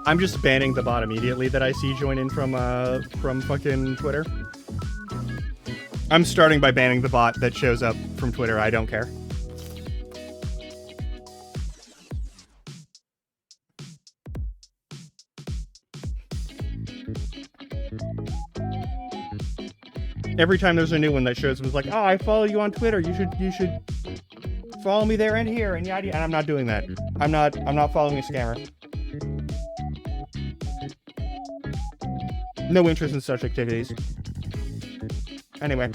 I'm just banning the bot immediately that I see join in from fucking Twitter. I'm starting by banning the bot that shows up from Twitter. I don't care. Every time there's a new one that shows up, it's like, oh, I follow you on Twitter. You should follow me there and here and yada. And I'm not doing that. I'm not following a scammer. No interest in such activities. Anyway.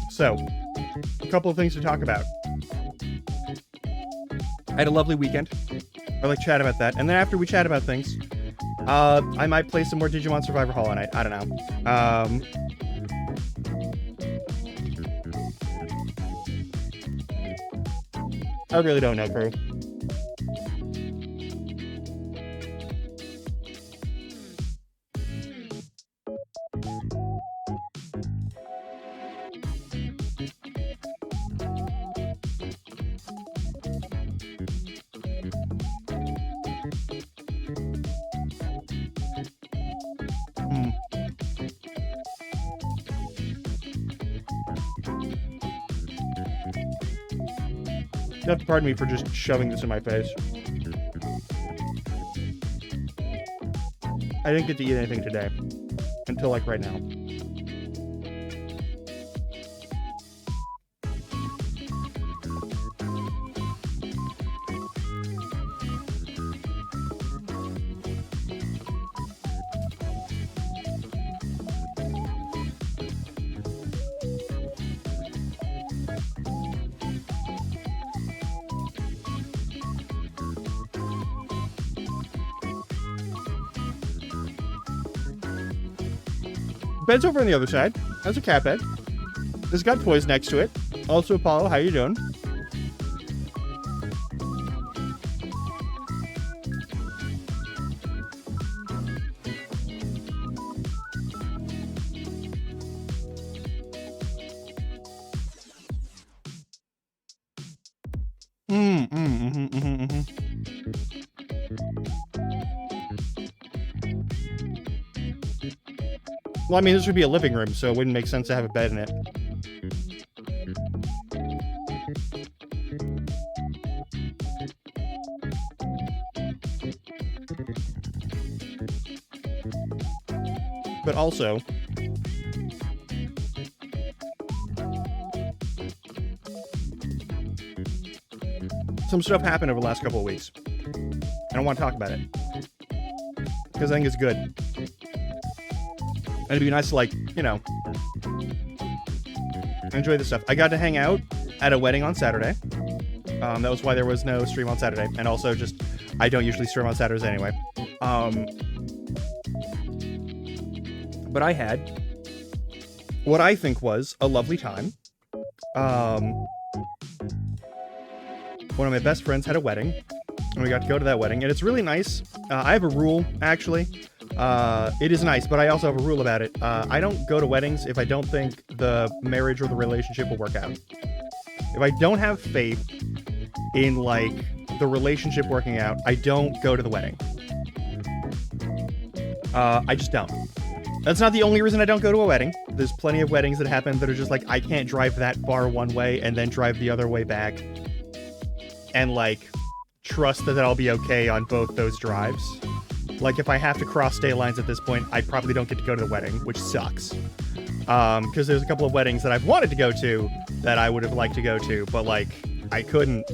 So, a couple of things to talk about. I had a lovely weekend. I'd like to chat about that. And then after we chat about things, I might play some more Digimon Survivor Hollow Knight. I don't know. I really don't know, crew. You have to pardon me for just shoving this in my face. I didn't get to eat anything today. Until, like, right now. Bed's over on the other side. That's a cat bed. It's got toys next to it. Also, Apollo, how you doing? Well, I mean, this would be a living room, so it wouldn't make sense to have a bed in it. But also, some stuff happened over the last couple of weeks. I don't want to talk about it. Because I think it's good. And it'd be nice to, like, you know, enjoy this stuff. I got to hang out at a wedding on Saturday. That was why there was no stream on Saturday. And also just, I don't usually stream on Saturdays anyway. But I had what I think was a lovely time. One of my best friends had a wedding. And we got to go to that wedding, and it's really nice. I have a rule, actually. It is nice, but I also have a rule about it. I don't go to weddings if I don't think the marriage or the relationship will work out. If I don't have faith in, like, the relationship working out, I don't go to the wedding. I just don't. That's not the only reason I don't go to a wedding. There's plenty of weddings that happen that are just like, I can't drive that far one way and then drive the other way back. And, like, trust that I'll be okay on both those drives. Like, if I have to cross state lines at this point, I probably don't get to go to the wedding, which sucks. Because there's a couple of weddings that I've wanted to go to that I would have liked to go to, but, like, I couldn't.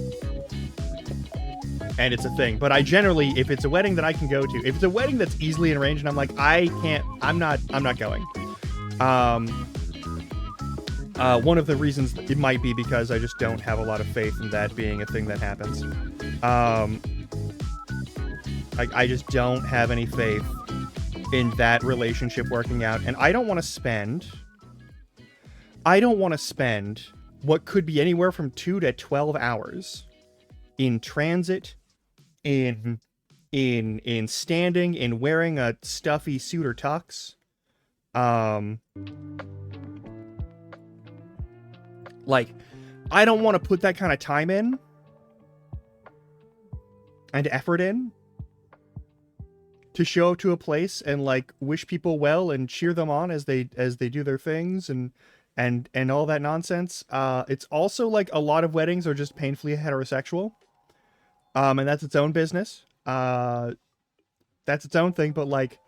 And it's a thing. But I generally, if it's a wedding that I can go to, if it's a wedding that's easily arranged and I'm like, I'm not going. One of the reasons it might be because I just don't have a lot of faith in that being a thing that happens. I just don't have any faith in that relationship working out, and I don't want to spend what could be anywhere from 2 to 12 hours in transit, in standing, in wearing a stuffy suit or tux. Like, I don't want to put that kind of time in and effort in to show up to a place and, like, wish people well and cheer them on as they do their things and all that nonsense. It's also, like, a lot of weddings are just painfully heterosexual. And that's its own business. That's its own thing, but, like,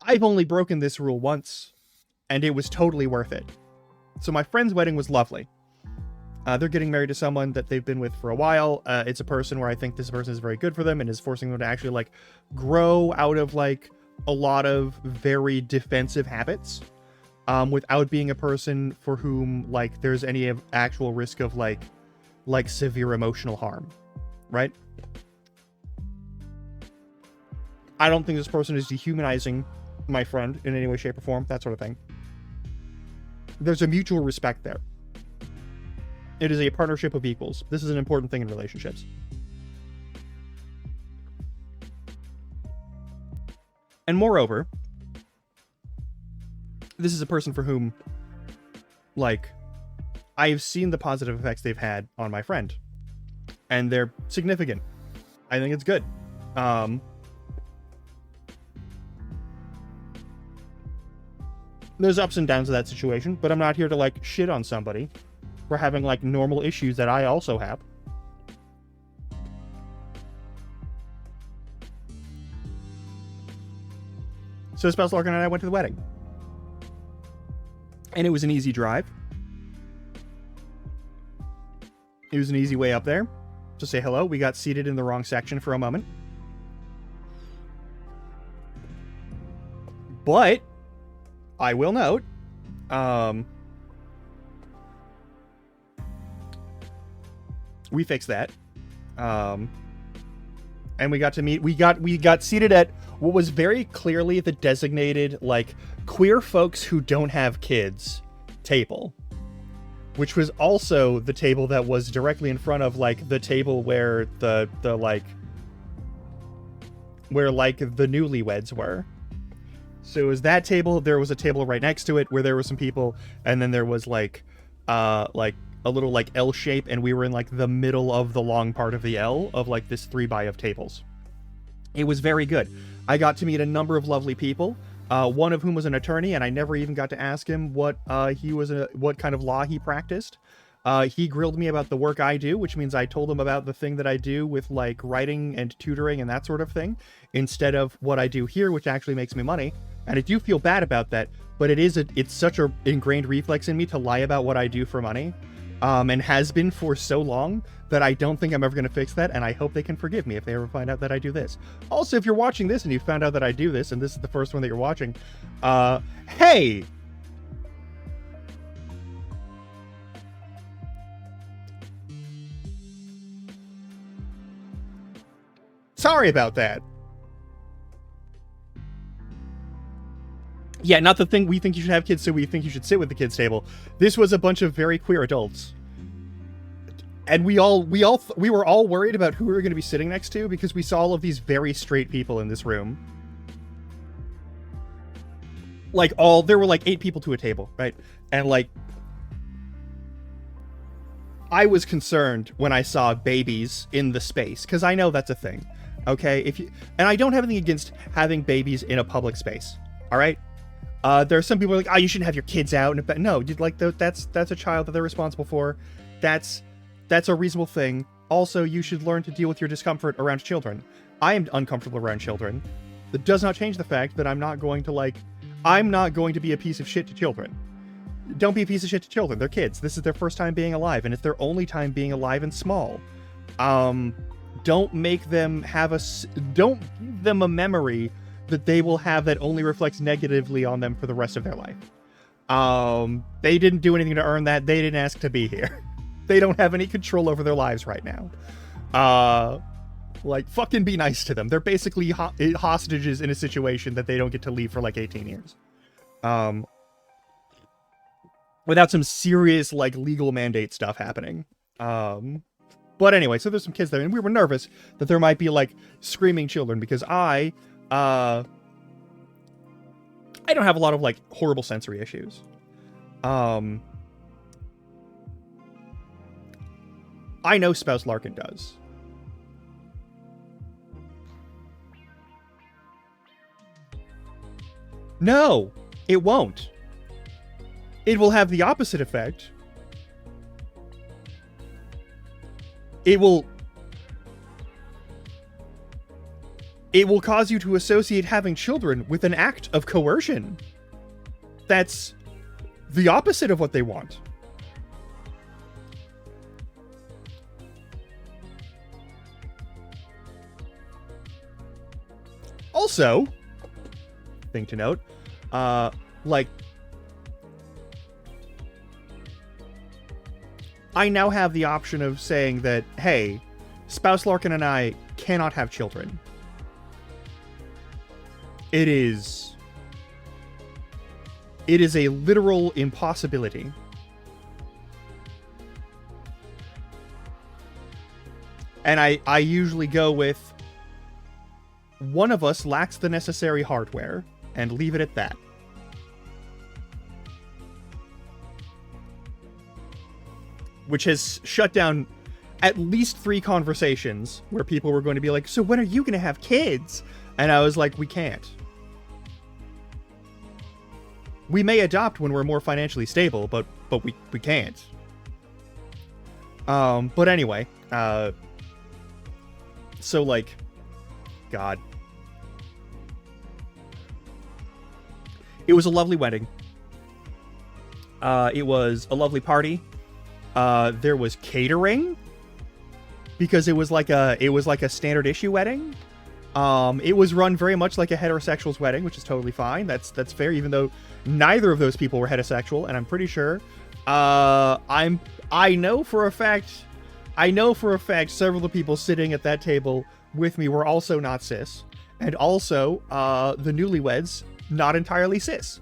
I've only broken this rule once, and it was totally worth it. So my friend's wedding was lovely. They're getting married to someone that they've been with for a while. It's a person where I think this person is very good for them and is forcing them to actually, like, grow out of, like, a lot of very defensive habits, without being a person for whom, like, there's any actual risk of, like severe emotional harm, right? I don't think this person is dehumanizing my friend in any way, shape, or form, that sort of thing. There's a mutual respect there. It is a partnership of equals. This is an important thing in relationships. And moreover, this is a person for whom, like, I've seen the positive effects they've had on my friend. And they're significant. I think it's good. There's ups and downs of that situation, but I'm not here to, like, shit on somebody for having, like, normal issues that I also have. So Spouse Larkin and I went to the wedding. And it was an easy drive. It was an easy way up there to say hello. We got seated in the wrong section for a moment. But I will note, we fixed that. And we got to meet, we got seated at what was very clearly the designated, like, queer folks who don't have kids table, which was also the table that was directly in front of, like, the table where the newlyweds were. So it was that table. There was a table right next to it where there were some people, and then there was, like a little, like, L shape, and we were in, like, the middle of the long part of the L of, like, this 3x of tables. It was very good. I got to meet a number of lovely people, one of whom was an attorney, and I never even got to ask him what kind of law he practiced. He grilled me about the work I do, which means I told him about the thing that I do with, like, writing and tutoring and that sort of thing, instead of what I do here, which actually makes me money. And I do feel bad about that, but it's such a ingrained reflex in me to lie about what I do for money, and has been for so long, that I don't think I'm ever going to fix that, and I hope they can forgive me if they ever find out that I do this. Also, if you're watching this and you found out that I do this, and this is the first one that you're watching, hey! Sorry about that. Yeah, not the thing we think you should have kids, so we think you should sit with the kids table. This was a bunch of very queer adults. And we were all worried about who we were going to be sitting next to because we saw all of these very straight people in this room. Like there were like 8 people to a table, right? And like, I was concerned when I saw babies in the space because I know that's a thing. Okay, and I don't have anything against having babies in a public space. All right, there are some people who are like, oh, you shouldn't have your kids out. No, like that's a child that they're responsible for. That's a reasonable thing. Also, you should learn to deal with your discomfort around children. I am uncomfortable around children. That does not change the fact that I'm not going to be a piece of shit to children. Don't be a piece of shit to children. They're kids. This is their first time being alive, and it's their only time being alive and small. Don't make them don't give them a memory that they will have that only reflects negatively on them for the rest of their life. They didn't do anything to earn that. They didn't ask to be here. They don't have any control over their lives right now. Like, fucking be nice to them. They're basically hostages in a situation that they don't get to leave for like 18 years. Without some serious, like, legal mandate stuff happening. But anyway, so there's some kids there, and we were nervous that there might be, like, screaming children, because I don't have a lot of, like, horrible sensory issues. I know Spouse Larkin does. No, it won't. It will have the opposite effect. It will cause you to associate having children with an act of coercion. That's the opposite of what they want. Also, thing to note, like, I now have the option of saying that, hey, Spouse Larkin and I cannot have children. It is a literal impossibility. And I usually go with one of us lacks the necessary hardware and leave it at that. Which has shut down at least 3 conversations where people were going to be like, so when are you going to have kids? And I was like, we can't. We may adopt when we're more financially stable, but we can't. But anyway, so like, God. It was a lovely wedding. It was a lovely party. There was catering because it was like a standard issue wedding. It was run very much like a heterosexual's wedding, which is totally fine. That's fair, even though neither of those people were heterosexual, and I'm pretty sure. I know for a fact several of the people sitting at that table with me were also not cis, and also the newlyweds not entirely cis.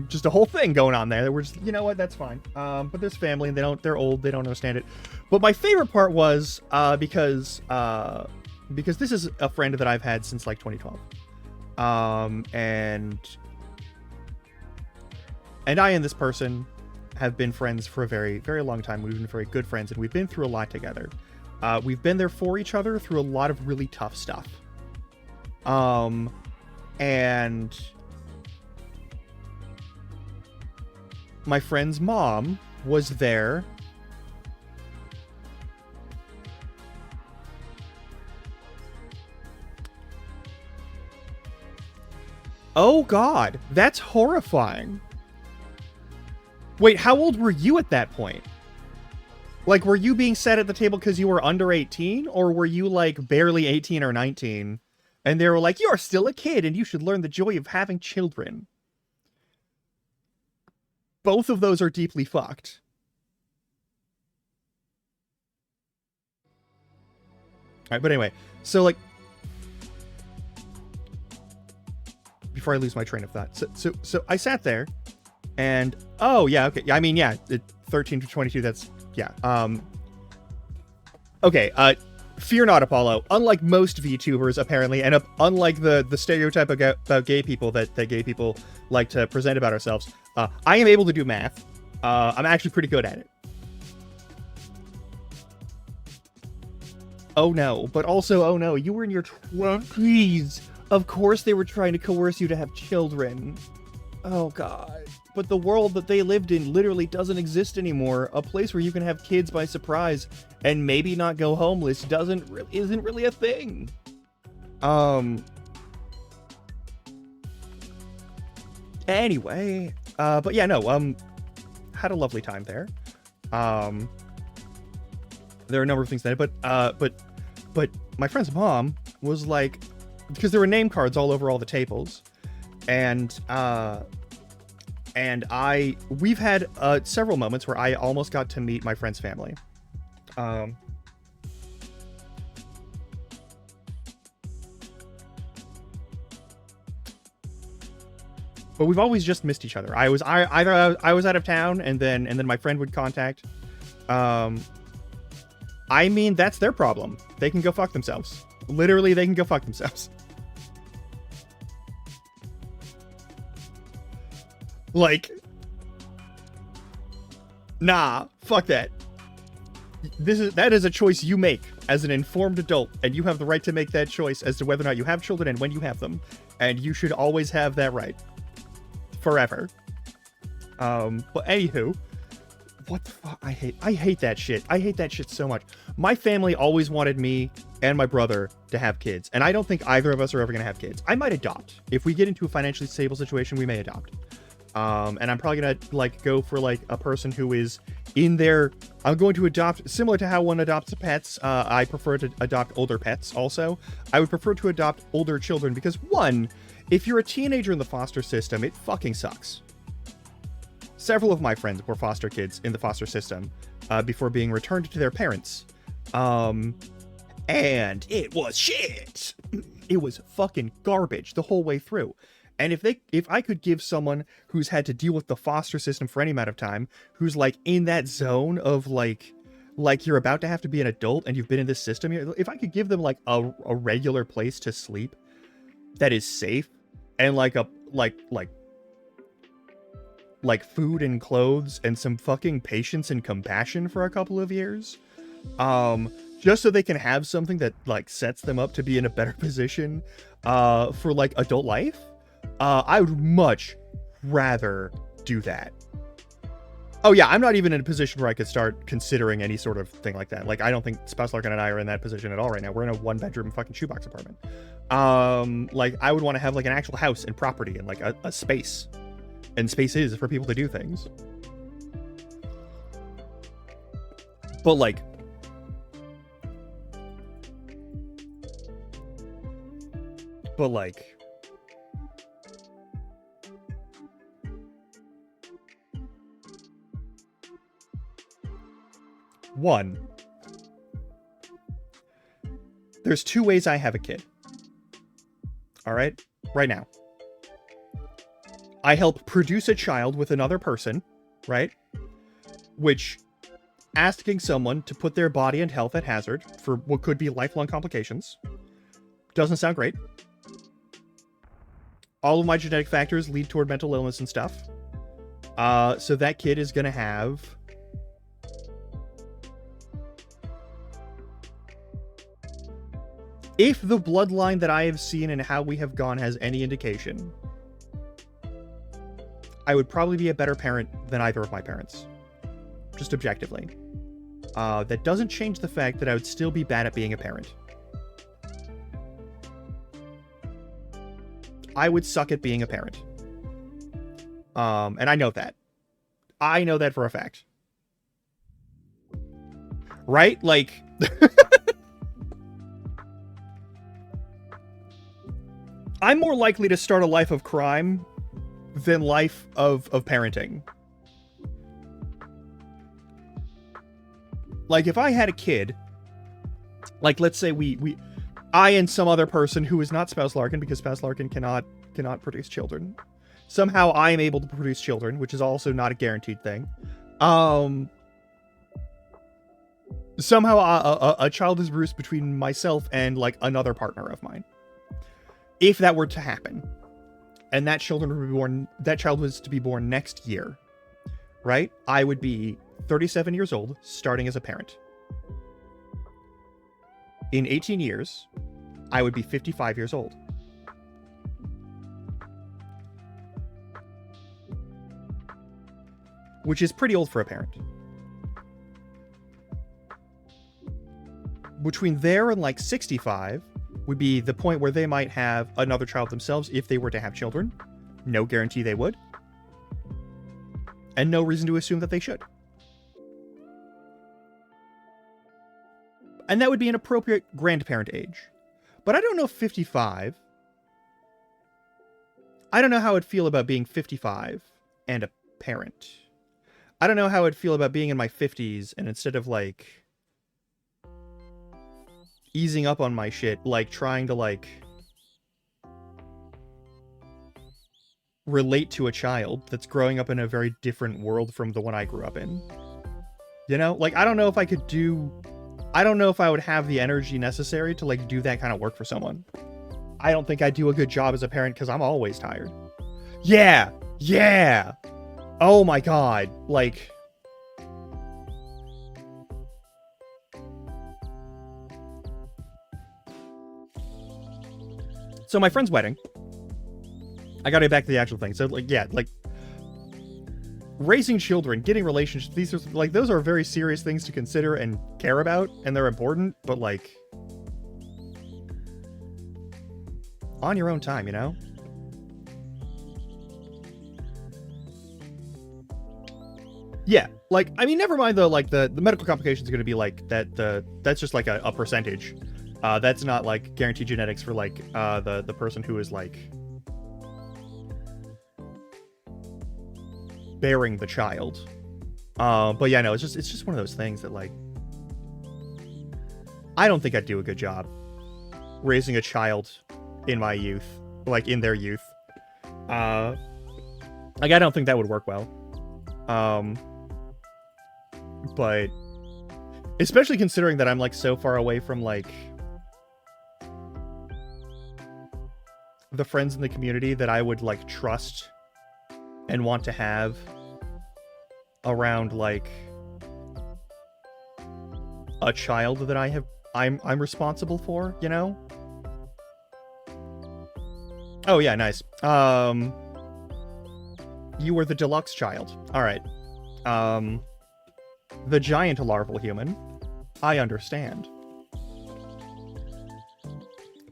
Just a whole thing going on there. We're just, you know what, that's fine. But there's family, and they're old, they don't understand it. But my favorite part was because this is a friend that I've had since like 2012. And I and this person have been friends for a very, very long time. We've been very good friends, and we've been through a lot together. We've been there for each other through a lot of really tough stuff. And my friend's mom was there. Oh God, that's horrifying. Wait, how old were you at that point? Like, were you being set at the table because you were under 18? Or were you, like, barely 18 or 19? And they were like, you're still a kid and you should learn the joy of having children. Both of those are deeply fucked. Alright, but anyway. So, like... Before I lose my train of thought. So I sat there, and... Oh, yeah, okay. I mean, yeah, 13 to 22, that's... Yeah. Okay, fear not, Apollo. Unlike most VTubers, apparently, and unlike the stereotype about gay people that gay people like to present about ourselves, I am able to do math. I'm actually pretty good at it. Oh no, but also, oh no, you were in your 20s. Of course they were trying to coerce you to have children. Oh god. But the world that they lived in literally doesn't exist anymore. A place where you can have kids by surprise and maybe not go homeless isn't really a thing. Anyway, but yeah, no, had a lovely time there. There are a number of things that, but my friend's mom was like, because there were name cards all over all the tables, and we've had several moments where I almost got to meet my friend's family. But we've always just missed each other. I was out of town, and then my friend would contact. I mean, that's their problem. They can go fuck themselves. Literally, they can go fuck themselves. Like, nah, fuck that. That is a choice you make as an informed adult, and you have the right to make that choice as to whether or not you have children and when you have them. And you should always have that right. Forever. But anywho, what the fuck? I hate that shit. I hate that shit so much. My family always wanted me and my brother to have kids, and I don't think either of us are ever gonna have kids. I might adopt. If we get into a financially stable situation, we may adopt. And I'm probably gonna like go for like a person who is in there. I'm going to adopt, similar to how one adopts pets. I prefer to adopt older pets also. I would prefer to adopt older children because, one, if you're a teenager in the foster system, it fucking sucks. Several of my friends were foster kids in the foster system before being returned to their parents. And it was shit. It was fucking garbage the whole way through. And if I could give someone who's had to deal with the foster system for any amount of time, who's like in that zone of like you're about to have to be an adult and you've been in this system, if I could give them like a regular place to sleep that is safe and like food and clothes and some fucking patience and compassion for a couple of years, just so they can have something that like sets them up to be in a better position for like adult life, I would much rather do that. Oh yeah, I'm not even in a position where I could start considering any sort of thing like that. Like, I don't think Spouse Larkin and I are in that position at all right now. We're in a 1-bedroom fucking shoebox apartment. Like, I would want to have like an actual house and property and like a space. And spaces for people to do things. But like, one, there's 2 ways I have a kid. All right? Right now. I help produce a child with another person, right? Which, asking someone to put their body and health at hazard for what could be lifelong complications doesn't sound great. All of my genetic factors lead toward mental illness and stuff. So that kid is gonna have... If the bloodline that I have seen and how we have gone has any indication, I would probably be a better parent than either of my parents. Just objectively. That doesn't change the fact that I would still be bad at being a parent. I would suck at being a parent. And I know that. I know that for a fact. Right? Like... I'm more likely to start a life of crime than life of parenting. Like, if I had a kid, like, let's say I and some other person who is not Spouse Larkin, because Spouse Larkin cannot produce children. Somehow I am able to produce children, which is also not a guaranteed thing. somehow a child is bruised between myself and like another partner of mine. If that were to happen, and that child was to be born next year, right? I would be 37 years old, starting as a parent. In 18 years, I would be 55 years old. Which is pretty old for a parent. Between there and like 65 would be the point where they might have another child themselves if they were to have children. No guarantee they would. And no reason to assume that they should. And that would be an appropriate grandparent age. But I don't know 55. I don't know how I'd feel about being 55 and a parent. I don't know how I'd feel about being in my 50s and instead of like easing up on my shit, like trying to like relate to a child that's growing up in a very different world from the one I grew up in. You know, like I don't know if I would have the energy necessary to like do that kind of work for someone. I don't think I'd do a good job as a parent because I'm always tired. Yeah. Oh my god. Like, so my friend's wedding. I gotta get back to the actual thing. So like, yeah, like raising children, getting relationships, these are like, those are very serious things to consider and care about, and they're important, but like on your own time, you know? Yeah, like, I mean, never mind though, like the medical complications are going to be like that's just like a percentage. That's not like guaranteed genetics for like the person who is like bearing the child. But yeah, no, it's just one of those things that like I don't think I'd do a good job raising a child in my youth, like in their youth. Like I don't think that would work well. But especially considering that I'm like so far away from like the friends in the community that I would like trust and want to have around like a child that I'm responsible for, you know? Oh yeah, nice. You were the deluxe child. All right. The giant larval human. I understand.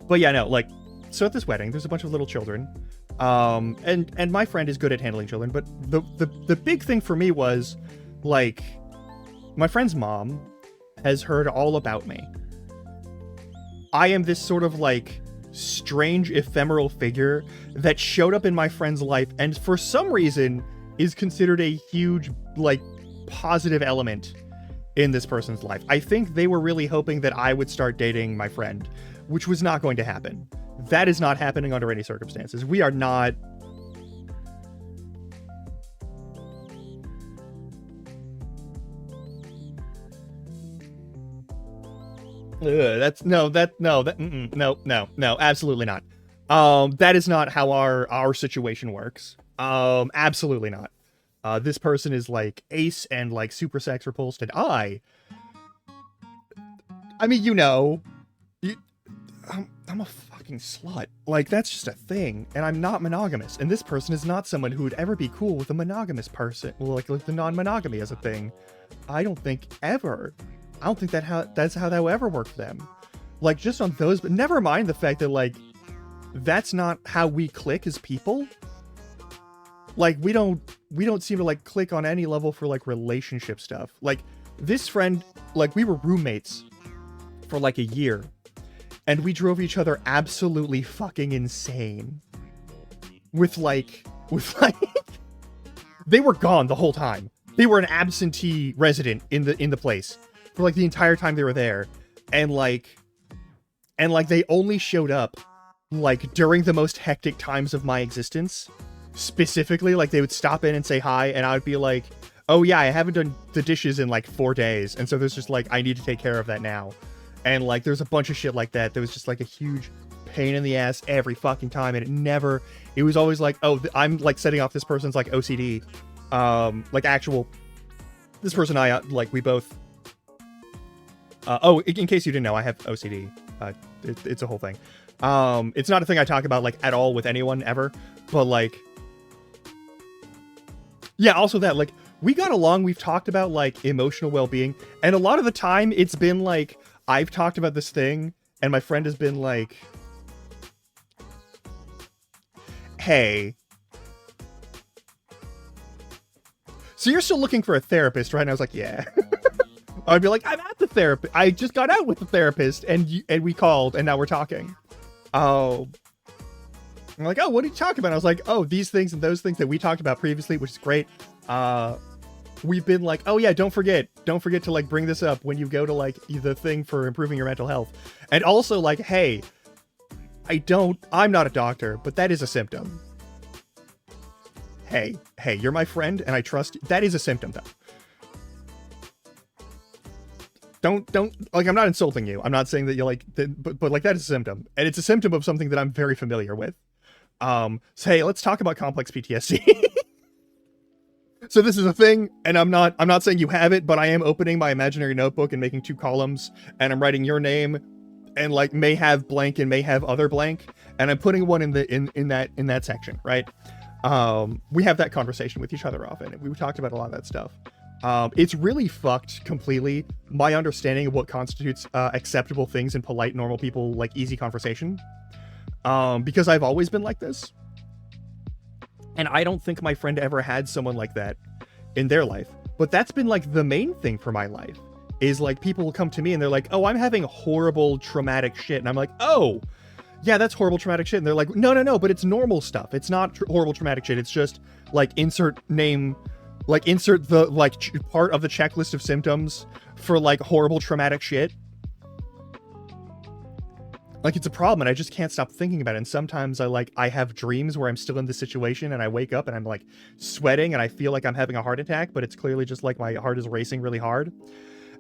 But yeah, no, like, so at this wedding, there's a bunch of little children. And my friend is good at handling children, but the big thing for me was, like, my friend's mom has heard all about me. I am this sort of, like, strange ephemeral figure that showed up in my friend's life and for some reason is considered a huge, like, positive element in this person's life. I think they were really hoping that I would start dating my friend, which was not going to happen. That is not happening under any circumstances. We are not... No, absolutely not. That is not how our situation works. Absolutely not. This person is like ace and like super sex repulsed, and I mean, you know, I'm a fucking slut. Like, that's just a thing, and I'm not monogamous, and this person is not someone who would ever be cool with a monogamous person, like the non-monogamy as a thing. I don't think ever. I don't think that's how that will ever work for them. Like, just on those, but never mind the fact that, like, that's not how we click as people. Like, we don't seem to, like, click on any level for, like, relationship stuff. Like, this friend, like, we were roommates for, like, a year. And we drove each other absolutely fucking insane. With, like... They were gone the whole time. They were an absentee resident in the place. For, like, the entire time they were there. And, like, they only showed up, like, during the most hectic times of my existence. Specifically, like, they would stop in and say hi, and I would be like, oh yeah, I haven't done the dishes in like 4 days, and so there's just like I need to take care of that now. And like there's a bunch of shit like that. There was just like a huge pain in the ass every fucking time, and it was always like, oh, I'm like setting off this person's like OCD, like actual, this person I like we both. Oh, in case you didn't know, I have OCD. It's a whole thing. It's not a thing I talk about like at all with anyone ever, but like, yeah. Also that like we got along. We've talked about like emotional well-being, and a lot of the time it's been like I've talked about this thing, and my friend has been like, hey, so you're still looking for a therapist, right? And I was like, yeah. I'd be like, I'm at the therapist. I just got out with the therapist, and we called, and now we're talking. Oh. I'm like, oh, what did you talk about? I was like, oh, these things and those things that we talked about previously, which is great. We've been like, oh yeah, don't forget to like bring this up when you go to like the thing for improving your mental health. And also like, hey, I'm not a doctor, but that is a symptom. Hey, you're my friend and I trust you. That is a symptom though. Don't like, I'm not insulting you. I'm not saying that you're like, but like that is a symptom, and it's a symptom of something that I'm very familiar with. So hey, let's talk about complex PTSD. So this is a thing, and I'm not saying you have it, but I am opening my imaginary notebook and making 2 columns, and I'm writing your name, and like may have blank and may have other blank, and I'm putting one in that section, right? We have that conversation with each other often, and we talked about a lot of that stuff. It's really fucked completely my understanding of what constitutes acceptable things in polite, normal people, like easy conversation. Because I've always been like this. And I don't think my friend ever had someone like that in their life. But that's been like the main thing for my life. Is like people will come to me and they're like, oh, I'm having horrible traumatic shit. And I'm like, oh, yeah, that's horrible traumatic shit. And they're like, no, but it's normal stuff. It's not horrible traumatic shit. It's just like insert name, like insert the like part of the checklist of symptoms for like horrible traumatic shit. Like it's a problem and I just can't stop thinking about it. And sometimes I have dreams where I'm still in this situation and I wake up and I'm like sweating and I feel like I'm having a heart attack, but it's clearly just like my heart is racing really hard.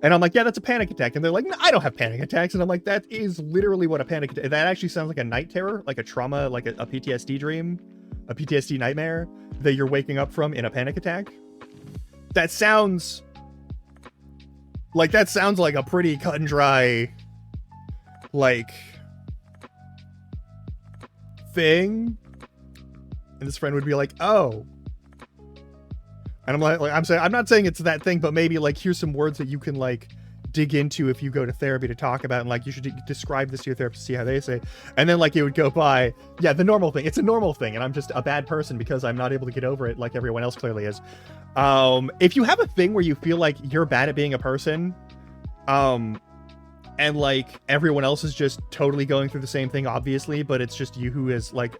And I'm like, yeah, that's a panic attack. And they're like, no, I don't have panic attacks. And I'm like, that is literally what a panic attack. That actually sounds like a night terror, like a trauma, like a PTSD dream, a PTSD nightmare that you're waking up from in a panic attack. That sounds like a pretty cut and dry, like, thing. And this friend would be like, oh. And I'm like I'm not saying it's that thing, but maybe like here's some words that you can like dig into if you go to therapy to talk about, and like you should describe this to your therapist, see how they say. And then like it would go by, yeah, the normal thing. It's a normal thing, and I'm just a bad person because I'm not able to get over it like everyone else clearly is. If you have a thing where you feel like you're bad at being a person, and like everyone else is just totally going through the same thing, obviously, but it's just you who is like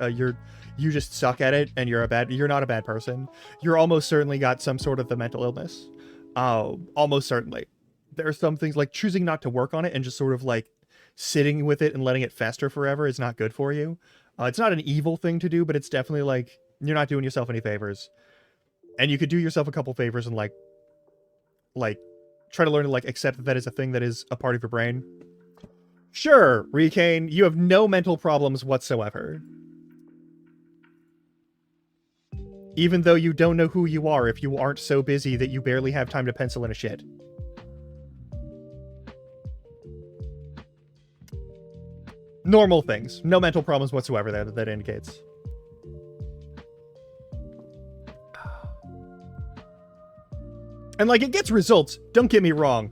you just suck at it, and you're not a bad person. You're almost certainly got some sort of the mental illness. Almost certainly. There are some things like choosing not to work on it and just sort of like sitting with it and letting it fester forever is not good for you. It's not an evil thing to do, but it's definitely like you're not doing yourself any favors. And you could do yourself a couple favors and like try to learn to like accept that that is a thing that is a part of your brain. Sure, Recane, you have no mental problems whatsoever. Even though you don't know who you are if you aren't so busy that you barely have time to pencil in a shit. Normal things. No mental problems whatsoever there that indicates. And like it gets results, don't get me wrong.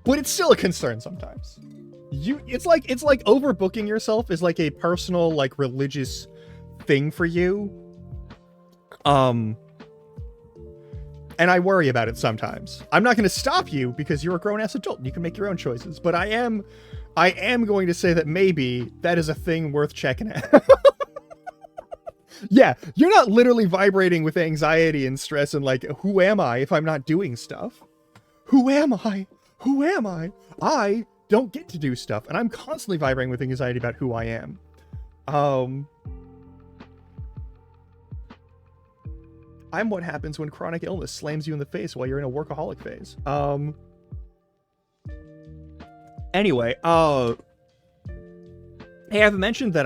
But it's still a concern sometimes. It's like overbooking yourself is like a personal, like religious thing for you. And I worry about it sometimes. I'm not going to stop you because you're a grown-ass adult and you can make your own choices. But I am going to say that maybe that is a thing worth checking out. Yeah, you're not literally vibrating with anxiety and stress and like, who am I if I'm not doing stuff? Who am I? Who am I? I don't get to do stuff. And I'm constantly vibrating with anxiety about who I am. I'm what happens when chronic illness slams you in the face while you're in a workaholic phase. Anyway, hey, I've mentioned that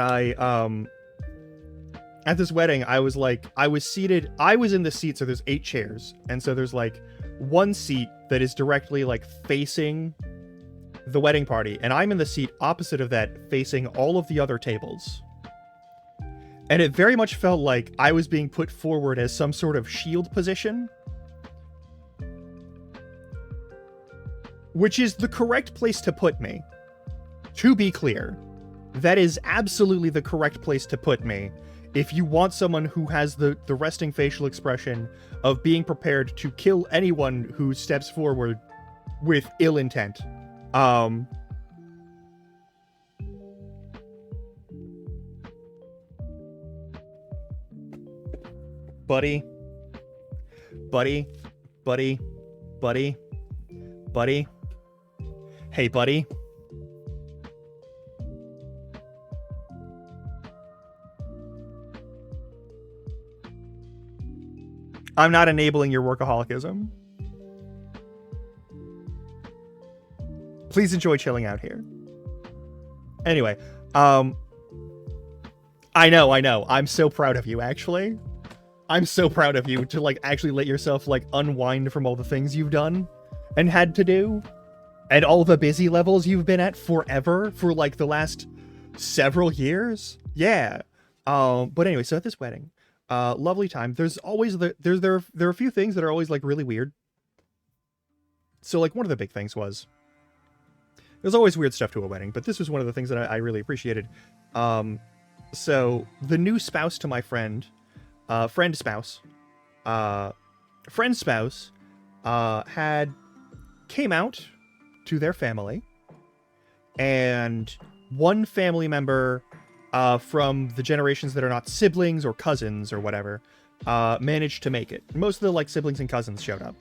at this wedding, I was seated, I was in the seat, so there's 8 chairs, and so there's like one seat that is directly like facing the wedding party, and I'm in the seat opposite of that, facing all of the other tables. And it very much felt like I was being put forward as some sort of shield position, which is the correct place to put me. To be clear, that is absolutely the correct place to put me if you want someone who has the resting facial expression of being prepared to kill anyone who steps forward with ill intent. Buddy. Hey, buddy. I'm not enabling your workaholicism. Please enjoy chilling out here. Anyway, I know. I'm so proud of you, actually. I'm so proud of you to, like, actually let yourself, like, unwind from all the things you've done and had to do. And all the busy levels you've been at forever for, like, the last several years. Yeah. But anyway, so at this wedding, lovely time. There's always there are a few things that are always, like, really weird. So, like, one of the big things was, there's always weird stuff to a wedding, but this was one of the things that I really appreciated. So the new spouse to my friend's spouse came out to their family, and one family member from the generations that are not siblings or cousins or whatever managed to make it. Most of the, like, siblings and cousins showed up.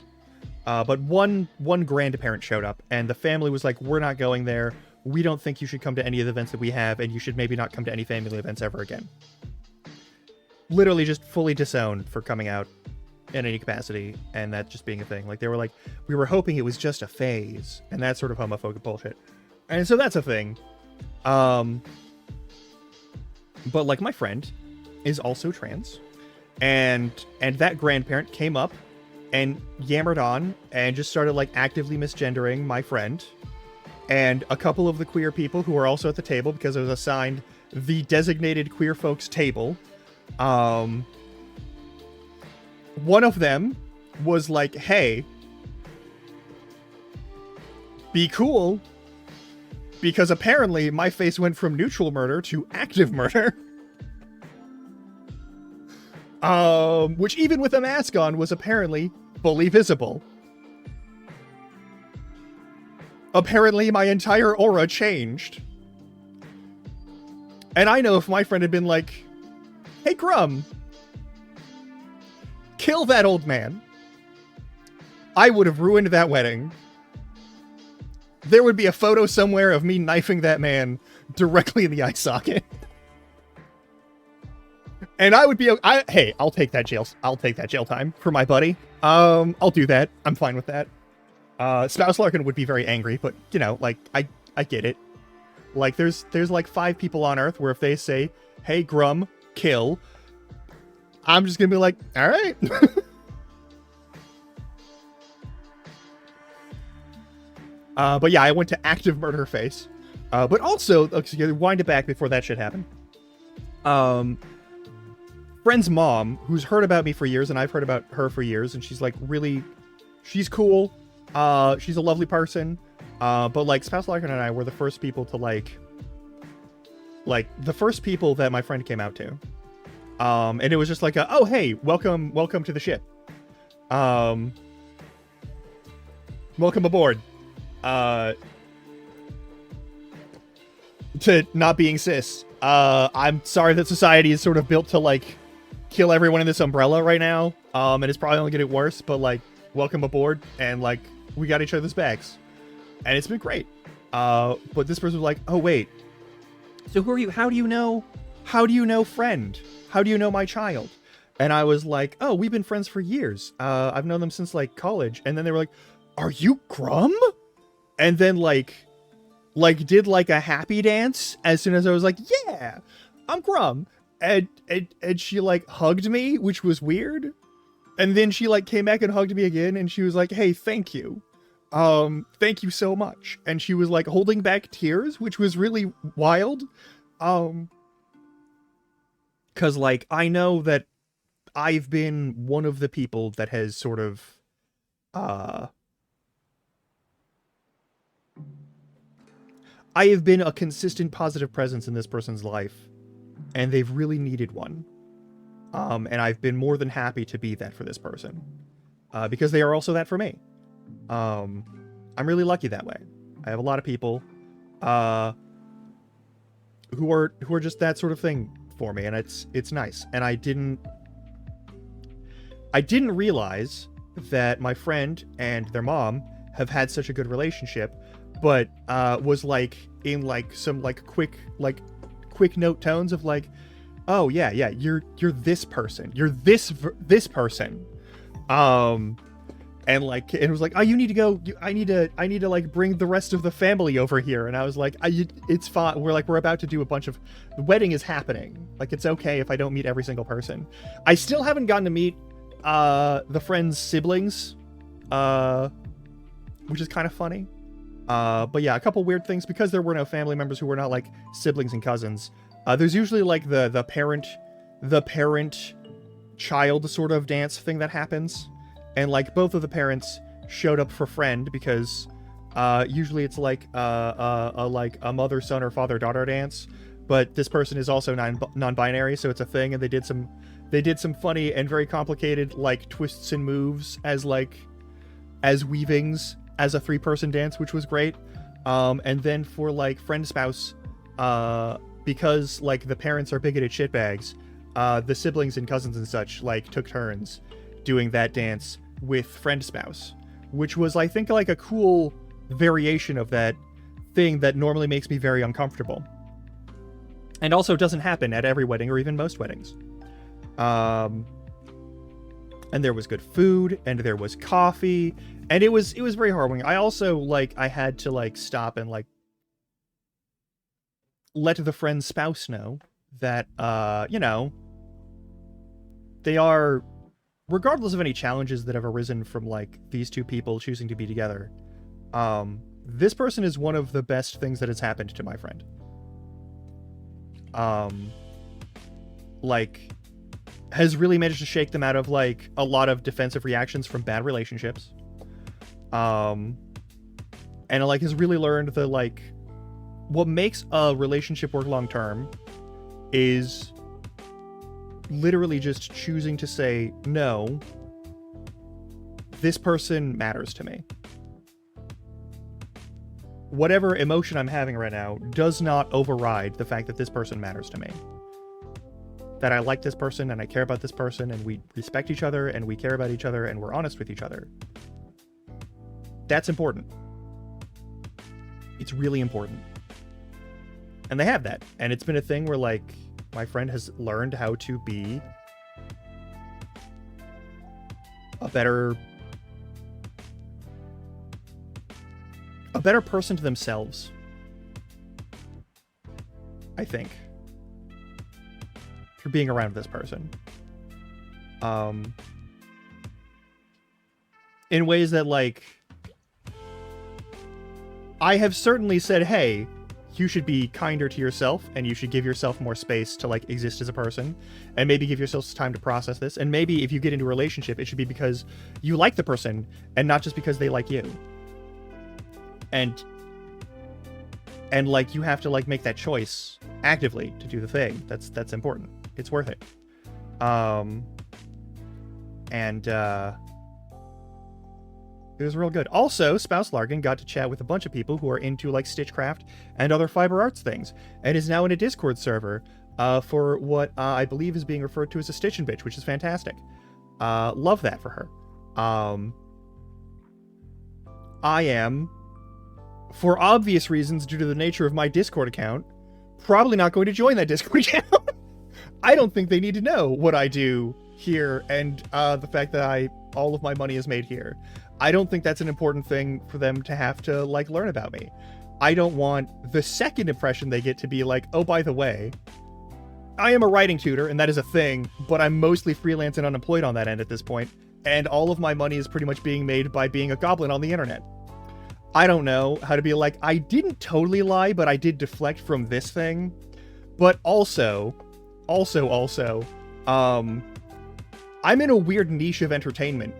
But one grandparent showed up, and the family was like, we're not going there. We don't think you should come to any of the events that we have, and you should maybe not come to any family events ever again. Literally just fully disowned for coming out in any capacity, and that just being a thing. Like, they were like, we were hoping it was just a phase, and that sort of homophobic bullshit. And so that's a thing. But, like, my friend is also trans, and that grandparent came up and yammered on and just started, like, actively misgendering my friend and a couple of the queer people who were also at the table, because it was assigned the designated queer folks table. One of them was like, hey, be cool, because apparently my face went from neutral murder to active murder. Which even with a mask on was apparently fully visible. Apparently my entire aura changed. And I know if my friend had been like, hey, Grum, kill that old man, I would have ruined that wedding. There would be a photo somewhere of me knifing that man directly in the eye socket. And I would be, hey, I'll take that jail time for my buddy. I'll do that. I'm fine with that. Spouse Larkin would be very angry, but, you know, like, I get it. Like, there's like 5 people on Earth where if they say, hey, Grum, kill, I'm just gonna be like, all right. But yeah, I went to active murder face. But also, okay, wind it back before that shit happened. Friend's mom, who's heard about me for years, and I've heard about her for years, and she's, like, really, she's cool. She's a lovely person. But, like, Spouse Larkin and I were the first people to, like, the first people that my friend came out to. And it was just like, oh, hey, welcome to the ship. Welcome aboard. To not being cis. I'm sorry that society is sort of built to, like, kill everyone in this umbrella right now. And it's probably only getting worse, but, like, welcome aboard, and, like, we got each other's backs. And it's been great. But this person was like, oh, wait. So who are you? How do you know friend? How do you know my child? And I was like, oh, we've been friends for years. I've known them since like college. And then they were like, are you Grum? And then like did like a happy dance as soon as I was like, yeah, I'm Grum. And she like hugged me, which was weird. And then she like came back and hugged me again. And she was like, hey, thank you. Thank you so much. And she was like holding back tears, which was really wild. Cause like, I know that I've been one of the people that has sort of, I have been a consistent positive presence in this person's life, and they've really needed one. And I've been more than happy to be that for this person, because they are also that for me. I'm really lucky that way. I have a lot of people, who are just that sort of thing for me, and it's nice. And I didn't realize that my friend and their mom have had such a good relationship, but was like in like some like quick note tones of like, oh yeah, you're this person, you're this person, and like it was like, oh, you need to go, I need to like bring the rest of the family over here. And I was like, it's fine, we're about to do a bunch of, the wedding is happening, like it's okay if I don't meet every single person. I still haven't gotten to meet the friend's siblings, which is kind of funny. But yeah, a couple weird things, because there were no family members who were not like siblings and cousins. There's usually like the parent child sort of dance thing that happens, and like both of the parents showed up for friend, because usually it's like a mother son or father daughter dance, but this person is also non-binary, so it's a thing, and they did some funny and very complicated like twists and moves as weavings as a 3-person dance, which was great. And then for like friend spouse, because like the parents are bigoted shitbags, the siblings and cousins and such like took turns doing that dance with friend spouse, which was, I think, like a cool variation of that thing that normally makes me very uncomfortable, and also doesn't happen at every wedding or even most weddings. And there was good food, and there was coffee, and it was very heartwarming. I also like, I had to like stop and like let the friend's spouse know that they are, regardless of any challenges that have arisen from like these two people choosing to be together, this person is one of the best things that has happened to my friend. Like, has really managed to shake them out of like a lot of defensive reactions from bad relationships. And like has really learned that like what makes a relationship work long term is literally just choosing to say, no, this person matters to me. Whatever emotion I'm having right now does not override the fact that this person matters to me. That I like this person and I care about this person and we respect each other and we care about each other and we're honest with each other. That's important. It's really important. And they have that. And it's been a thing where like my friend has learned how to be a better person to themselves, I think, for being around this person. In ways that like I have certainly said, hey, you should be kinder to yourself and you should give yourself more space to like exist as a person and maybe give yourself time to process this. And maybe if you get into a relationship, it should be because you like the person and not just because they like you. And like you have to like make that choice actively to do the thing. That's important. It's worth it. It was real good. Also, Spouse Larkin got to chat with a bunch of people who are into like Stitchcraft and other fiber arts things, and is now in a Discord server for what I believe is being referred to as a Stitch and Bitch, which is fantastic. Love that for her. I am, for obvious reasons due to the nature of my Discord account, probably not going to join that Discord channel. I don't think they need to know what I do here, and the fact that all of my money is made here. I don't think that's an important thing for them to have to like learn about me. I don't want the second impression they get to be like, oh, by the way, I am a writing tutor, and that is a thing, but I'm mostly freelance and unemployed on that end at this point, and all of my money is pretty much being made by being a goblin on the internet. I don't know how to be like, I didn't totally lie, but I did deflect from this thing. But also, I'm in a weird niche of entertainment.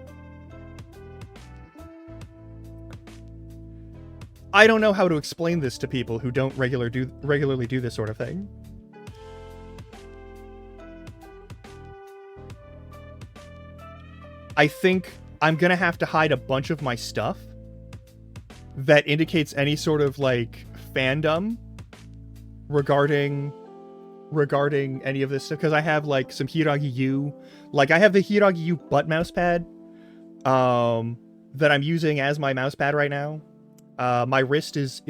I don't know how to explain this to people who don't regularly do this sort of thing. I think I'm gonna have to hide a bunch of my stuff that indicates any sort of like fandom regarding any of this stuff, because I have like some Hiragi U, like I have the Hiragi U butt mouse pad that I'm using as my mouse pad right now. My wrist is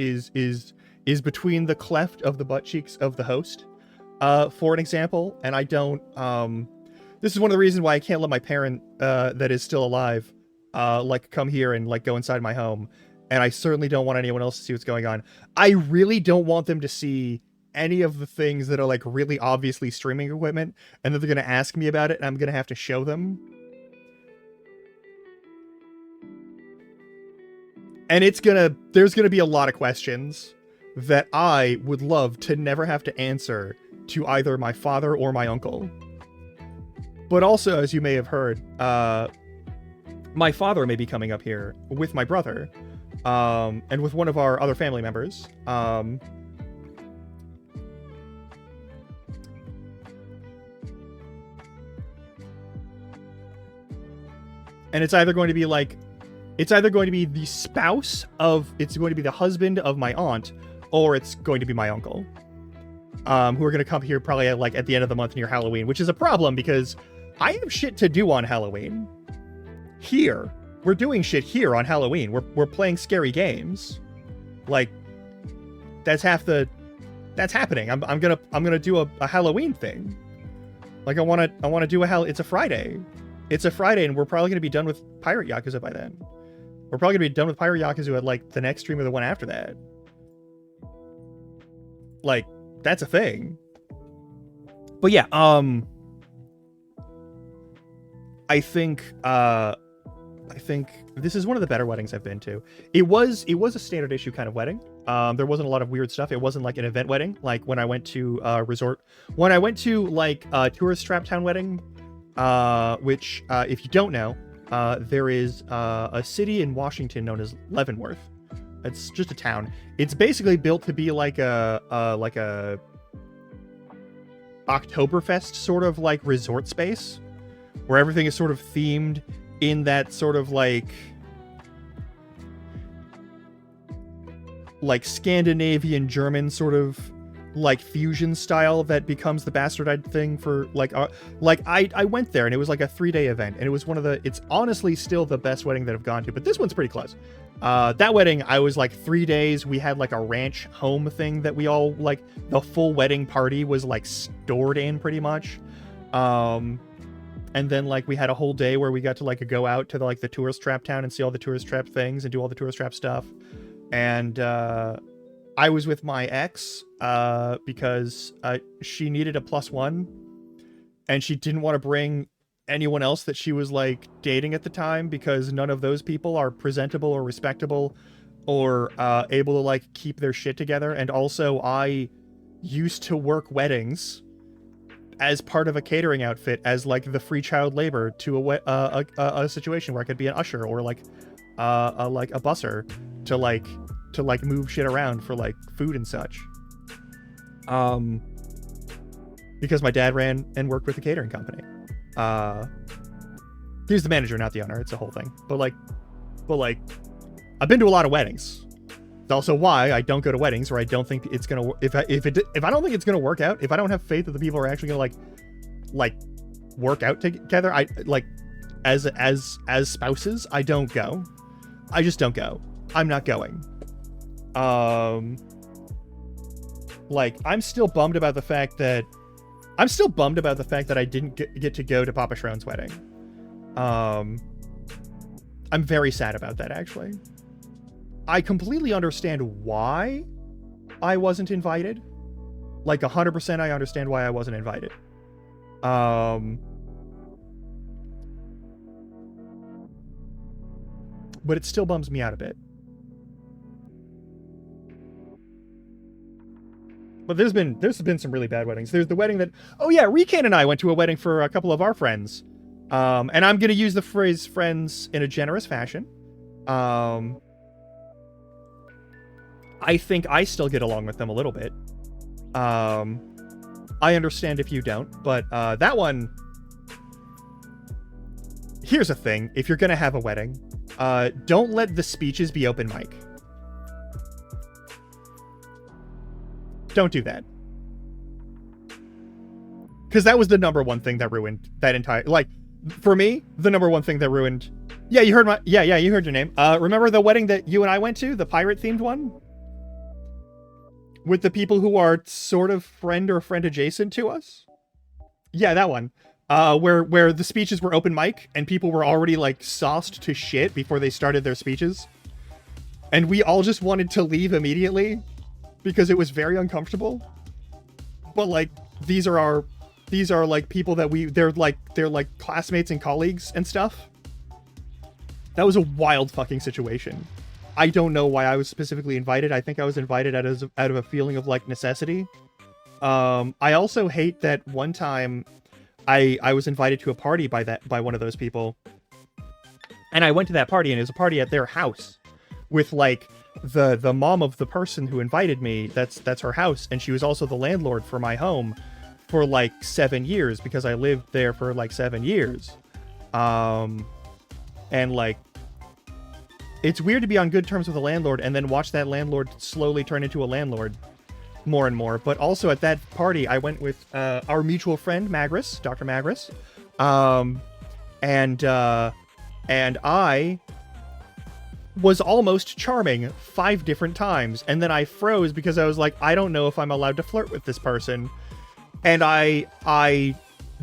between the cleft of the butt cheeks of the host, for an example, and I don't this is one of the reasons why I can't let my parent that is still alive like come here and like go inside my home, and I certainly don't want anyone else to see what's going on. I really don't want them to see any of the things that are like really obviously streaming equipment, and that they're going to ask me about it and I'm going to have to show them. And there's going to be a lot of questions that I would love to never have to answer to either my father or my uncle. But also, as you may have heard, my father may be coming up here with my brother, and with one of our other family members. And it's either going to be the spouse of, it's going to be the husband of my aunt, or it's going to be my uncle, who are going to come here probably at the end of the month near Halloween, which is a problem because I have shit to do on Halloween. Here, we're doing shit here on Halloween. We're playing scary games. Like, that's happening. I'm gonna do a Halloween thing. Like I wanna do it's a Friday. It's a Friday, and we're probably going to be done with Pirate Yakuza by then. We're probably going to be done with Pirate Yakuza at, like, the next stream or the one after that. Like, that's a thing. But yeah, I think this is one of the better weddings I've been to. It was a standard issue kind of wedding. There wasn't a lot of weird stuff. It wasn't like an event wedding, like when I went to Tourist Trap Town wedding, which, if you don't know, there is a city in Washington known as Leavenworth. It's just a town. It's basically built to be like a Oktoberfest sort of like resort space, where everything is sort of themed in that sort of like Scandinavian German sort of like fusion style that becomes the bastardized thing for I went there and it was like a 3-day event, and it was it's honestly still the best wedding that I've gone to, but this one's pretty close. That wedding, I was like 3 days. We had like a ranch home thing that we all like, the full wedding party was like stored in pretty much. And then like we had a whole day where we got to like go out to the tourist trap town and see all the tourist trap things and do all the tourist trap stuff. And I was with my ex because she needed a +1, and she didn't want to bring anyone else that she was like dating at the time, because none of those people are presentable or respectable or able to like keep their shit together. And also, I used to work weddings as part of a catering outfit as like the free child labor to a situation where I could be an usher or like a busser to move shit around for like food and such. Because my dad ran and worked with a catering company. He's the manager, not the owner. It's a whole thing. But I've been to a lot of weddings. It's also why I don't go to weddings where I don't think it's gonna. If I don't think it's gonna work out, if I don't have faith that the people are actually gonna like work out together, I like as spouses, I don't go. I just don't go. I'm not going. I'm still bummed about the fact that I'm still bummed about the fact that I didn't get to go to Papa Shrone's wedding. I'm very sad about that, actually. I completely understand why I wasn't invited. Like 100% I understand why I wasn't invited. But it still bums me out a bit. But there's been some really bad weddings. There's the wedding that, oh yeah, Recan and I went to a wedding for a couple of our friends. And I'm gonna use the phrase friends in a generous fashion. I think I still get along with them a little bit. I understand if you don't, but that one, here's a thing. If you're gonna have a wedding, don't let the speeches be open mic. Don't do that. Because that was the number one thing that ruined that entire... Like, for me, the number one thing that ruined... Yeah, you heard my... Yeah, you heard your name. Remember the wedding that you and I went to? The pirate-themed one? With the people who are sort of friend or friend adjacent to us? Yeah, that one. Where the speeches were open mic, and people were already, like, sauced to shit before they started their speeches. And we all just wanted to leave immediately, because it was very uncomfortable. But, like, these are like people that they're like classmates and colleagues and stuff. That was a wild fucking situation. I don't know why I was specifically invited. I think I was invited out of a feeling of like necessity. I also hate that one time I was invited to a party by one of those people. And I went to that party, and it was a party at their house with like the mom of the person who invited me. That's her house, and she was also the landlord for my home for like 7 years, because I lived there for like 7 years. And like, it's weird to be on good terms with a landlord and then watch that landlord slowly turn into a landlord more and more. But also at that party, I went with our mutual friend Magris, Dr. Magris, and I was almost charming 5 different times, and then I froze because I was like, I don't know if I'm allowed to flirt with this person. And I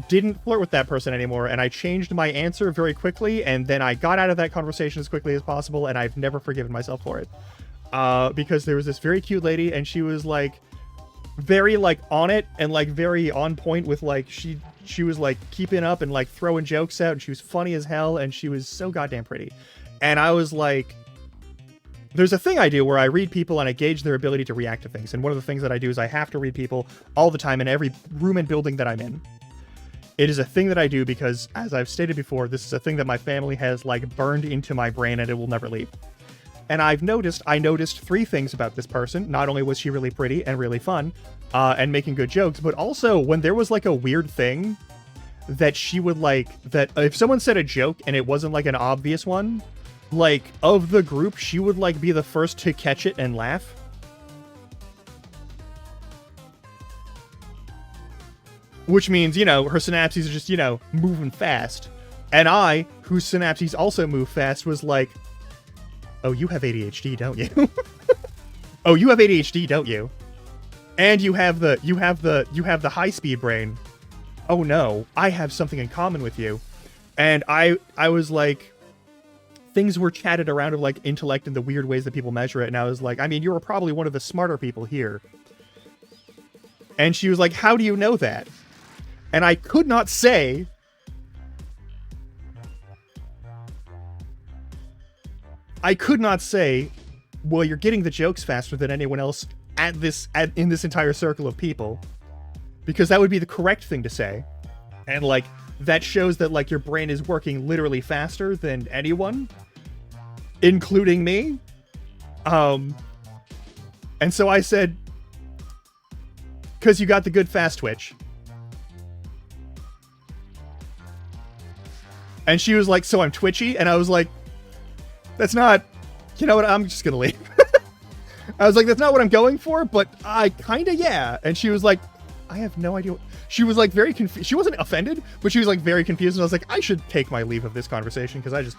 didn't flirt with that person anymore, and I changed my answer very quickly, and then I got out of that conversation as quickly as possible, and I've never forgiven myself for it. Because there was this very cute lady, and she was like very like on it and like very on point with like she was like keeping up and like throwing jokes out, and she was funny as hell, and she was so goddamn pretty. And I was like, there's a thing I do where I read people and I gauge their ability to react to things. And one of the things that I do is I have to read people all the time in every room and building that I'm in. It is a thing that I do because, as I've stated before, this is a thing that my family has like burned into my brain, and it will never leave. And I noticed 3 things about this person. Not only was she really pretty and really fun, and making good jokes, but also when there was like a weird thing that she would like, that if someone said a joke and it wasn't like an obvious one, like, of the group, she would, like, be the first to catch it and laugh. Which means, you know, her synapses are just, you know, moving fast. And I, whose synapses also move fast, was like, oh, you have ADHD, don't you? Oh, you have ADHD, don't you? And you have the high-speed brain. Oh no, I have something in common with you. And I was like, things were chatted around of like intellect and the weird ways that people measure it, and I was like, I mean, you were probably one of the smarter people here. And she was like, how do you know that? And I could not say. Well, you're getting the jokes faster than anyone else in this entire circle of people, because that would be the correct thing to say. And like, that shows that like your brain is working literally faster than anyone, including me. And so I said, because you got the good fast twitch. And she was like, so I'm twitchy? And I was like, that's not, you know what, I'm just gonna leave. I was like, that's not what I'm going for, but I kinda, yeah. And she was like, I have no idea. She was like very confused. She wasn't offended, but she was like very confused. And I was like, I should take my leave of this conversation, because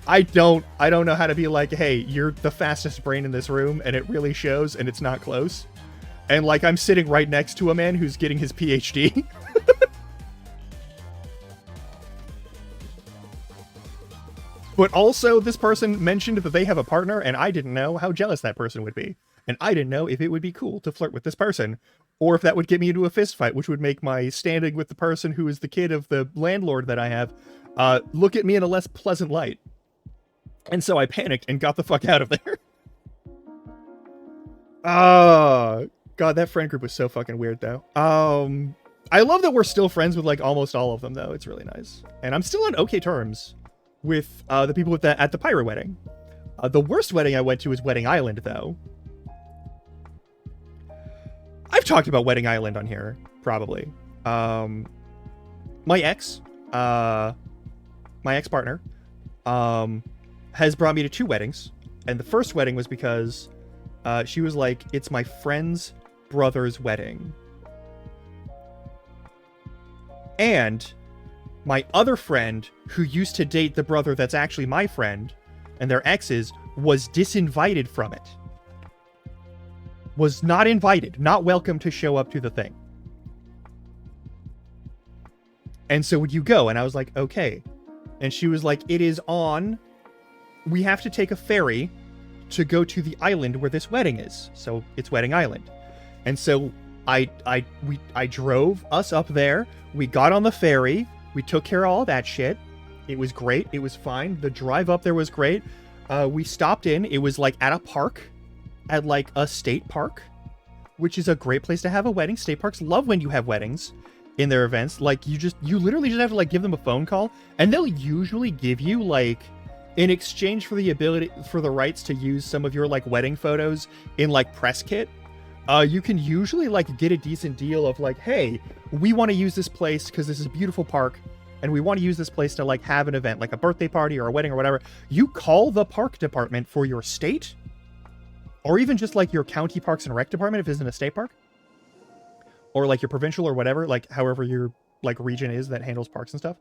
I don't know how to be like, hey, you're the fastest brain in this room, and it really shows, and it's not close. And like, I'm sitting right next to a man who's getting his PhD. But also, this person mentioned that they have a partner, and I didn't know how jealous that person would be. And I didn't know if it would be cool to flirt with this person, or if that would get me into a fist fight, which would make my standing with the person who is the kid of the landlord that I have look at me in a less pleasant light. And so I panicked and got the fuck out of there. God, that friend group was so fucking weird, though. I love that we're still friends with, like, almost all of them, though. It's really nice. And I'm still on okay terms with the people at the pirate wedding. The worst wedding I went to was Wedding Island, though. I've talked about Wedding Island on here, probably. My ex-partner, has brought me to 2 weddings. And the first wedding was because she was like, it's my friend's brother's wedding. And my other friend, who used to date the brother that's actually my friend, and their exes, was disinvited from it. Was not invited, not welcome to show up to the thing. And so would you go? And I was like, okay. And she was like, it is on. We have to take a ferry to go to the island where this wedding is. So it's Wedding Island. And so I drove us up there. We got on the ferry. We took care of all that shit. It was great. It was fine. The drive up there was great. We stopped in. It was like at a park, at like a state park, which is a great place to have a wedding. State parks love when you have weddings in their events. Like you literally just have to like give them a phone call, and they'll usually give you like, in exchange for the rights to use some of your like wedding photos in like press kit, you can usually like get a decent deal of like, hey, we want to use this place because this is a beautiful park, and we want to use this place to like have an event, like a birthday party or a wedding or whatever. You call the park department for your state, or even just like your county parks and rec department if it's in a state park, or like your provincial or whatever, like however your like region is that handles parks and stuff.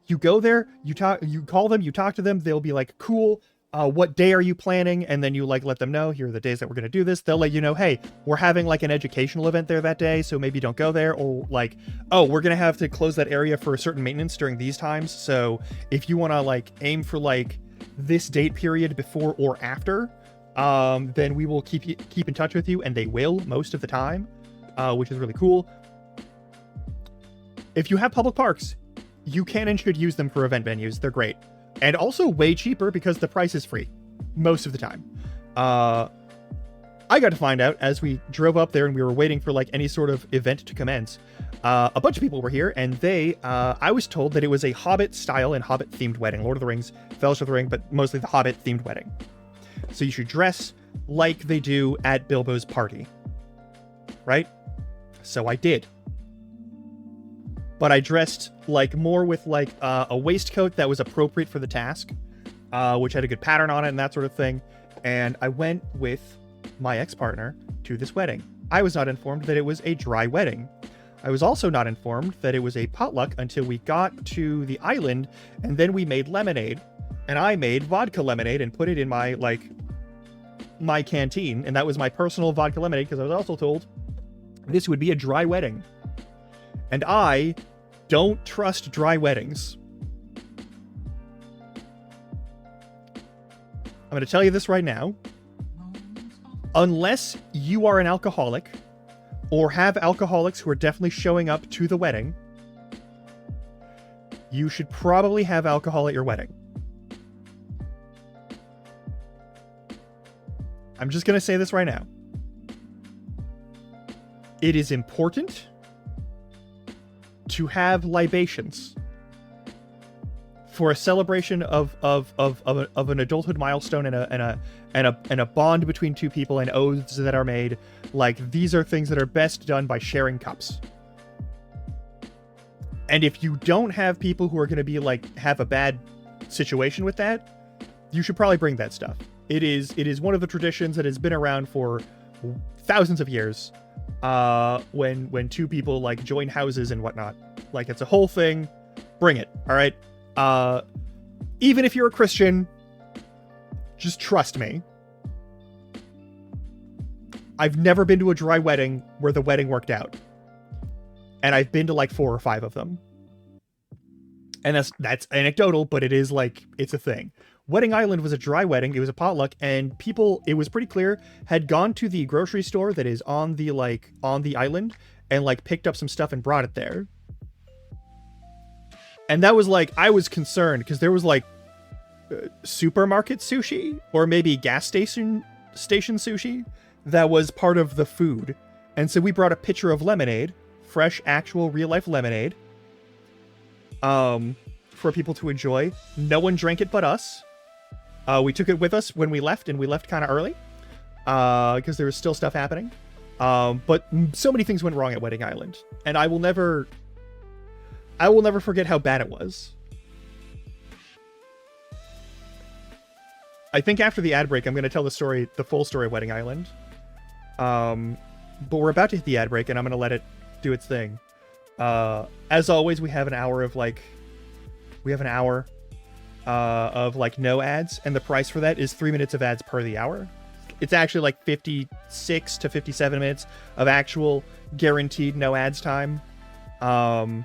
You go there, you call them, you talk to them. They'll be like, cool. What day are you planning? And then you like let them know, here are the days that we're going to do this. They'll let you know, hey, we're having like an educational event there that day, so maybe don't go there. Or like, oh, we're going to have to close that area for a certain maintenance during these times. So if you want to like aim for like this date period before or after, then we will keep in touch with you. And they will most of the time, which is really cool. If you have public parks, you can and should use them for event venues. They're great. And also way cheaper because the price is free most of the time. I got to find out as we drove up there and we were waiting for like any sort of event to commence. A bunch of people were here, and I was told that it was a Hobbit style and Hobbit themed wedding. Lord of the Rings, Fellowship of the Ring, but mostly the Hobbit themed wedding. So you should dress like they do at Bilbo's party. Right? So I did. But I dressed like more with like a waistcoat that was appropriate for the task, which had a good pattern on it and that sort of thing. And I went with my ex-partner to this wedding. I was not informed that it was a dry wedding. I was also not informed that it was a potluck until we got to the island, and then we made lemonade. And I made vodka lemonade and put it in my canteen, and that was my personal vodka lemonade because I was also told this would be a dry wedding. And I don't trust dry weddings. I'm going to tell you this right now. Unless you are an alcoholic or have alcoholics who are definitely showing up to the wedding, you should probably have alcohol at your wedding. I'm just going to say this right now. It is important to have libations for a celebration of an adulthood milestone and a bond between two people and oaths that are made. Like, these are things that are best done by sharing cups. And if you don't have people who are going to be like have a bad situation with that, you should probably bring that stuff. It is one of the traditions that has been around for thousands of years. When two people like join houses and whatnot, like it's a whole thing. Bring it. All right. Even if you're a Christian, just trust me. I've never been to a dry wedding where the wedding worked out. And I've been to like 4 or 5 of them. And that's anecdotal, but it is like it's a thing. Wedding Island was a dry wedding. It was a potluck, and people, it was pretty clear, had gone to the grocery store that is on the island and like picked up some stuff and brought it there. And that was like, I was concerned because there was like supermarket sushi or maybe gas station sushi that was part of the food. And so we brought a pitcher of lemonade, fresh, actual, real life lemonade, for people to enjoy. No one drank it but us. We took it with us when we left, and we left kind of early because there was still stuff happening. But so many things went wrong at Wedding Island, and I will never forget how bad it was. I think after the ad break, I'm going to tell the full story of Wedding Island. But we're about to hit the ad break, and I'm going to let it do its thing. As always, we have an hour of no ads, and the price for that is 3 minutes of ads per the hour. It's actually like 56 to 57 minutes of actual guaranteed no ads time. But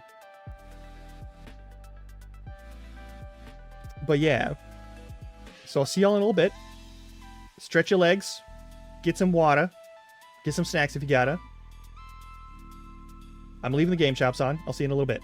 yeah. So I'll see y'all in a little bit. Stretch your legs. Get some water. Get some snacks if you gotta. I'm leaving the game shops on. I'll see you in a little bit.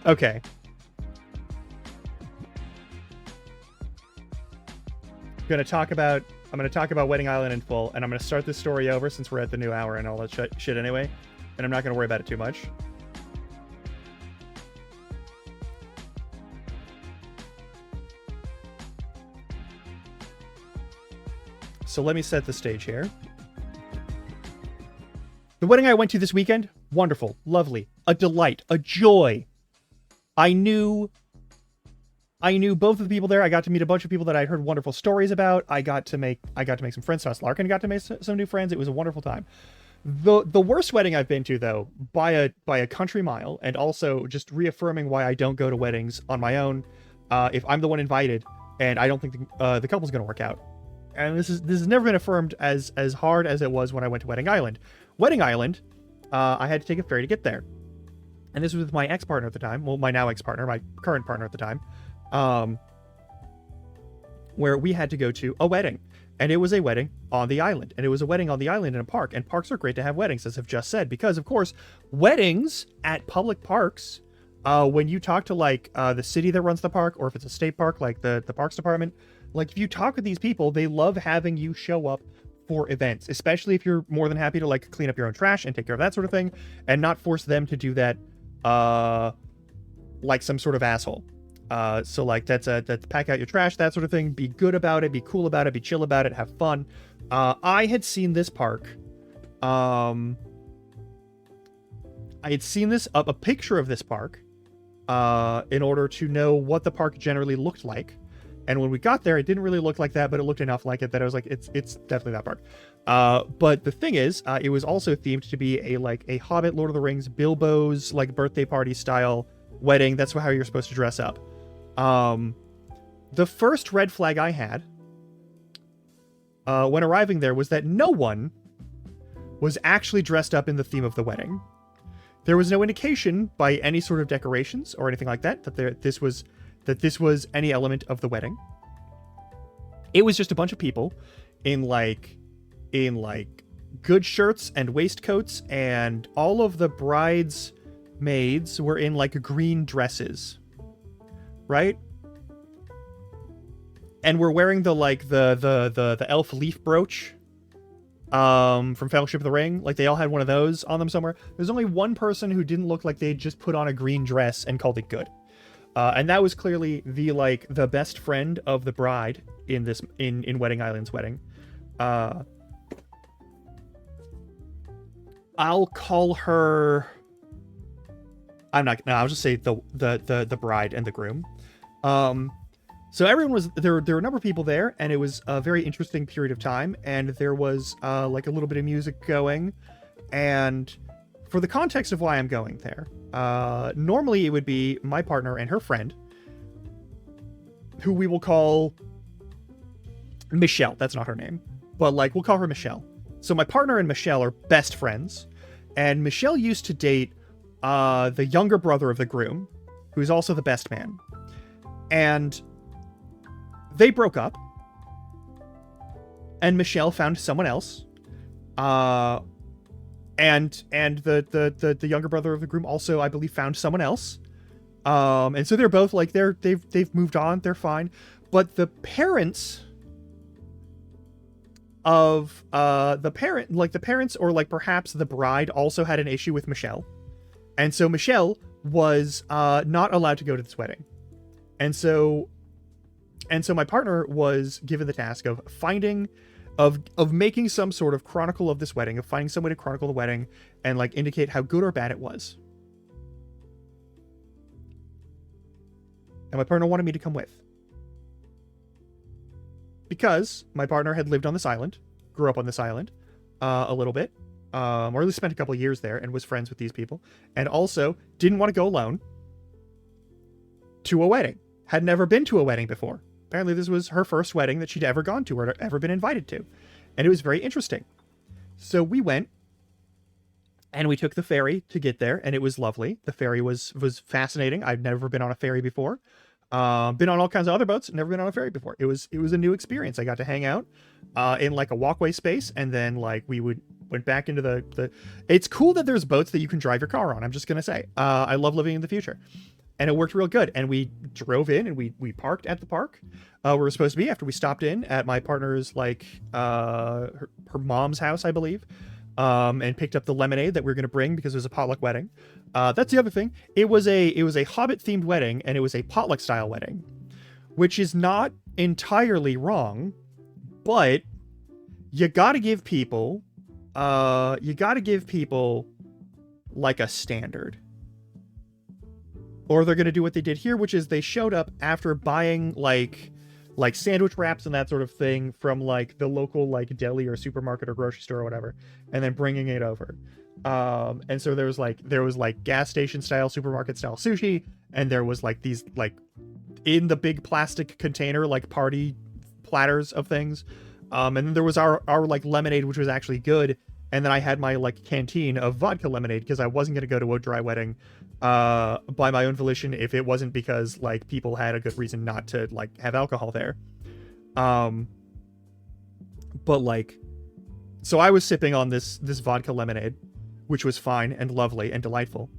Okay. I'm gonna talk about Wedding Island in full, and I'm gonna start this story over since we're at the new hour and all that shit anyway, and I'm not gonna worry about it too much. So let me set the stage here. The wedding I went to this weekend, wonderful, lovely, a delight, a joy. I knew both of the people there. I got to meet a bunch of people that I'd heard wonderful stories about. I got to make some friends. Thomas Larkin got to make some new friends. It was a wonderful time. The worst wedding I've been to, though, by a country mile, and also just reaffirming why I don't go to weddings on my own if I'm the one invited, and I don't think the couple's going to work out. And this has never been affirmed as hard as it was when I went to Wedding Island. Wedding Island, I had to take a ferry to get there, and this was with my ex-partner at the time. Well, my now ex-partner, my current partner at the time. Where we had to go to a wedding, and it was a wedding on the island, and it was a wedding on the island in a park, and parks are great to have weddings, as I've just said, because of course weddings at public parks, when you talk to like the city that runs the park, or if it's a state park like the parks department, like if you talk with these people, they love having you show up for events, especially if you're more than happy to like clean up your own trash and take care of that sort of thing, and not force them to do that like some sort of asshole. So like that's pack out your trash, that sort of thing. Be good about it, be cool about it, be chill about it, have fun. I had seen this park. I had seen this a picture of this park in order to know what the park generally looked like. And when we got there, it didn't really look like that, but it looked enough like it that I was like, it's definitely that park. But the thing is, it was also themed to be a Hobbit, Lord of the Rings, Bilbo's like birthday party style wedding. That's how you're supposed to dress up. The first red flag I had when arriving there was that no one was actually dressed up in the theme of the wedding. There was no indication by any sort of decorations or anything like that that this was any element of the wedding. It was just a bunch of people in like good shirts and waistcoats, and all of the bridesmaids were in like green dresses. Right? And we're wearing the elf leaf brooch from Fellowship of the Ring. Like they all had one of those on them somewhere. There's only one person who didn't look like they just put on a green dress and called it good. And that was clearly the best friend of the bride in Wedding Island's wedding. I'll call her. I'll just say the bride and the groom. So everyone was there. There were a number of people there, and it was a very interesting period of time. And there was like a little bit of music going. And for the context of why I'm going there, normally it would be my partner and her friend, who we will call Michelle. That's not her name, but like we'll call her Michelle. So my partner and Michelle are best friends, and Michelle used to date the younger brother of the groom, who's also the best man. And they broke up, and Michelle found someone else. And the younger brother of the groom also, I believe, found someone else. And so they're both like they've moved on, they're fine. But the parents of the parents or like perhaps the bride also had an issue with Michelle. And so Michelle was not allowed to go to this wedding. And so my partner was given the task of making some sort of chronicle of this wedding, of finding some way to chronicle the wedding and like indicate how good or bad it was. And my partner wanted me to come with. Because my partner had lived on this island, grew up on this island a little bit, or at least spent a couple of years there and was friends with these people, and also didn't want to go alone to a wedding. Had never been to a wedding before. Apparently this was her first wedding that she'd ever gone to or ever been invited to. And it was very interesting. So we went and we took the ferry to get there, and it was lovely. The ferry was fascinating. I've never been on a ferry before. Been on all kinds of other boats, never been on a ferry before. It was a new experience. I got to hang out in like a walkway space, and then like went back into the It's cool that there's boats that you can drive your car on. I'm just gonna say, I love living in the future. and it worked real good. And we drove in and we parked at the park where we were supposed to be after we stopped in at my partner's like her mom's house, I believe, and picked up the lemonade that we were going to bring because it was a potluck wedding. That's the other thing. It was a Hobbit themed wedding, and it was a potluck style wedding, which is not entirely wrong, but you got to give people like a standard, or they're going to do what they did here, which is they showed up after buying like sandwich wraps and that sort of thing from like the local like deli or supermarket or grocery store or whatever, and then bringing it over. And so there was like gas station style, supermarket style sushi, and there was like these like in the big plastic container like party platters of things. And then there was our like lemonade, which was actually good. And then I had my like canteen of vodka lemonade because I wasn't going to go to a dry wedding by my own volition if it wasn't because like people had a good reason not to like have alcohol there. But like, so I was sipping on this vodka lemonade, which was fine and lovely and delightful,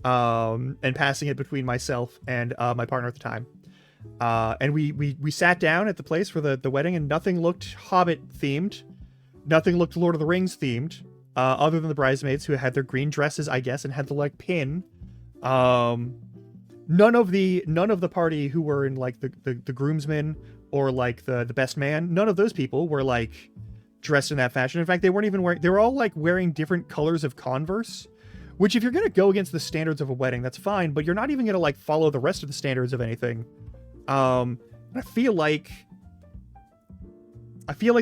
and passing it between myself and my partner at the time. And we sat down at the place for the wedding, and nothing looked Hobbit themed. Nothing looked Lord of the Rings themed, other than the bridesmaids who had their green dresses, I guess, and had the like pin. None of the party who were in like the groomsmen or like the best man, none of those people were like dressed in that fashion. In fact, they weren't even wearing, they were all like wearing different colors of Converse, which if you're going to go against the standards of a wedding, that's fine, but you're not even going to like follow the rest of the standards of anything. I feel like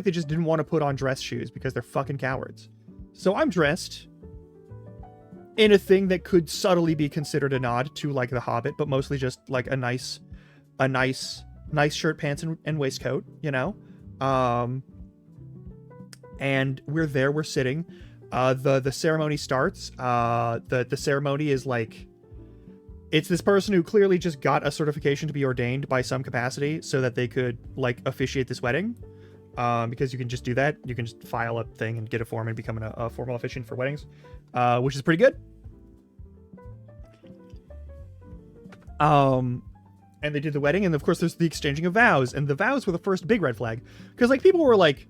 they just didn't want to put on dress shoes because they're fucking cowards. So I'm dressed in a thing that could subtly be considered a nod to like The Hobbit, but mostly just like a nice shirt, pants, and waistcoat, you know? And we're sitting. The ceremony starts. The ceremony is like, it's this person who clearly just got a certification to be ordained by some capacity so that they could like officiate this wedding. Because you can just do that. You can just file a thing and get a form and become a formal officiant for weddings, which is pretty good. And they did the wedding, and of course there's the exchanging of vows, and the vows were the first big red flag. Because like people were like,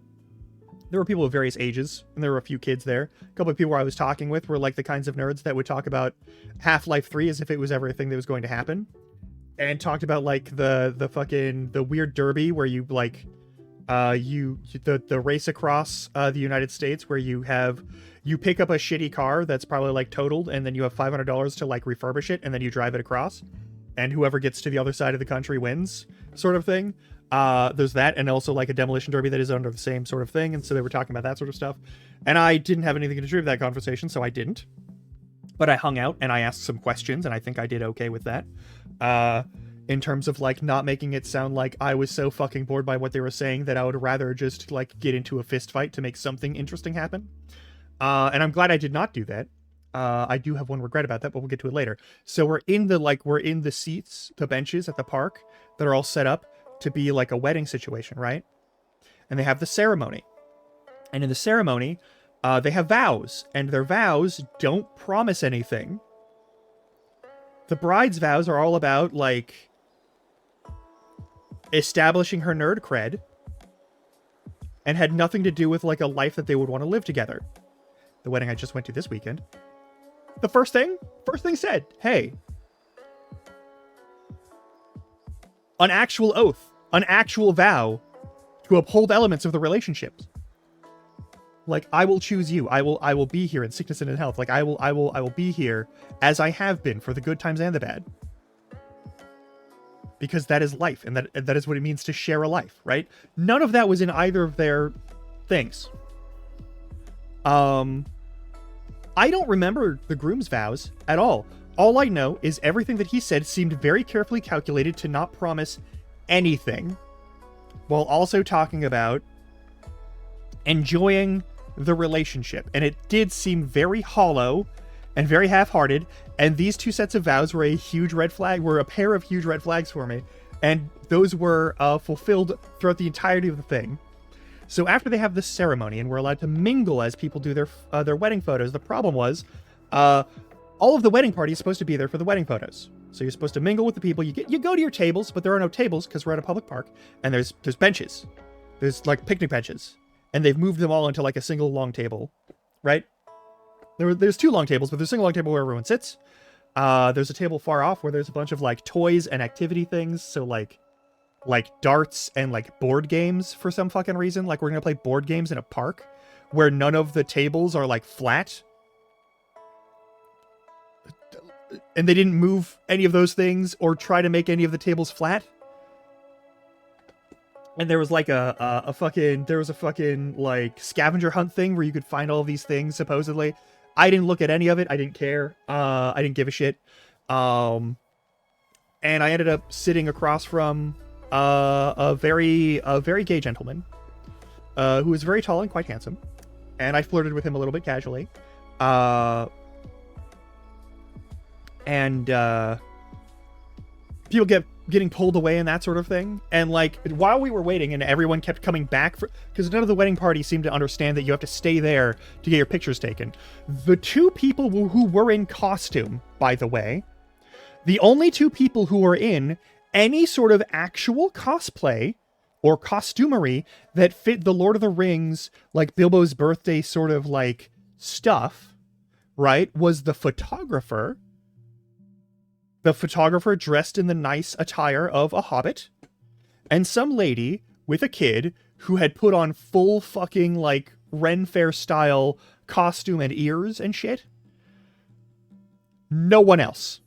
there were people of various ages, and there were a few kids there. A couple of people I was talking with were like the kinds of nerds that would talk about Half-Life 3 as if it was everything that was going to happen. And talked about like the weird derby where you like the race across the United States where you pick up a shitty car that's probably like totaled, and then you have $500 to like refurbish it, and then you drive it across, and whoever gets to the other side of the country wins, sort of thing. There's that, and also like a demolition derby that is under the same sort of thing, and so they were talking about that sort of stuff. And I didn't have anything to do with that conversation, so I didn't. But I hung out and I asked some questions, and I think I did okay with that. In terms of like not making it sound like I was so fucking bored by what they were saying that I would rather just like get into a fist fight to make something interesting happen. And I'm glad I did not do that. I do have one regret about that, but we'll get to it later. So we're in the seats, the benches at the park that are all set up to be like a wedding situation, right? And they have the ceremony. And in the ceremony, they have vows, and their vows don't promise anything. The bride's vows are all about like establishing her nerd cred, and had nothing to do with like a life that they would want to live together. The wedding I just went to this weekend, the first thing said, hey, an actual oath, an actual vow to uphold elements of the relationships. Like, I will choose you. I will be here in sickness and in health. Like I will be here as I have been for the good times and the bad. Because that is life, and that is what it means to share a life, right? None of that was in either of their things. I don't remember the groom's vows at all. All I know is everything that he said seemed very carefully calculated to not promise anything, while also talking about enjoying the relationship. And it did seem very hollow and very half-hearted, and these two sets of vows were a pair of huge red flags for me, and those were fulfilled throughout the entirety of the thing. So after they have this ceremony and we're allowed to mingle as people do their wedding photos, the problem was all of the wedding party is supposed to be there for the wedding photos. So you're supposed to mingle with the people. You go to your tables, but there are no tables because we're at a public park, and there's benches. There's like picnic benches, and they've moved them all into like a single long table, right? There's 2 long tables, but there's a single long table where everyone sits. There's a table far off where there's a bunch of like toys and activity things. So like darts and like board games for some fucking reason. Like we're gonna play board games in a park where none of the tables are like flat. And they didn't move any of those things or try to make any of the tables flat. And there was like a fucking like scavenger hunt thing where you could find all these things supposedly. I didn't look at any of it. I didn't care. I didn't give a shit. And I ended up sitting across from a very gay gentleman who was very tall and quite handsome. And I flirted with him a little bit casually. And people getting pulled away and that sort of thing. And like while we were waiting and everyone kept coming back because none of the wedding party seemed to understand that you have to stay there to get your pictures taken. The 2 people who were in costume, by the way, the only 2 people who were in any sort of actual cosplay or costumery that fit the Lord of the Rings, like Bilbo's birthday sort of like stuff, right, was the photographer. The photographer dressed in the nice attire of a hobbit, and some lady with a kid who had put on full fucking like Ren Fair style costume and ears and shit. No one else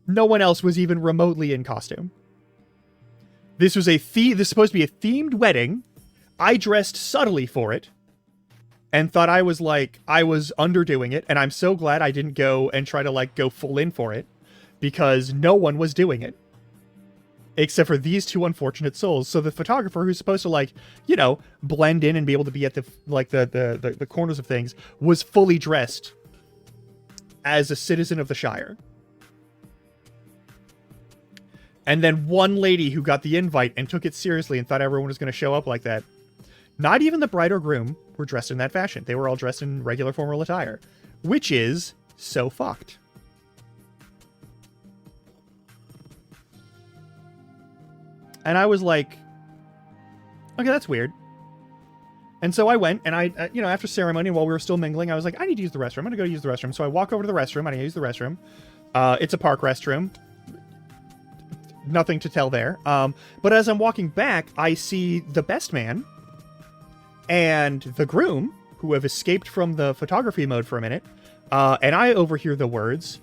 was even remotely in costume. This was this is supposed to be a themed wedding. I dressed subtly for it and thought I was underdoing it, and I'm so glad I didn't go and try to like go full in for it. Because no one was doing it. Except for these 2 unfortunate souls. So the photographer who's supposed to like, you know, blend in and be able to be at the corners of things was fully dressed as a citizen of the Shire. And then one lady who got the invite and took it seriously and thought everyone was going to show up like that. Not even the bride or groom were dressed in that fashion. They were all dressed in regular formal attire. Which is so fucked. And I was like, okay, that's weird. And so I went, and I after ceremony, while we were still mingling, I was like, I need to use the restroom. I'm going to go use the restroom. So I walk over to the restroom, and I use the restroom. It's a park restroom. Nothing to tell there. But as I'm walking back, I see the best man and the groom, who have escaped from the photography mode for a minute. And I overhear the words,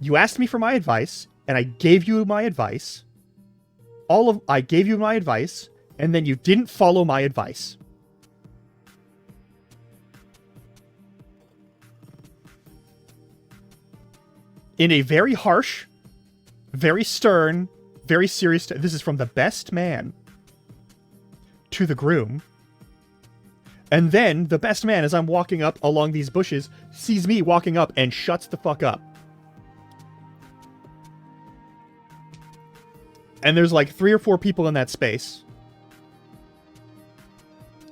"You asked me for my advice, and I gave you my advice. I gave you my advice, and then you didn't follow my advice." In a very harsh, very stern, very serious... This is from the best man to the groom. And then the best man, as I'm walking up along these bushes, sees me walking up and shuts the fuck up. And there's like 3 or 4 people in that space.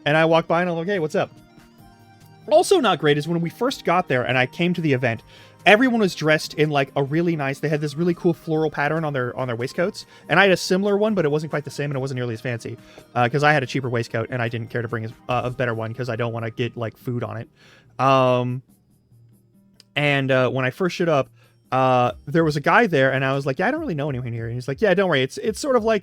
And I walk by and I'm like, hey, what's up? Also not great is when we first got there and I came to the event, everyone was dressed in like a really nice, they had this really cool floral pattern on their waistcoats. And I had a similar one, but it wasn't quite the same and it wasn't nearly as fancy. Because I had a cheaper waistcoat and I didn't care to bring a better one because I don't want to get like food on it. When I first showed up, there was a guy there, and I was like, yeah, I don't really know anyone here. And he's like, yeah, don't worry. It's sort of like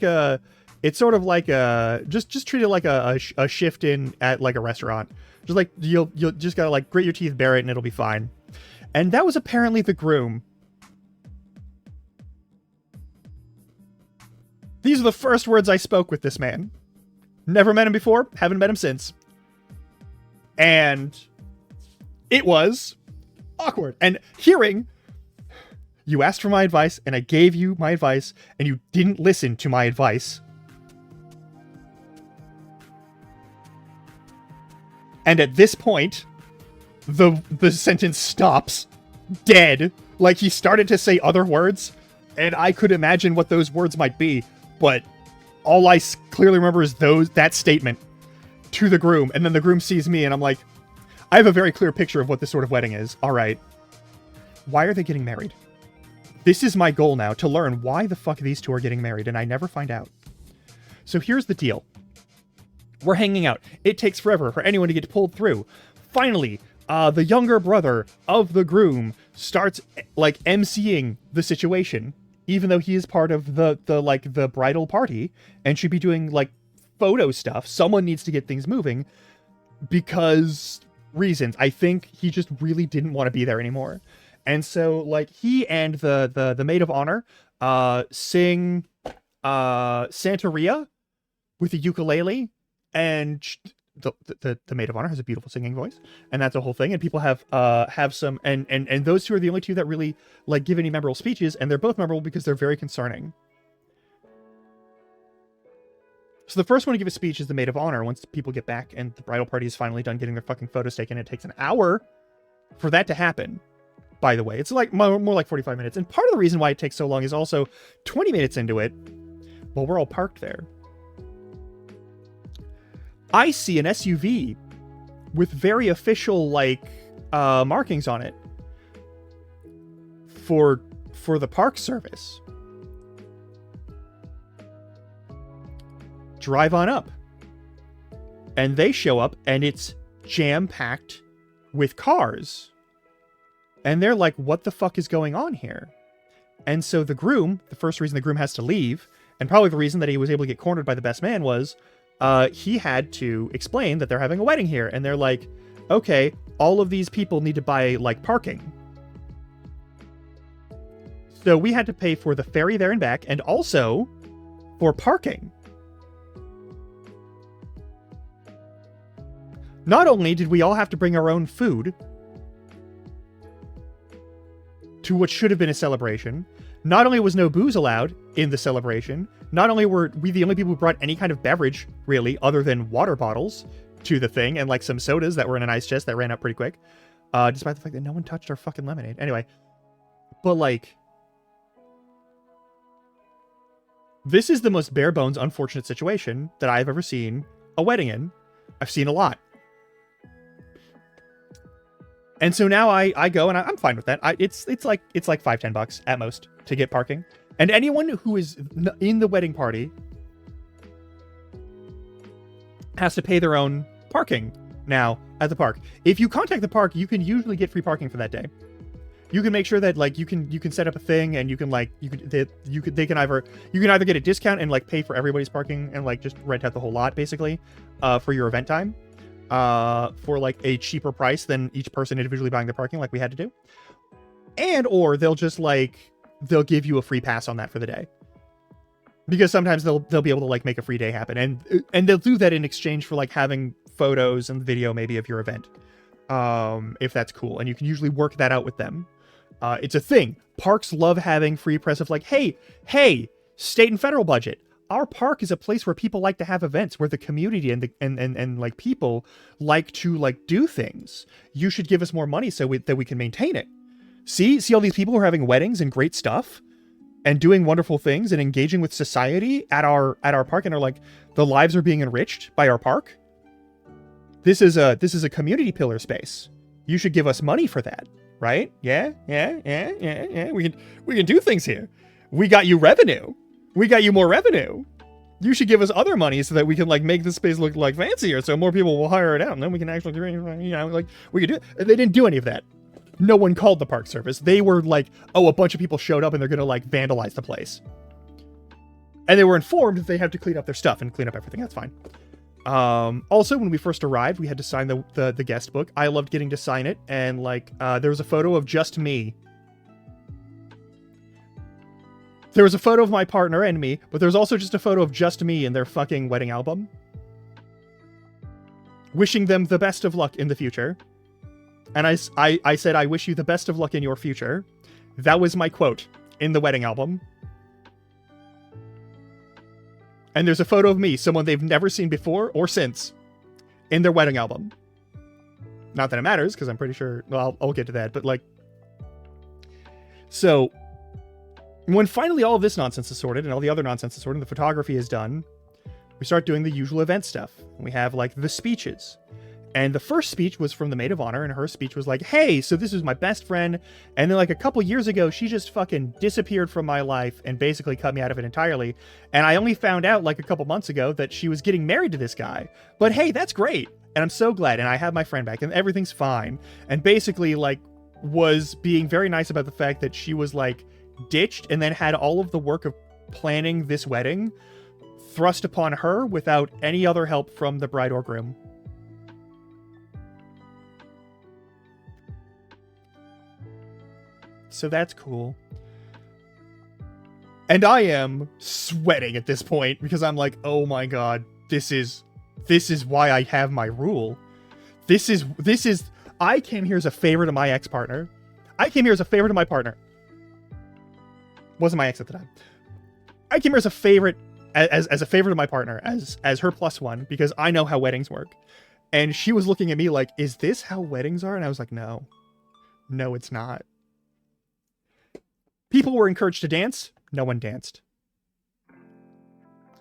just treat it like a shift in at like a restaurant. Just like, you'll just gotta like grit your teeth, bear it, and it'll be fine. And that was apparently the groom. These are the first words I spoke with this man. Never met him before, haven't met him since. And it was awkward. And hearing, you asked for my advice, and I gave you my advice, and you didn't listen to my advice. And at this point, the sentence stops dead. Like, he started to say other words, and I could imagine what those words might be, but all I clearly remember is that statement to the groom, and then the groom sees me, and I'm like, I have a very clear picture of what this sort of wedding is. All right. Why are they getting married? This is my goal now, to learn why the fuck these two are getting married, and I never find out. So here's the deal. We're hanging out. It takes forever for anyone to get pulled through. Finally, the younger brother of the groom starts, like, emceeing the situation, even though he is part of the bridal party and should be doing, like, photo stuff. Someone needs to get things moving because reasons. I think he just really didn't want to be there anymore. And so, like, he and the maid of honor sing Santeria with a ukulele, and the maid of honor has a beautiful singing voice, and that's a whole thing. And people have some, and those two are the only two that really, like, give any memorable speeches, and they're both memorable because they're very concerning. So the first one to give a speech is the maid of honor. Once people get back and the bridal party is finally done getting their fucking photos taken, it takes an hour for that to happen. By the way, it's like more like 45 minutes. And part of the reason why it takes so long is also 20 minutes into it, well, we're all parked there, I see an SUV with very official, like, markings on it for the park service. Drive on up. And they show up, and it's jam-packed with cars. And they're like, what the fuck is going on here? And so the groom, the first reason the groom has to leave, and probably the reason that he was able to get cornered by the best man, was he had to explain that they're having a wedding here. And they're like, okay, all of these people need to buy, like, parking. So we had to pay for the ferry there and back, and also for parking. Not only did we all have to bring our own food to what should have been a celebration, not only was no booze allowed in the celebration, not only were we the only people who brought any kind of beverage, really, other than water bottles to the thing, and, like, some sodas that were in an ice chest that ran out pretty quick, despite the fact that no one touched our fucking lemonade. Anyway, but, like, this is the most bare bones unfortunate situation that I've ever seen a wedding in. I've seen a lot. And so now I go, and I'm fine with that. It's like $5-10 at most to get parking. And anyone who is in the wedding party has to pay their own parking now at the park. If you contact the park, you can usually get free parking for that day. You can make sure that, like, you can set up a thing, and you can, like, you can either get a discount and, like, pay for everybody's parking and, like, just rent out the whole lot basically for your event time. For, like, a cheaper price than each person individually buying the parking, like we had to do. And, or they'll just, like, they'll give you a free pass on that for the day. Because sometimes they'll be able to, like, make a free day happen. And they'll do that in exchange for, like, having photos and video maybe of your event. If that's cool. And you can usually work that out with them. It's a thing. Parks love having free press of, like, hey, state and federal budget. Our park is a place where people like to have events, where the community and like, people like to, like, do things. You should give us more money so that we can maintain it. See all these people who are having weddings and great stuff and doing wonderful things and engaging with society at our park, and are like, the lives are being enriched by our park. This is a community pillar space. You should give us money for that, right? Yeah. We can do things here. We got you revenue. We got you more revenue. You should give us other money so that we can, like, make this space look, like, fancier, so more people will hire it out, and then we can actually do, you know, like, we could do it. They didn't do any of that. No one called the park service. They were like, oh, a bunch of people showed up and they're gonna, like, vandalize the place. And they were informed that they have to clean up their stuff and clean up everything. That's fine. Also, when we first arrived, we had to sign the guest book. I loved getting to sign it, and, like, there was a photo of just me. There was a photo of my partner and me, but there's also just a photo of just me in their fucking wedding album. Wishing them the best of luck in the future. And I said, I wish you the best of luck in your future. That was my quote in the wedding album. And there's a photo of me, someone they've never seen before or since, in their wedding album. Not that it matters, because I'm pretty sure, well, I'll get to that, but, like, so when finally all of this nonsense is sorted and all the other nonsense is sorted and the photography is done, we start doing the usual event stuff. We have, like, the speeches. And the first speech was from the maid of honor, and her speech was like, hey, so this is my best friend, and then like a couple years ago, she just fucking disappeared from my life and basically cut me out of it entirely. And I only found out like a couple months ago that she was getting married to this guy. But hey, that's great. And I'm so glad, and I have my friend back, and everything's fine. And basically like was being very nice about the fact that she was like ditched and then had all of the work of planning this wedding thrust upon her without any other help from the bride or groom. So that's cool. And I am sweating at this point because I'm like, oh my god, this is why I have my rule. This is I came here as a favor to my ex-partner. I came here as a favor to my partner. Wasn't my ex at the time. I came here as a favorite as a favor to my partner, as her plus one, because I know how weddings work. And she was looking at me like, is this how weddings are? And I was like, no. No, it's not. People were encouraged to dance. No one danced.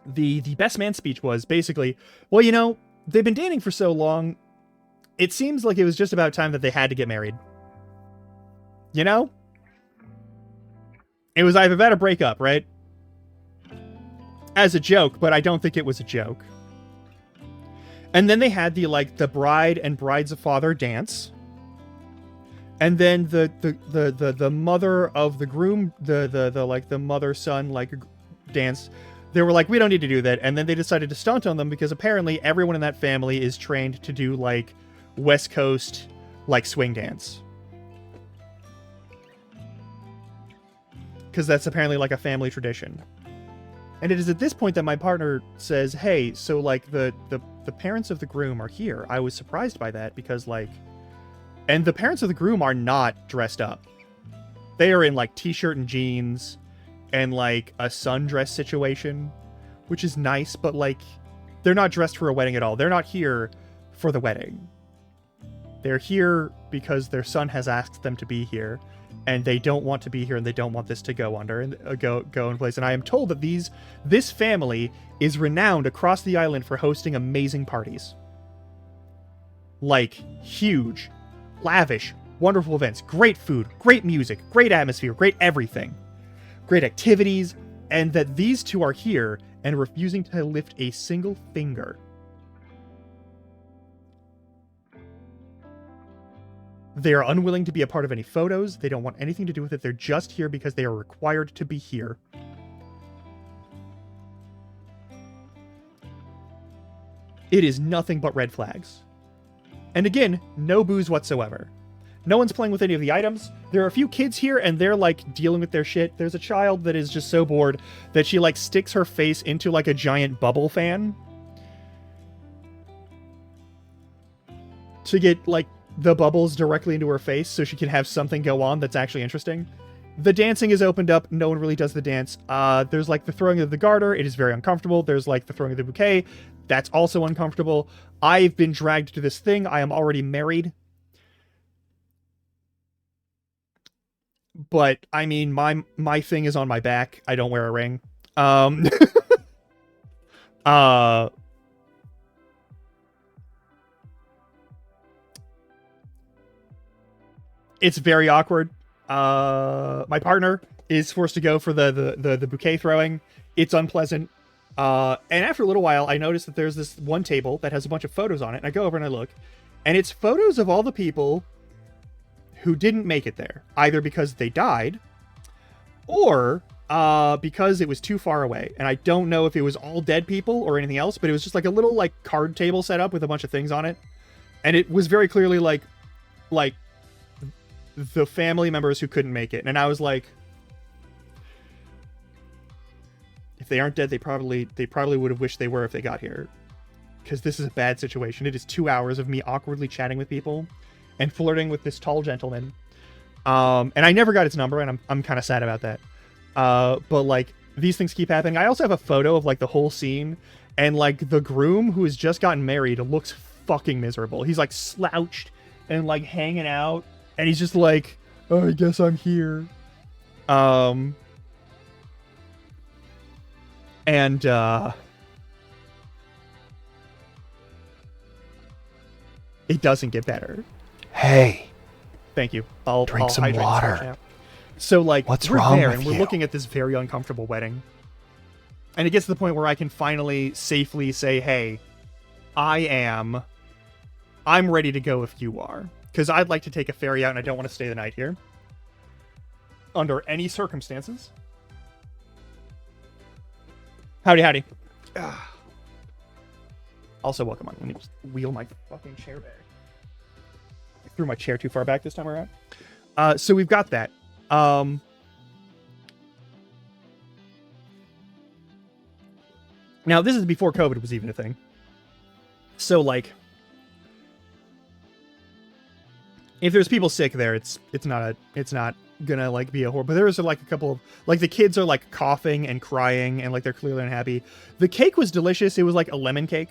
The best man speech was basically, well, you know, they've been dating for so long, it seems like it was just about time that they had to get married. You know? It was either that or break up, right? As a joke, but I don't think it was a joke. And then they had the bride and bride's father dance. And then the mother of the groom, the mother son dance. They were like, we don't need to do that. And then they decided to stunt on them because apparently everyone in that family is trained to do like West Coast swing dance. Because that's apparently like a family tradition. And it is at this point that my partner says, hey, so like the parents of the groom are here. I was surprised by that because and the parents of the groom are not dressed up. They are in like t-shirt and jeans and like a sundress situation, which is nice, but like they're not dressed for a wedding at all. They're not here for the wedding. They're here because their son has asked them to be here, and they don't want to be here, and they don't want this to go under and go in place. And I am told that this family is renowned across the island for hosting amazing parties. Like huge, lavish, wonderful events, great food, great music, great atmosphere, great everything, great activities, and that these two are here and refusing to lift a single finger. They are unwilling to be a part of any photos. They don't want anything to do with it. They're just here because they are required to be here. It is nothing but red flags. And again, no booze whatsoever. No one's playing with any of the items. There are a few kids here, and they're, dealing with their shit. There's a child that is just so bored that she, sticks her face into, a giant bubble fan to get, the bubbles directly into her face so she can have something go on that's actually interesting. The dancing is opened up. No one really does the dance. There's, the throwing of the garter. It is very uncomfortable. There's, the throwing of the bouquet. That's also uncomfortable. I've been dragged to this thing. I am already married. But, I mean, my thing is on my back. I don't wear a ring. It's very awkward. My partner is forced to go for the bouquet throwing. It's unpleasant. And after a little while, I noticed that there's this one table that has a bunch of photos on it. And I go over and I look. And it's photos of all the people who didn't make it there. Either because they died, or because it was too far away. And I don't know if it was all dead people or anything else, but it was just a little card table set up with a bunch of things on it. And it was very clearly like the family members who couldn't make it. And I was like, if they aren't dead, they probably would have wished they were if they got here. Because this is a bad situation. It is 2 hours of me awkwardly chatting with people and flirting with this tall gentleman. And I never got his number, and I'm kind of sad about that. But these things keep happening. I also have a photo of the whole scene, and the groom who has just gotten married looks fucking miserable. He's slouched and hanging out, and he's just oh, I guess I'm here. It doesn't get better. Hey, Thank you. I'll drink some hydrate water. now. So like, What's we're wrong there with and we're you? looking at this very uncomfortable wedding, and it gets to the point where I can finally safely say, "Hey, I'm ready to go if you are, because I'd like to take a ferry out and I don't want to stay the night here under any circumstances." Howdy, howdy. Also, welcome on. Let me just wheel my fucking chair back. I threw my chair too far back this time around. So we've got that. Now, this is before COVID was even a thing. So, like, if there's people sick there, it's not gonna like be a horror. But there was like a couple of like the kids are like coughing and crying and like they're clearly unhappy. The cake was delicious. It was like a lemon cake.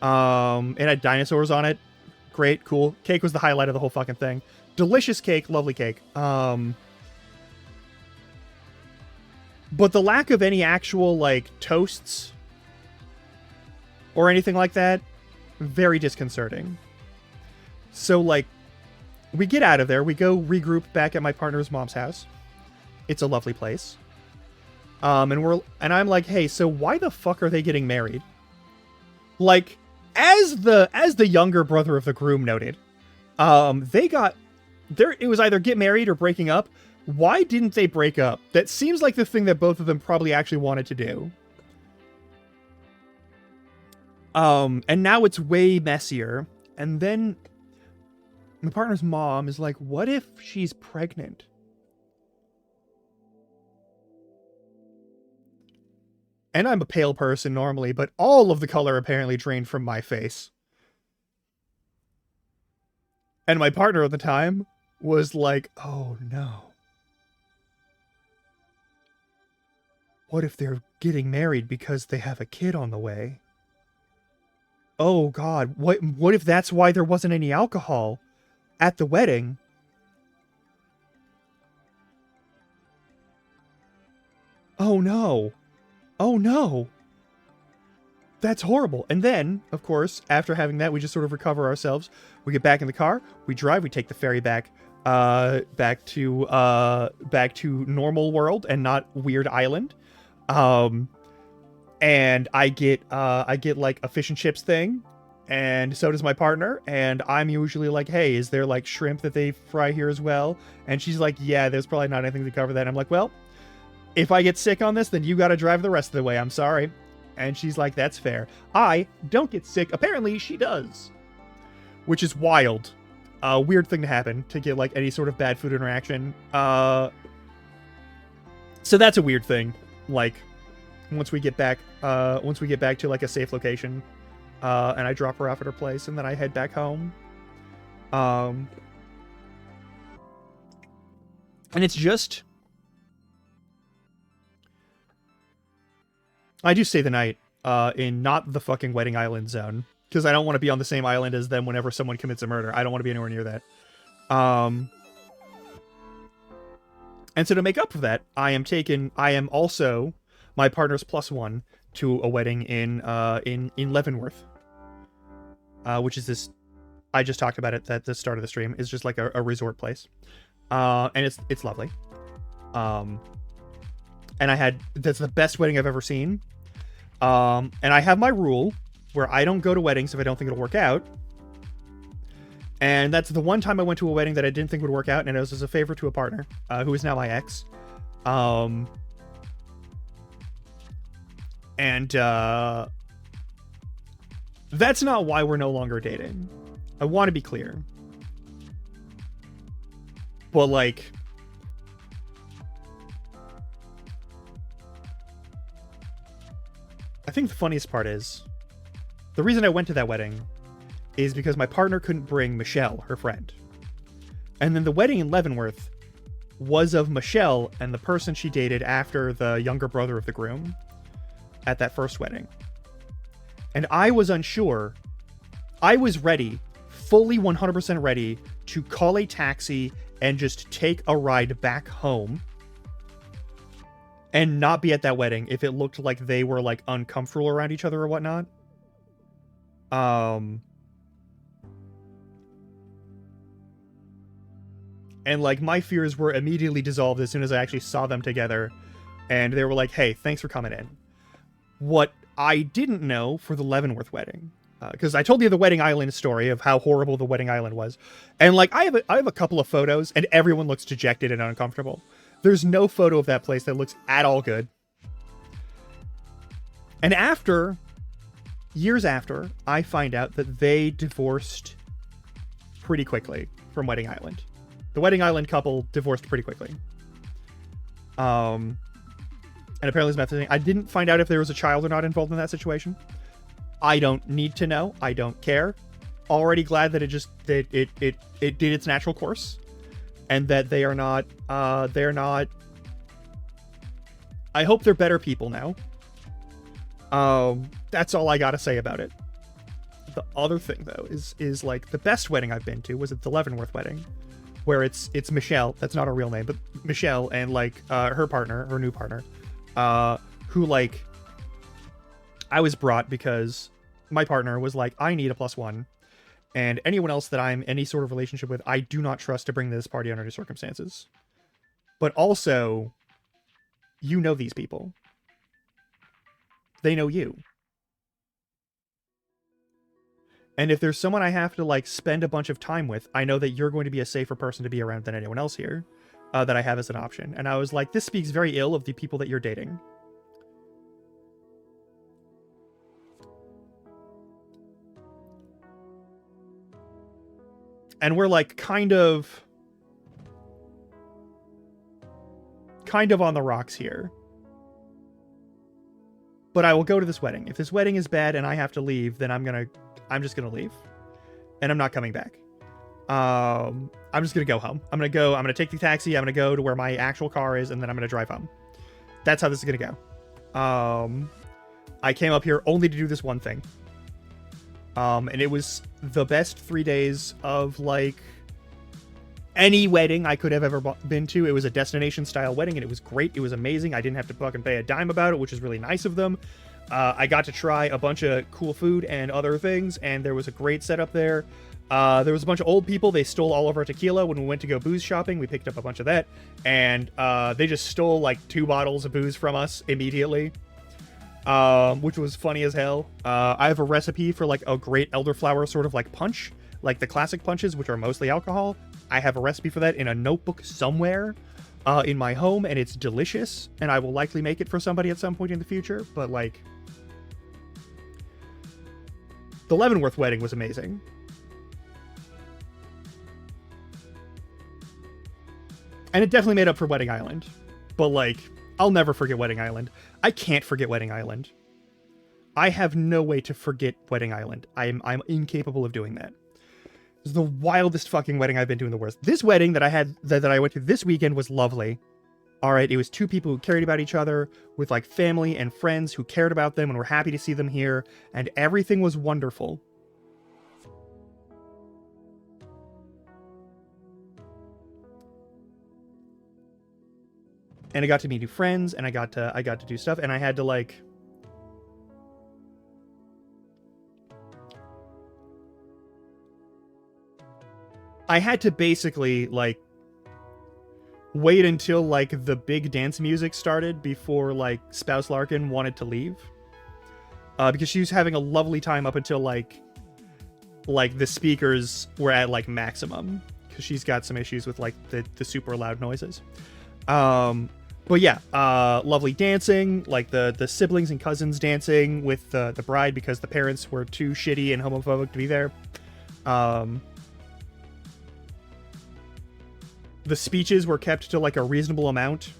It had dinosaurs on it. Great, cool. Cake was the highlight of the whole fucking thing. Delicious cake, lovely cake. But the lack of any actual like toasts or anything like that, very disconcerting. So like, we get out of there. We go regroup back at my partner's mom's house. It's a lovely place. And I'm like, hey, so why the fuck are they getting married? Like, as the younger brother of the groom noted, they got there. It was either get married or breaking up. Why didn't they break up? That seems like the thing that both of them probably actually wanted to do. And now it's way messier. And then my partner's mom is like, what if she's pregnant? And I'm a pale person normally, but all of the color apparently drained from my face. And my partner at the time was like, oh no. What if they're getting married because they have a kid on the way? Oh God, what if that's why there wasn't any alcohol at the wedding? Oh no. Oh no. That's horrible. And then, of course, after having that, we just sort of recover ourselves. We get back in the car, we drive, we take the ferry back to normal world and not weird island. And I get like a fish and chips thing, and so does my partner, and I'm usually like, hey, is there like shrimp that they fry here as well? And she's like, yeah, there's probably not anything to cover that. And I'm like, well, if I get sick on this, then you gotta drive the rest of the way. I'm sorry. And she's like, that's fair. I don't get sick. Apparently she does, which is wild. Weird thing to happen, to get like any sort of bad food interaction. So that's a weird thing. Like, once we get back to like a safe location, and I drop her off at her place, and then I head back home. And it's just, I do stay the night in not the fucking wedding island zone, because I don't want to be on the same island as them whenever someone commits a murder. I don't want to be anywhere near that. And so to make up for that, I am also my partner's +1 to a wedding in Leavenworth, which is this, I just talked about it at the start of the stream. It's just like a resort place, and it's lovely. And that's the best wedding I've ever seen. And I have my rule where I don't go to weddings if I don't think it'll work out. And that's the one time I went to a wedding that I didn't think would work out, and it was as a favor to a partner, who is now my ex. And that's not why we're no longer dating. I want to be clear. But like, I think the funniest part is, the reason I went to that wedding is because my partner couldn't bring Michelle, her friend. And then the wedding in Leavenworth was of Michelle and the person she dated after the younger brother of the groom at that first wedding. And I was unsure. I was ready, fully 100% ready, to call a taxi and just take a ride back home and not be at that wedding if it looked like they were like uncomfortable around each other or whatnot. And like my fears were immediately dissolved as soon as I actually saw them together, and they were like, "Hey, thanks for coming in." What I didn't know for the Leavenworth wedding, because I told you the wedding island story of how horrible the wedding island was, and like I have a couple of photos, and everyone looks dejected and uncomfortable. There's no photo of that place that looks at all good. And years after, I find out that they divorced pretty quickly from Wedding Island. The Wedding Island couple divorced pretty quickly. And apparently, method. I didn't find out if there was a child or not involved in that situation. I don't need to know. I don't care. Already glad that it did its natural course, and that they are not. They're not. I hope they're better people now. That's all I gotta say about it. The other thing though is like the best wedding I've been to was at the Leavenworth wedding, where it's Michelle. That's not her real name, but Michelle and like her partner, her new partner. Who like I was brought because my partner was like, I need a +1, and anyone else that I'm any sort of relationship with, I do not trust to bring this party under any circumstances. But also, you know these people. They know you. And if there's someone I have to like spend a bunch of time with, I know that you're going to be a safer person to be around than anyone else here. That I have as an option. And I was like, this speaks very ill of the people that you're dating. And we're like kind of on the rocks here. But I will go to this wedding. If this wedding is bad and I have to leave, then I'm just gonna leave. And I'm not coming back. I'm just gonna go home. I'm gonna take the taxi, I'm gonna go to where my actual car is, and then I'm gonna drive home. That's how this is gonna go. I came up here only to do this one thing. And it was the best 3 days of like any wedding I could have ever been to. It was a destination style wedding, and it was great. It was amazing. I didn't have to fucking pay a dime about it, which is really nice of them. I got to try a bunch of cool food and other things, and there was a great setup there. There was a bunch of old people. They stole all of our tequila when we went to go booze shopping. We picked up a bunch of that, and they just stole like 2 bottles of booze from us immediately, which was funny as hell. I have a recipe for like a great elderflower sort of like punch, like the classic punches, which are mostly alcohol. I have a recipe for that in a notebook somewhere in my home, and it's delicious, and I will likely make it for somebody at some point in the future. But like, the Leavenworth wedding was amazing. And it definitely made up for Wedding Island. But like, I'll never forget Wedding Island. I can't forget Wedding Island. I have no way to forget Wedding Island. I'm incapable of doing that. It's the wildest fucking wedding I've been to in the worst. This wedding that I went to this weekend was lovely. All right, it was 2 people who cared about each other, with like family and friends who cared about them and were happy to see them here, and everything was wonderful. And I got to meet new friends, and I got to do stuff, and I had to like, I had to basically like wait until like the big dance music started before like Spouse Larkin wanted to leave, because she was having a lovely time up until like the speakers were at like maximum, because she's got some issues with like the super loud noises. But yeah, lovely dancing, like the siblings and cousins dancing with the bride because the parents were too shitty and homophobic to be there. The speeches were kept to like a reasonable amount.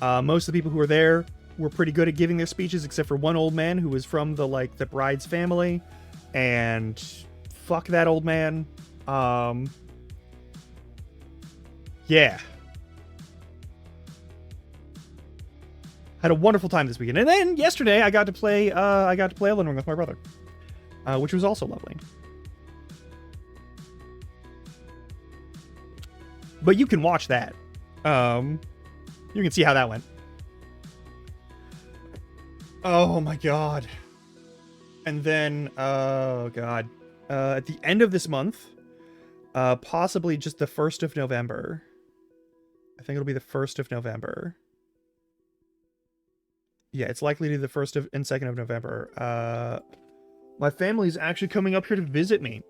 Most of the people who were there were pretty good at giving their speeches, except for one old man who was from the bride's family, and fuck that old man. Yeah. Had a wonderful time this weekend. And then yesterday I got to play Elden Ring with my brother, which was also lovely. But you can watch that. You can see how that went. Oh my god. And then, oh god. At the end of this month, Possibly just the 1st of November. I think it'll be the 1st of November. Yeah, it's likely to be the 1st and 2nd of November. My family's actually coming up here to visit me,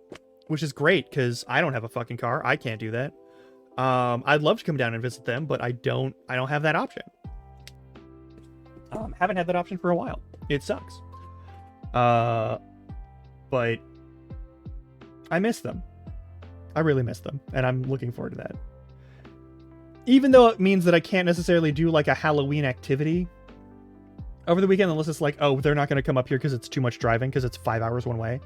which is great because I don't have a fucking car. I can't do that. I'd love to come down and visit them, but I don't have that option. Haven't had that option for a while. It sucks. But I miss them. I really miss them, and I'm looking forward to that. Even though it means that I can't necessarily do like a Halloween activity over the weekend, unless it's like, oh, they're not going to come up here because it's too much driving, because it's 5 hours one way.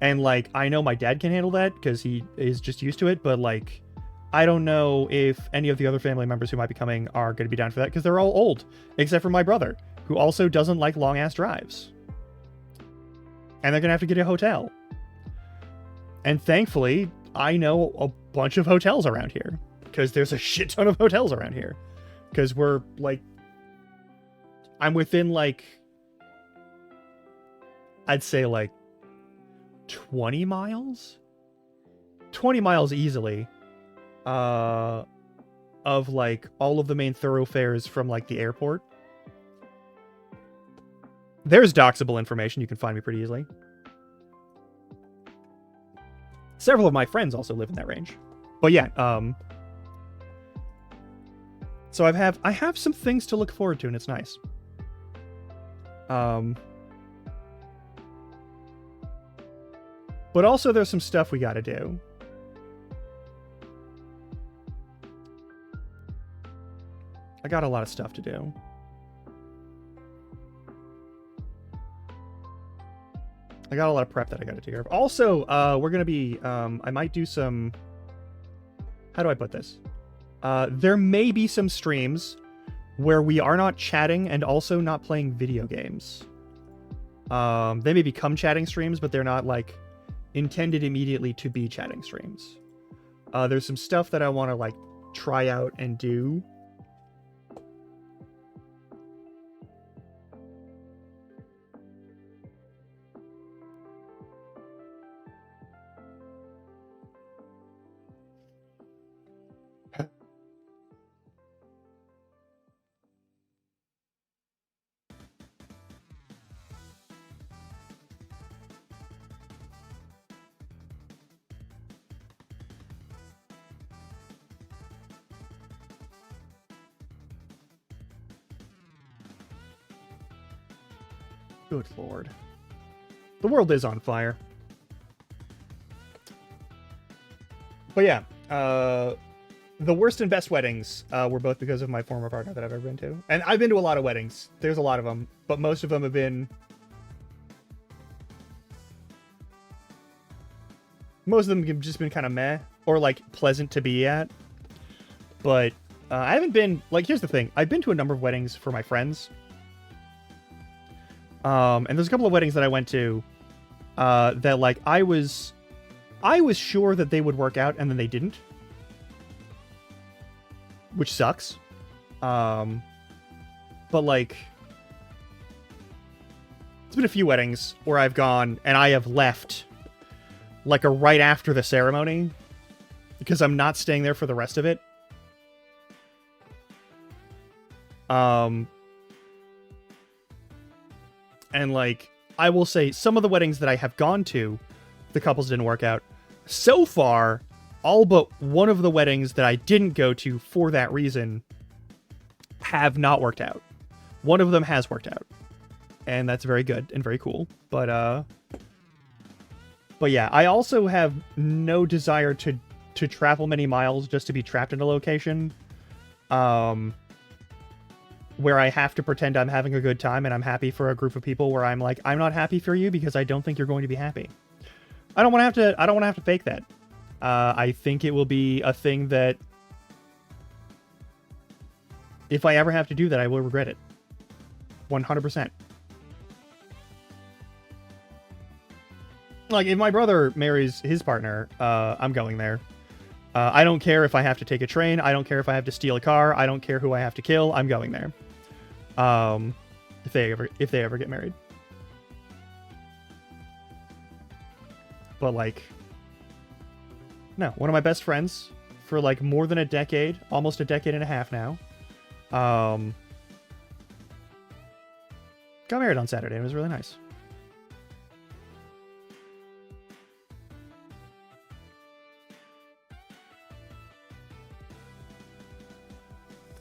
And like, I know my dad can handle that because he is just used to it, but like, I don't know if any of the other family members who might be coming are going to be down for that, because they're all old, except for my brother, who also doesn't like long ass drives. And they're going to have to get a hotel. And thankfully, I know a bunch of hotels around here, because there's a shit ton of hotels around here. Because we're like, I'm within like, I'd say like 20 miles? 20 miles easily. Of like all of the main thoroughfares from like the airport. There's doxable information. You can find me pretty easily. Several of my friends also live in that range. But yeah, so I have some things to look forward to, and it's nice. But also there's some stuff we gotta do. I got a lot of stuff to do. I got a lot of prep that I gotta take care of. Also, we're gonna be, I might do some, how do I put this? There may be some streams where we are not chatting and also not playing video games. They may become chatting streams, but they're not like intended immediately to be chatting streams. There's some stuff that I want to like try out and do. Good lord. The world is on fire. But yeah, the worst and best weddings were both because of my former partner that I've ever been to. And I've been to a lot of weddings. There's a lot of them. But most of them have been... Most of them have just been kind of meh. Or like pleasant to be at. But I haven't been... Like, here's the thing. I've been to a number of weddings for my friends. And there's a couple of weddings that I went to that, like, I was sure that they would work out, and then they didn't. Which sucks. But, like, it's been a few weddings where I've gone, and I have left, like, right after the ceremony, because I'm not staying there for the rest of it. And, like, I will say, some of the weddings that I have gone to, the couples didn't work out. So far, all but one of the weddings that I didn't go to for that reason have not worked out. One of them has worked out. And that's very good and very cool. But yeah, I also have no desire to travel many miles just to be trapped in a location. Where I have to pretend I'm having a good time and I'm happy for a group of people where I'm like, I'm not happy for you because I don't think you're going to be happy. I don't want to have to fake that. I think it will be a thing that if I ever have to do that, I will regret it. 100%. Like, if my brother marries his partner, I'm going there. I don't care if I have to take a train. I don't care if I have to steal a car. I don't care who I have to kill. I'm going there. If they ever get married. But like, No, one of my best friends for like more than a decade, almost a decade and a half now. Got married on Saturday. It was really nice.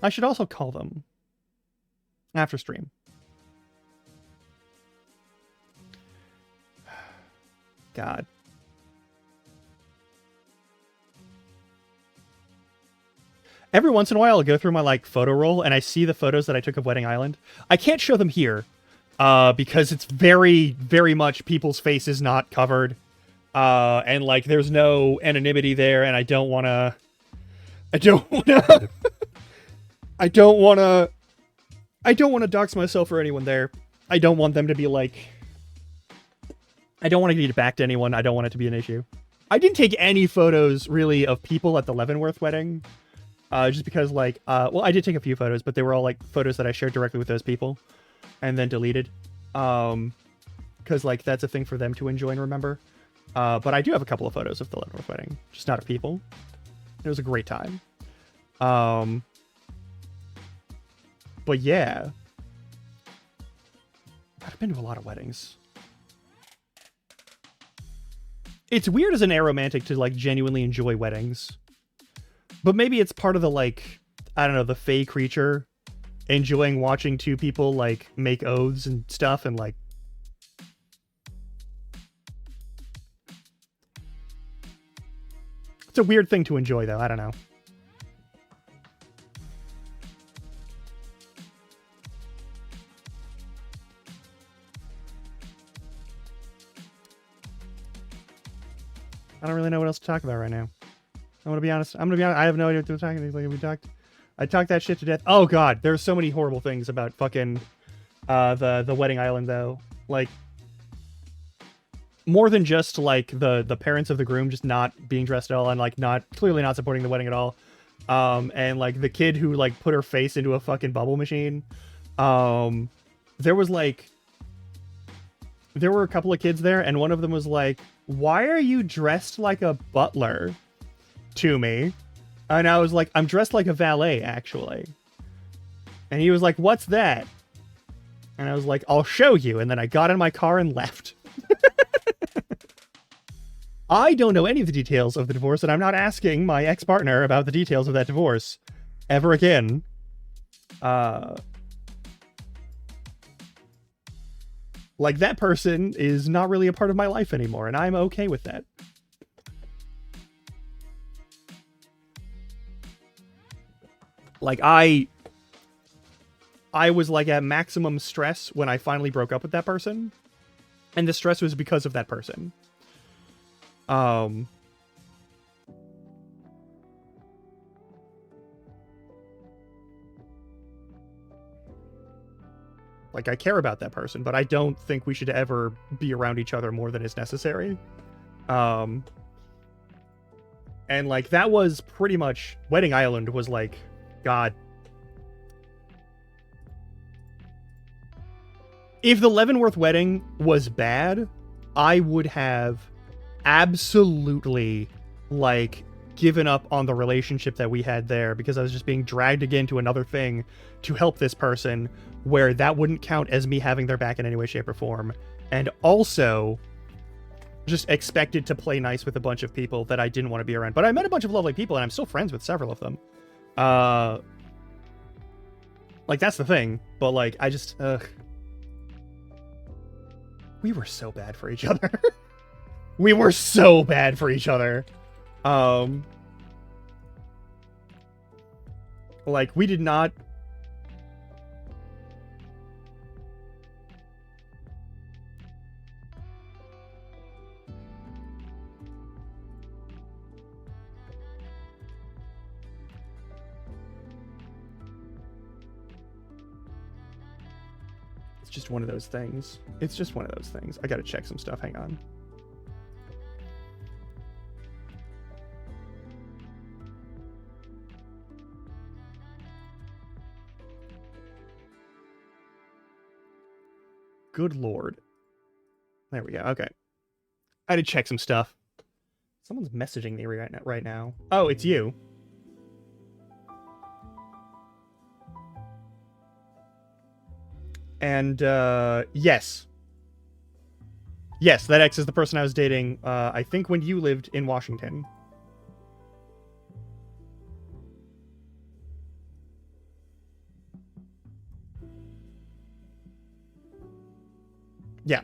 I should also call them after stream. God. Every once in a while, I'll go through my like photo roll and I see the photos that I took of Wedding Island. I can't show them here because it's very, very much people's faces not covered. And like there's no anonymity there, and I don't want to I don't want to dox myself or anyone there. I don't want them to be like, I don't want to get it back to anyone. I don't want it to be an issue. I didn't take any photos really of people at the Leavenworth wedding. Just because like, well, I did take a few photos, but they were all like photos that I shared directly with those people and then deleted. Cause like that's a thing for them to enjoy and remember. But I do have a couple of photos of the Leavenworth wedding, just not of people. It was a great time. But yeah, I've been to a lot of weddings. It's weird as an aromantic to like genuinely enjoy weddings. But maybe it's part of the like, I don't know, the fey creature enjoying watching two people like make oaths and stuff and like. It's a weird thing to enjoy though, I don't know. I don't really know what else to talk about right now. I'm gonna be honest. I have no idea what to talk about. I talked that shit to death. Oh god, there's so many horrible things about fucking the Wedding Island though. Like more than just like the parents of the groom just not being dressed at all and like clearly not supporting the wedding at all. And like the kid who like put her face into a fucking bubble machine. There were a couple of kids there, and one of them was like, "Why are you dressed like a butler?" to me. And I was like, "I'm dressed like a valet, actually." And he was like, "What's that?" And I was like, "I'll show you." And then I got in my car and left. I don't know any of the details of the divorce, and I'm not asking my ex-partner about the details of that divorce ever again. Like, that person is not really a part of my life anymore, and I'm okay with that. Like, I was, like, at maximum stress when I finally broke up with that person. And the stress was because of that person. Like, I care about that person, but I don't think we should ever be around each other more than is necessary. And, like, that was pretty much... Wedding Island was, like... God. If the Leavenworth wedding was bad, I would have absolutely, like, given up on the relationship that we had there because I was just being dragged again to another thing to help this person where that wouldn't count as me having their back in any way, shape, or form. And also just expected to play nice with a bunch of people that I didn't want to be around. But I met a bunch of lovely people and I'm still friends with several of them. Like, that's the thing. But, like, I just, we were so bad for each other. We were so bad for each other. Like, we did not... It's just one of those things. It's just one of those things. I gotta check some stuff. Hang on. Good lord. There we go. Okay. I had to check some stuff. Someone's messaging me right now. Oh, it's you. And, yes. Yes, that ex is the person I was dating, I think when you lived in Washington. Yeah.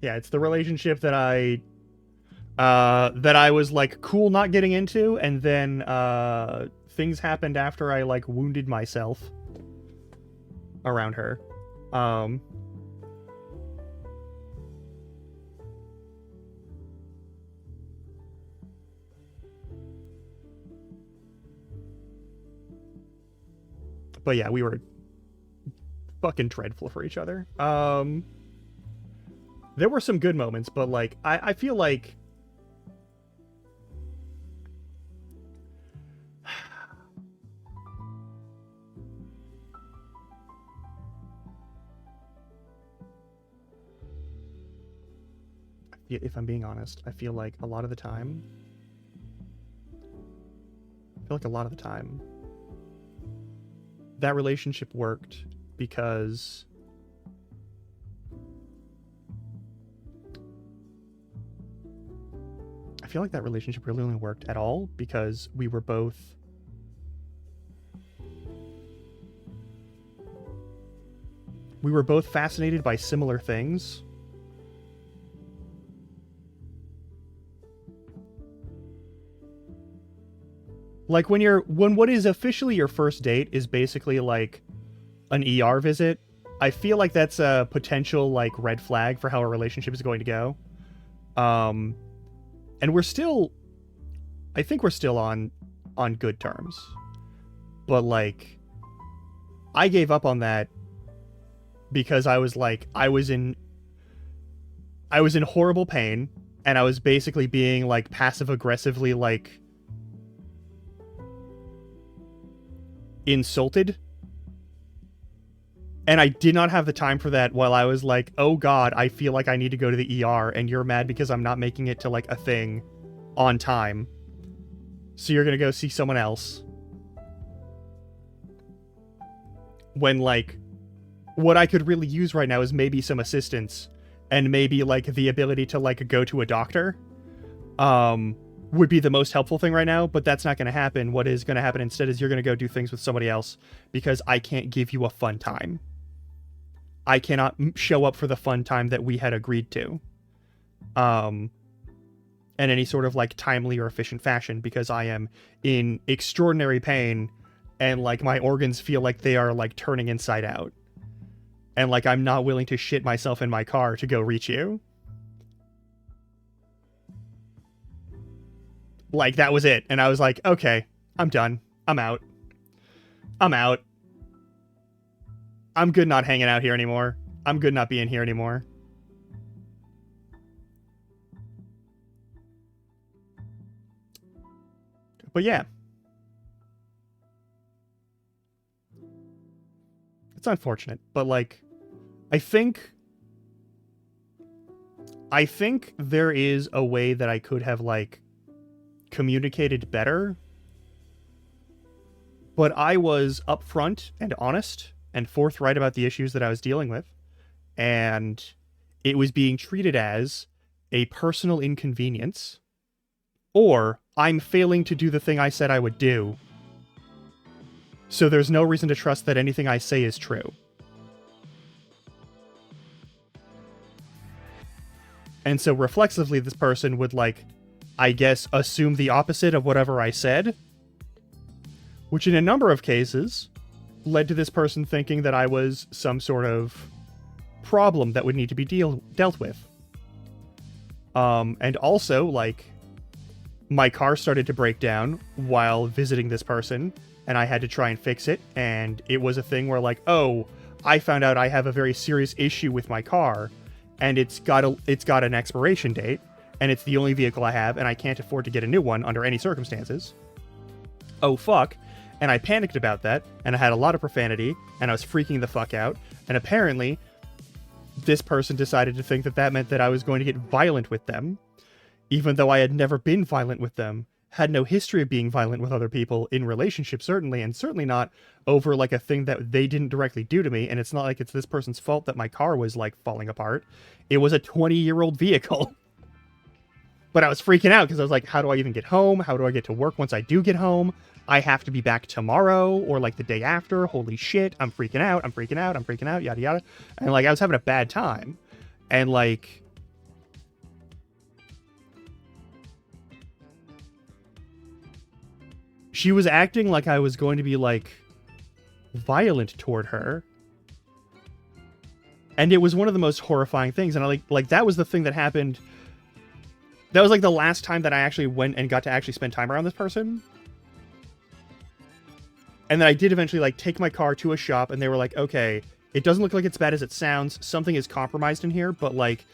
Yeah, it's the relationship that I was like cool not getting into, and then things happened after I like wounded myself around her. But yeah, we were fucking dreadful for each other. There were some good moments, but like I feel like if I'm being honest, I feel like a lot of the time that relationship worked because I feel like that relationship really only worked at all because we were both fascinated by similar things. Like when what is officially your first date is basically like an ER visit, I feel like that's a potential like red flag for how a relationship is going to go. And I think we're still on good terms. But like I gave up on that because I was in horrible pain, and I was basically being like passive aggressively like insulted, and I did not have the time for that while I was like, oh god, I feel like I need to go to the ER, and you're mad because I'm not making it to like a thing on time, so you're gonna go see someone else, when like what I could really use right now is maybe some assistance and maybe like the ability to like go to a doctor would be the most helpful thing right now, but that's not going to happen. What is going to happen instead is you're going to go do things with somebody else because I can't give you a fun time. I cannot show up for the fun time that we had agreed to. In any sort of like timely or efficient fashion because I am in extraordinary pain and like my organs feel like they are like turning inside out. And like I'm not willing to shit myself in my car to go reach you. Like, that was it. And I was like, okay, I'm done. I'm out. I'm good not hanging out here anymore. I'm good not being here anymore. But yeah. It's unfortunate. But, like, I think there is a way that I could have, like, communicated better, but I was upfront and honest and forthright about the issues that I was dealing with, and it was being treated as a personal inconvenience, or I'm failing to do the thing I said I would do, so there's no reason to trust that anything I say is true. And so reflexively, this person would, like, I guess, assume the opposite of whatever I said, which in a number of cases led to this person thinking that I was some sort of problem that would need to be dealt with. And also, like, my car started to break down while visiting this person, and I had to try and fix it, and it was a thing where, like, oh, I found out I have a very serious issue with my car, and it's got an expiration date, and it's the only vehicle I have, and I can't afford to get a new one under any circumstances. Oh, fuck. And I panicked about that, and I had a lot of profanity, and I was freaking the fuck out, And apparently, this person decided to think that that meant that I was going to get violent with them, even though I had never been violent with them, had no history of being violent with other people in relationships, certainly, and certainly not over like a thing that they didn't directly do to me. And it's not like it's this person's fault that my car was like falling apart. It was a 20-year-old vehicle. But I was freaking out because I was like, how do I even get home? How do I get to work once I do get home? I have to be back tomorrow or like the day after. Holy shit, I'm freaking out. I'm freaking out. I'm freaking out, yada, yada. And like, I was having a bad time. And like, she was acting like I was going to be like violent toward her. And it was one of the most horrifying things. And I like that was the thing that happened. That was like the last time that I actually went and got to actually spend time around this person. And then I did eventually like take my car to a shop and they were like, okay, it doesn't look like it's bad as it sounds. Something is compromised in here, but like,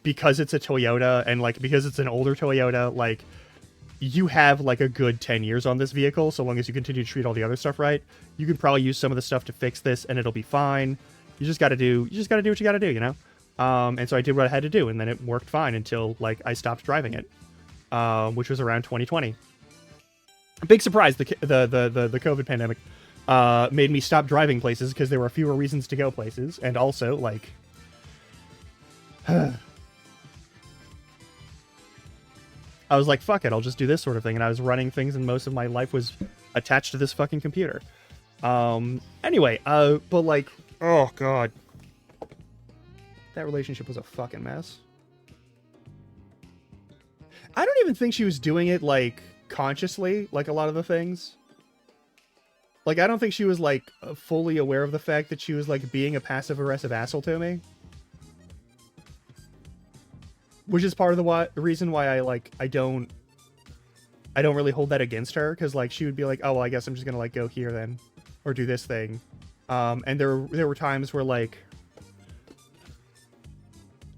because it's a Toyota and like, because it's an older Toyota, like you have like a good 10 years on this vehicle. So long as you continue to treat all the other stuff right, you can probably use some of the stuff to fix this and it'll be fine. You just got to do what you got to do, you know? And so I did what I had to do, and then it worked fine until like I stopped driving it, which was around 2020. Big surprise, the COVID pandemic made me stop driving places because there were fewer reasons to go places, and also like I was like, fuck it, I'll just do this sort of thing, and I was running things, and most of my life was attached to this fucking computer. Anyway, but like, oh god. That relationship was a fucking mess. I don't even think she was doing it, like, consciously, like a lot of the things. Like, I don't think she was, like, fully aware of the fact that she was, like, being a passive-aggressive asshole to me. Which is part of the reason why I, like, I don't really hold that against her, because, like, she would be like, oh, well, I guess I'm just gonna, like, go here then, or do this thing. And there were times where, like,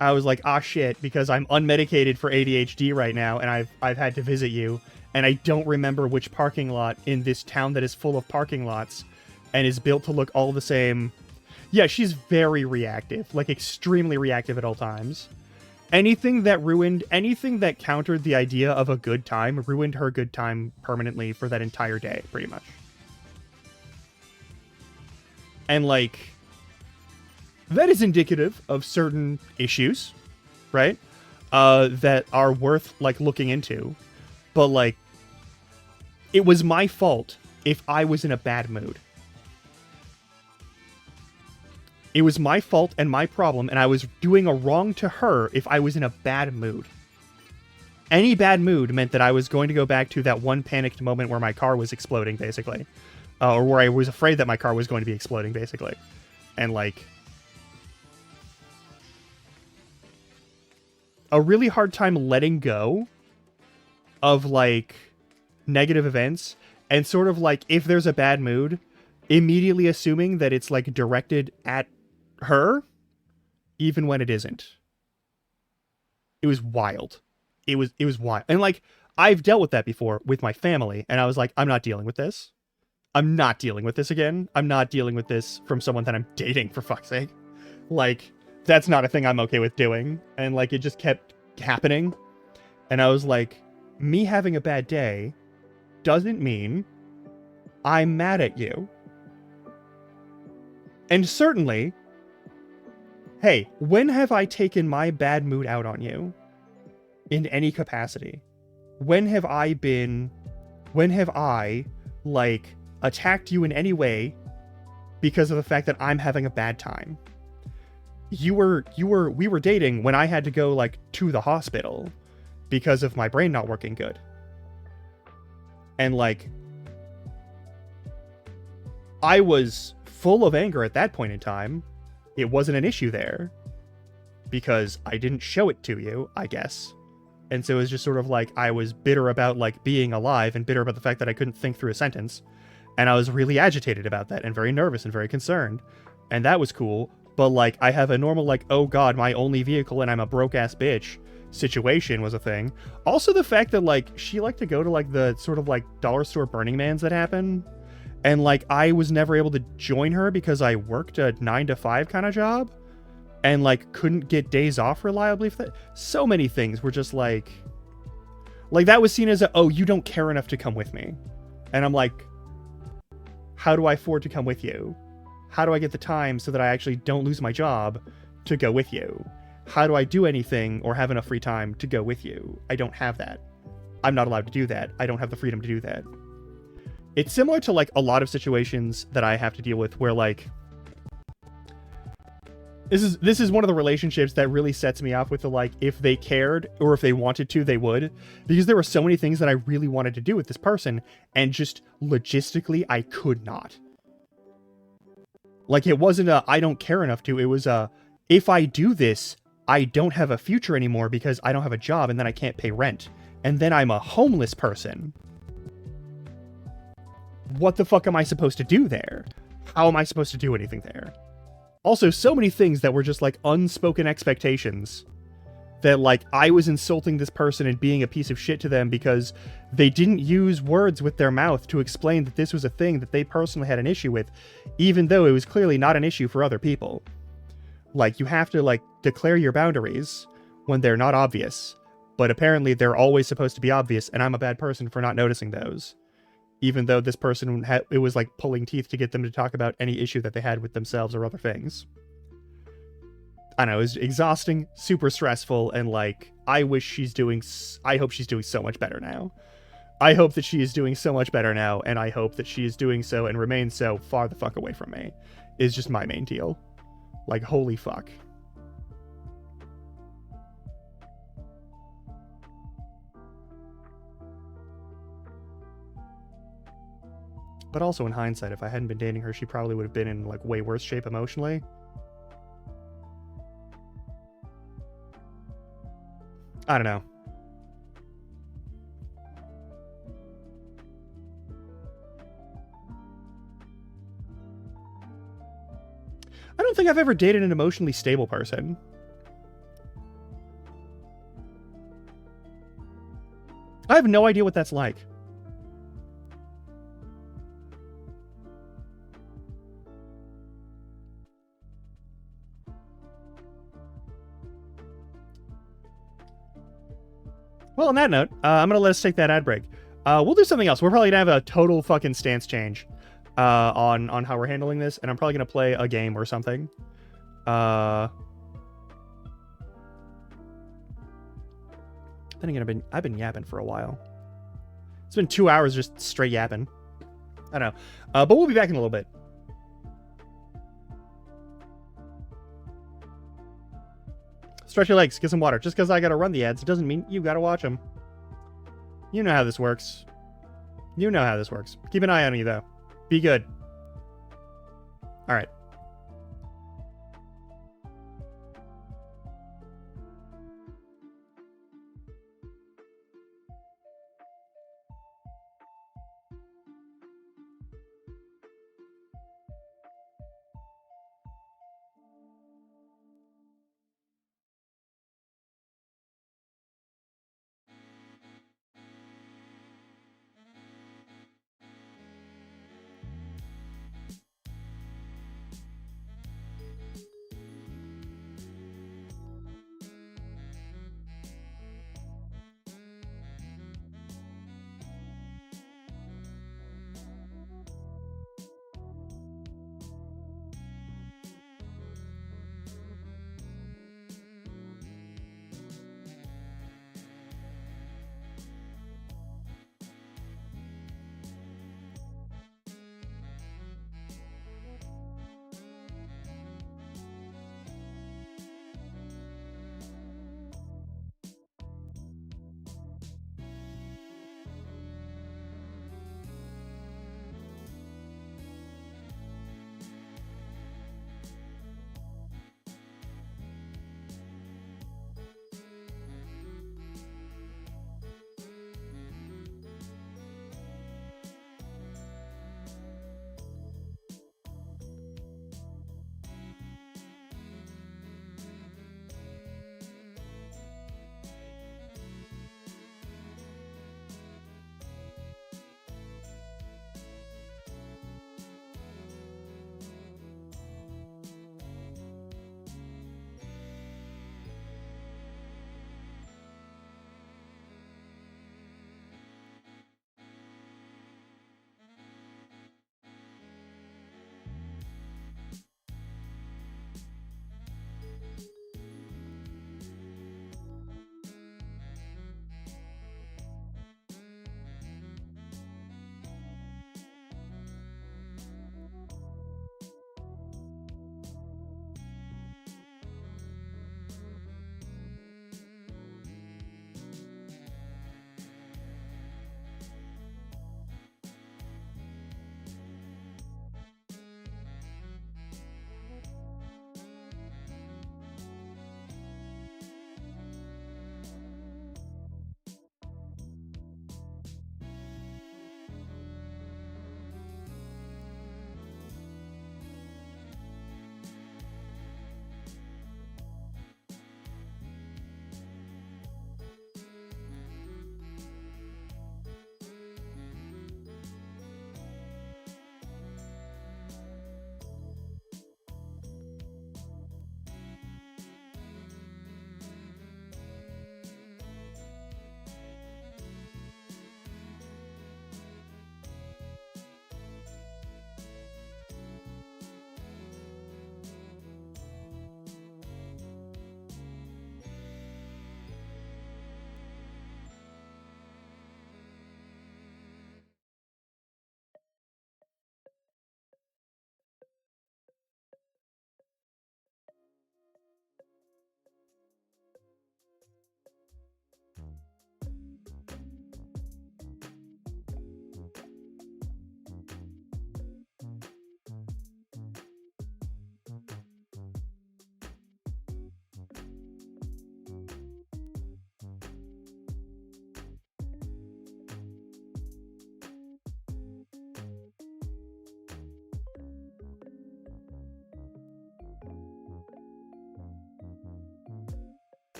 I was like, ah, shit, because I'm unmedicated for ADHD right now, and I've had to visit you, and I don't remember which parking lot in this town that is full of parking lots and is built to look all the same. Yeah, she's very reactive, like extremely reactive at all times. Anything that countered the idea of a good time ruined her good time permanently for that entire day, pretty much. And like, that is indicative of certain issues, right? That are worth, like, looking into. But, like, it was my fault if I was in a bad mood. It was my fault and my problem, and I was doing a wrong to her if I was in a bad mood. Any bad mood meant that I was going to go back to that one panicked moment where my car was exploding, basically. Or where I was afraid that my car was going to be exploding, basically. And, like, a really hard time letting go of, like, negative events, and sort of, like, if there's a bad mood, immediately assuming that it's, like, directed at her, even when it isn't. It was wild. It was wild. And, like, I've dealt with that before with my family, and I was like, I'm not dealing with this. I'm not dealing with this again. I'm not dealing with this from someone that I'm dating, for fuck's sake. Like, that's not a thing I'm okay with doing. And, like, it just kept happening. And I was like, me having a bad day doesn't mean I'm mad at you. And certainly, hey, when have I taken my bad mood out on you? In any capacity? When have I, like, attacked you in any way because of the fact that I'm having a bad time? We were dating when I had to go, like, to the hospital because of my brain not working good. And, like, I was full of anger at that point in time. It wasn't an issue there because I didn't show it to you, I guess. And so it was just sort of like, I was bitter about, like, being alive and bitter about the fact that I couldn't think through a sentence. And I was really agitated about that and very nervous and very concerned. And that was cool. But, like, I have a normal, like, oh god, my only vehicle and I'm a broke-ass bitch situation was a thing. Also the fact that, like, she liked to go to, like, the sort of, like, dollar store Burning Mans that happen. And like I was never able to join her because I worked a 9 to 5 kind of job and like couldn't get days off reliably for that. So many things were just like that was seen as a, oh, you don't care enough to come with me. And I'm like, how do I afford to come with you? How do I get the time so that I actually don't lose my job to go with you? How do I do anything or have enough free time to go with you? I don't have that. I'm not allowed to do that. I don't have the freedom to do that. It's similar to like a lot of situations that I have to deal with where like this is one of the relationships that really sets me off with the like, if they cared or if they wanted to, they would. Because there were so many things that I really wanted to do with this person, and just logistically, I could not. Like, it wasn't a, I don't care enough to, it was a, if I do this, I don't have a future anymore because I don't have a job and then I can't pay rent. And then I'm a homeless person. What the fuck am I supposed to do there? How am I supposed to do anything there? Also, so many things that were just like unspoken expectations that like I was insulting this person and being a piece of shit to them because they didn't use words with their mouth to explain that this was a thing that they personally had an issue with, even though it was clearly not an issue for other people. Like, you have to like declare your boundaries when they're not obvious, but apparently they're always supposed to be obvious, and I'm a bad person for not noticing those. Even though this person it was like pulling teeth to get them to talk about any issue that they had with themselves or other things. I don't know, it was exhausting, super stressful, and like, I hope she's doing so much better now. I hope that she is doing so much better now, and I hope that she is doing so and remains so far the fuck away from me, is just my main deal. Like, holy fuck. But also in hindsight, if I hadn't been dating her, she probably would have been in like way worse shape emotionally. I don't know. I don't think I've ever dated an emotionally stable person. I have no idea what that's like. Well, on that note, I'm going to let us take that ad break. We'll do something else. We're probably going to have a total fucking stance change on how we're handling this, and I'm probably going to play a game or something. Then again, I've been yapping for a while. It's been 2 hours just straight yapping. I don't know. But we'll be back in a little bit. Stretch your legs, get some water. Just because I gotta run the ads, it doesn't mean you gotta watch them. You know how this works. You know how this works. Keep an eye on you, though. Be good. Alright.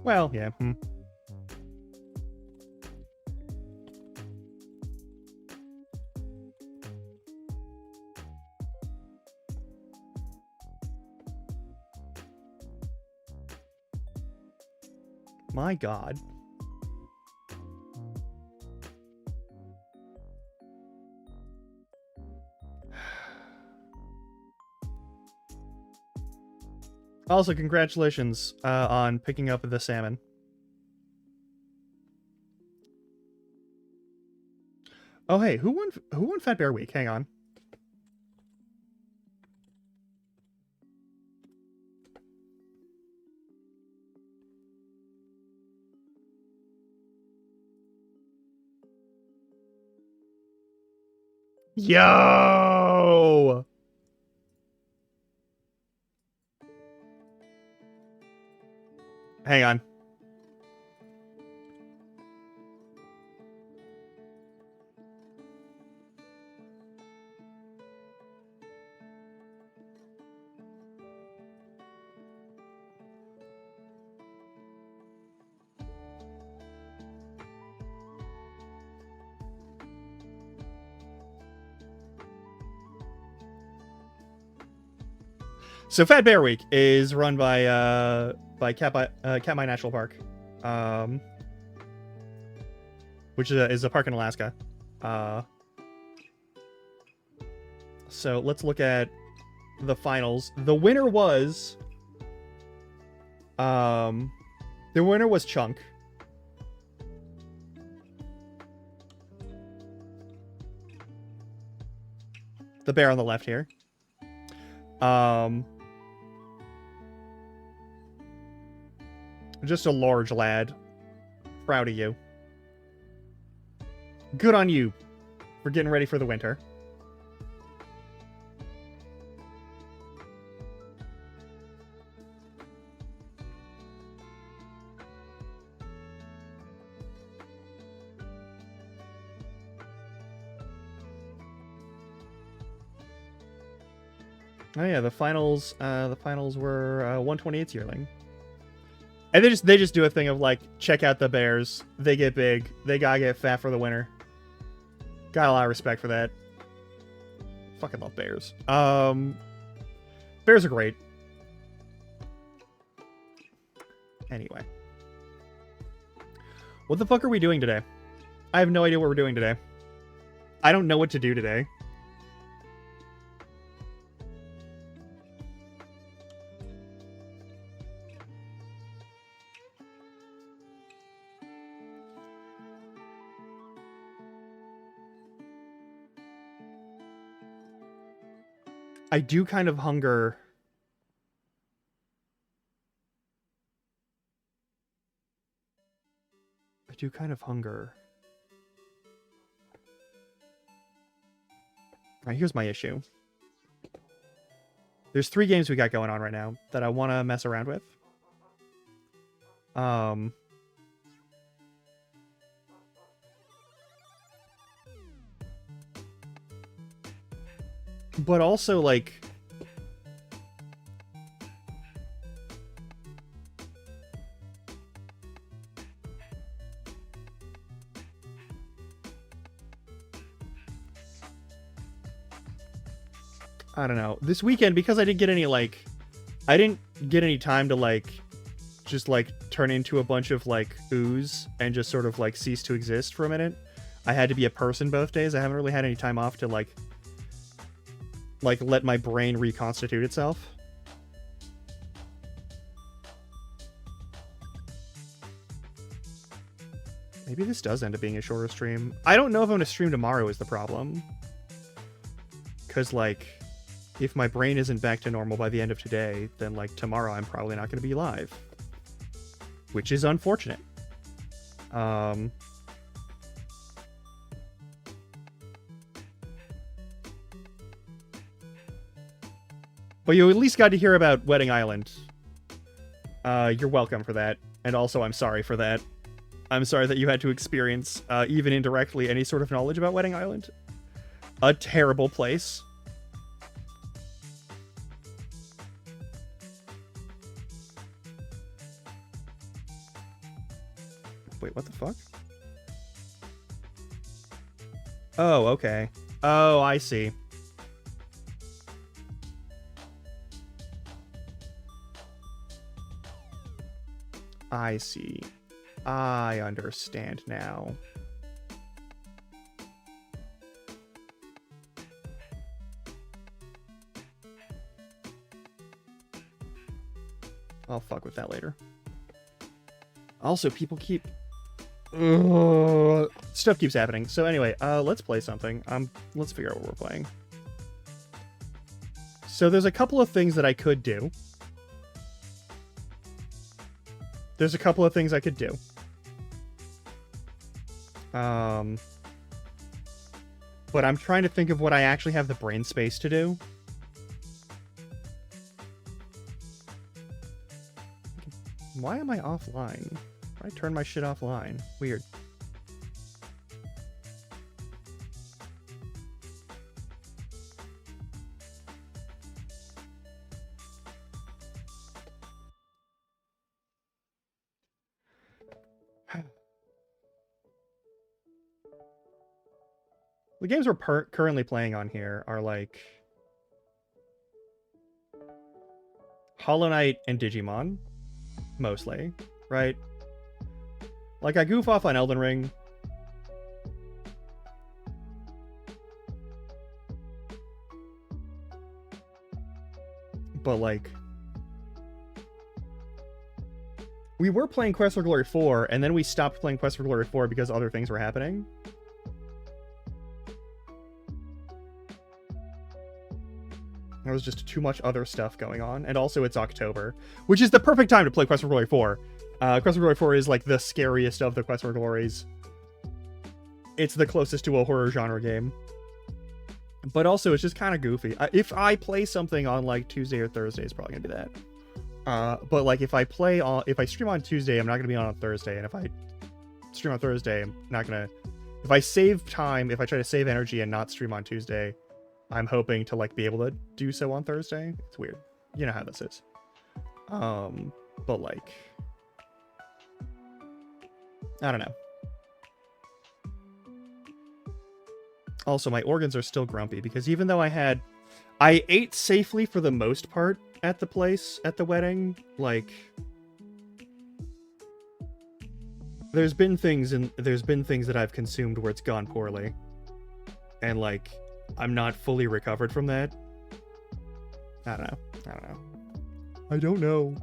Well, yeah. My God. Also, congratulations on picking up the salmon. Oh, hey, who won Fat Bear Week? Hang on. Yo! Hang on. So Fat Bear Week is run by Katmai National Park, which is a park in Alaska. So let's look at the finals. The winner was Chunk. The bear on the left here. Just a large lad. Proud of you. Good on you for getting ready for the winter. Oh yeah, the finals were 128's yearling. And they just do a thing of like, check out the bears. They get big. They gotta get fat for the winter. Got a lot of respect for that. Fucking love bears. Bears are great. Anyway. What the fuck are we doing today? I have no idea what we're doing today. I don't know what to do today. I do kind of hunger. Alright, here's my issue. There's 3 games we got going on right now that I want to mess around with. But also, like... I don't know. This weekend, because I didn't get any, like... I didn't get any time to, like... just, like, turn into a bunch of, like, ooze and just sort of, like, cease to exist for a minute. I had to be a person both days. I haven't really had any time off to, like let my brain reconstitute itself. Maybe this does end up being a shorter stream. I don't know if I'm gonna stream tomorrow is the problem. Because, like, if my brain isn't back to normal by the end of today, then, like, tomorrow I'm probably not gonna be live. Which is unfortunate. But you at least got to hear about Wedding Island. You're welcome for that. And also, I'm sorry for that. I'm sorry that you had to experience, even indirectly, any sort of knowledge about Wedding Island. A terrible place. Wait, what the fuck? Oh, okay. Oh, I see. I see. I understand now. I'll fuck with that later. Also, people keep... stuff keeps happening. So anyway, let's play something. Let's figure out what we're playing. So there's a couple of things that I could do. There's a couple of things I could do. But I'm trying to think of what I actually have the brain space to do. Why am I offline? I turned my shit offline. Weird. The games we're currently playing on here are like Hollow Knight and Digimon, mostly, right? Like, I goof off on Elden Ring. But, like, we were playing Quest for Glory 4, and then we stopped playing Quest for Glory 4 because other things were happening. There was just too much other stuff going on. And also it's October, which is the perfect time to play Quest for Glory 4. Quest for Glory 4 is like the scariest of the Quest for Glories. It's the closest to a horror genre game. But also it's just kind of goofy. If I play something on like Tuesday or Thursday, it's probably gonna be that. But like if I stream on Tuesday, I'm not gonna be on Thursday. And if I stream on Thursday, I'm not gonna... If I save time, if I try to save energy and not stream on Tuesday, I'm hoping to like be able to do so on Thursday. It's weird. You know how this is. But like, I don't know. Also, my organs are still grumpy because even though I ate safely for the most part at the place, at the wedding, like, there's been things that I've consumed where it's gone poorly. And like, I'm not fully recovered from that. I don't know.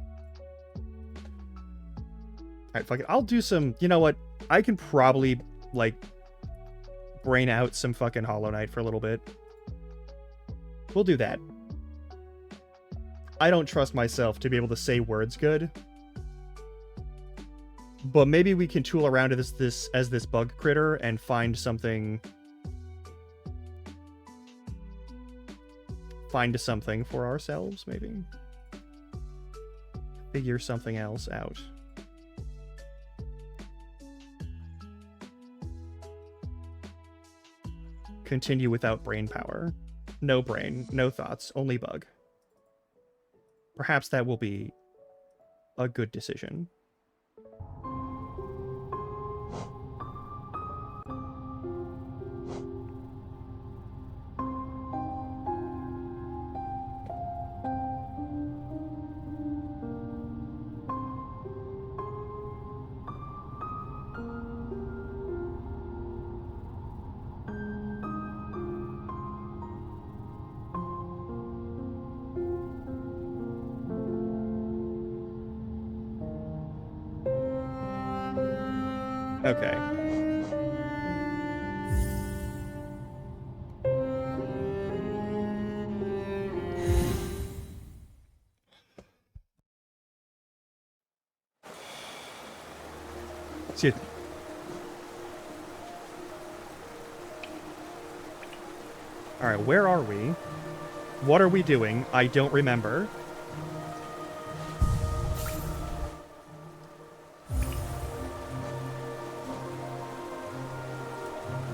Alright, fuck it. I'll do some... You know what? I can probably, like, brain out some fucking Hollow Knight for a little bit. We'll do that. I don't trust myself to be able to say words good. But maybe we can tool around to this bug critter and find something... Find something for ourselves, maybe. Figure something else out. Continue without brain power. No brain, no thoughts, only bug. Perhaps that will be a good decision. Okay. Excuse me. Alright, where are we? What are we doing? I don't remember.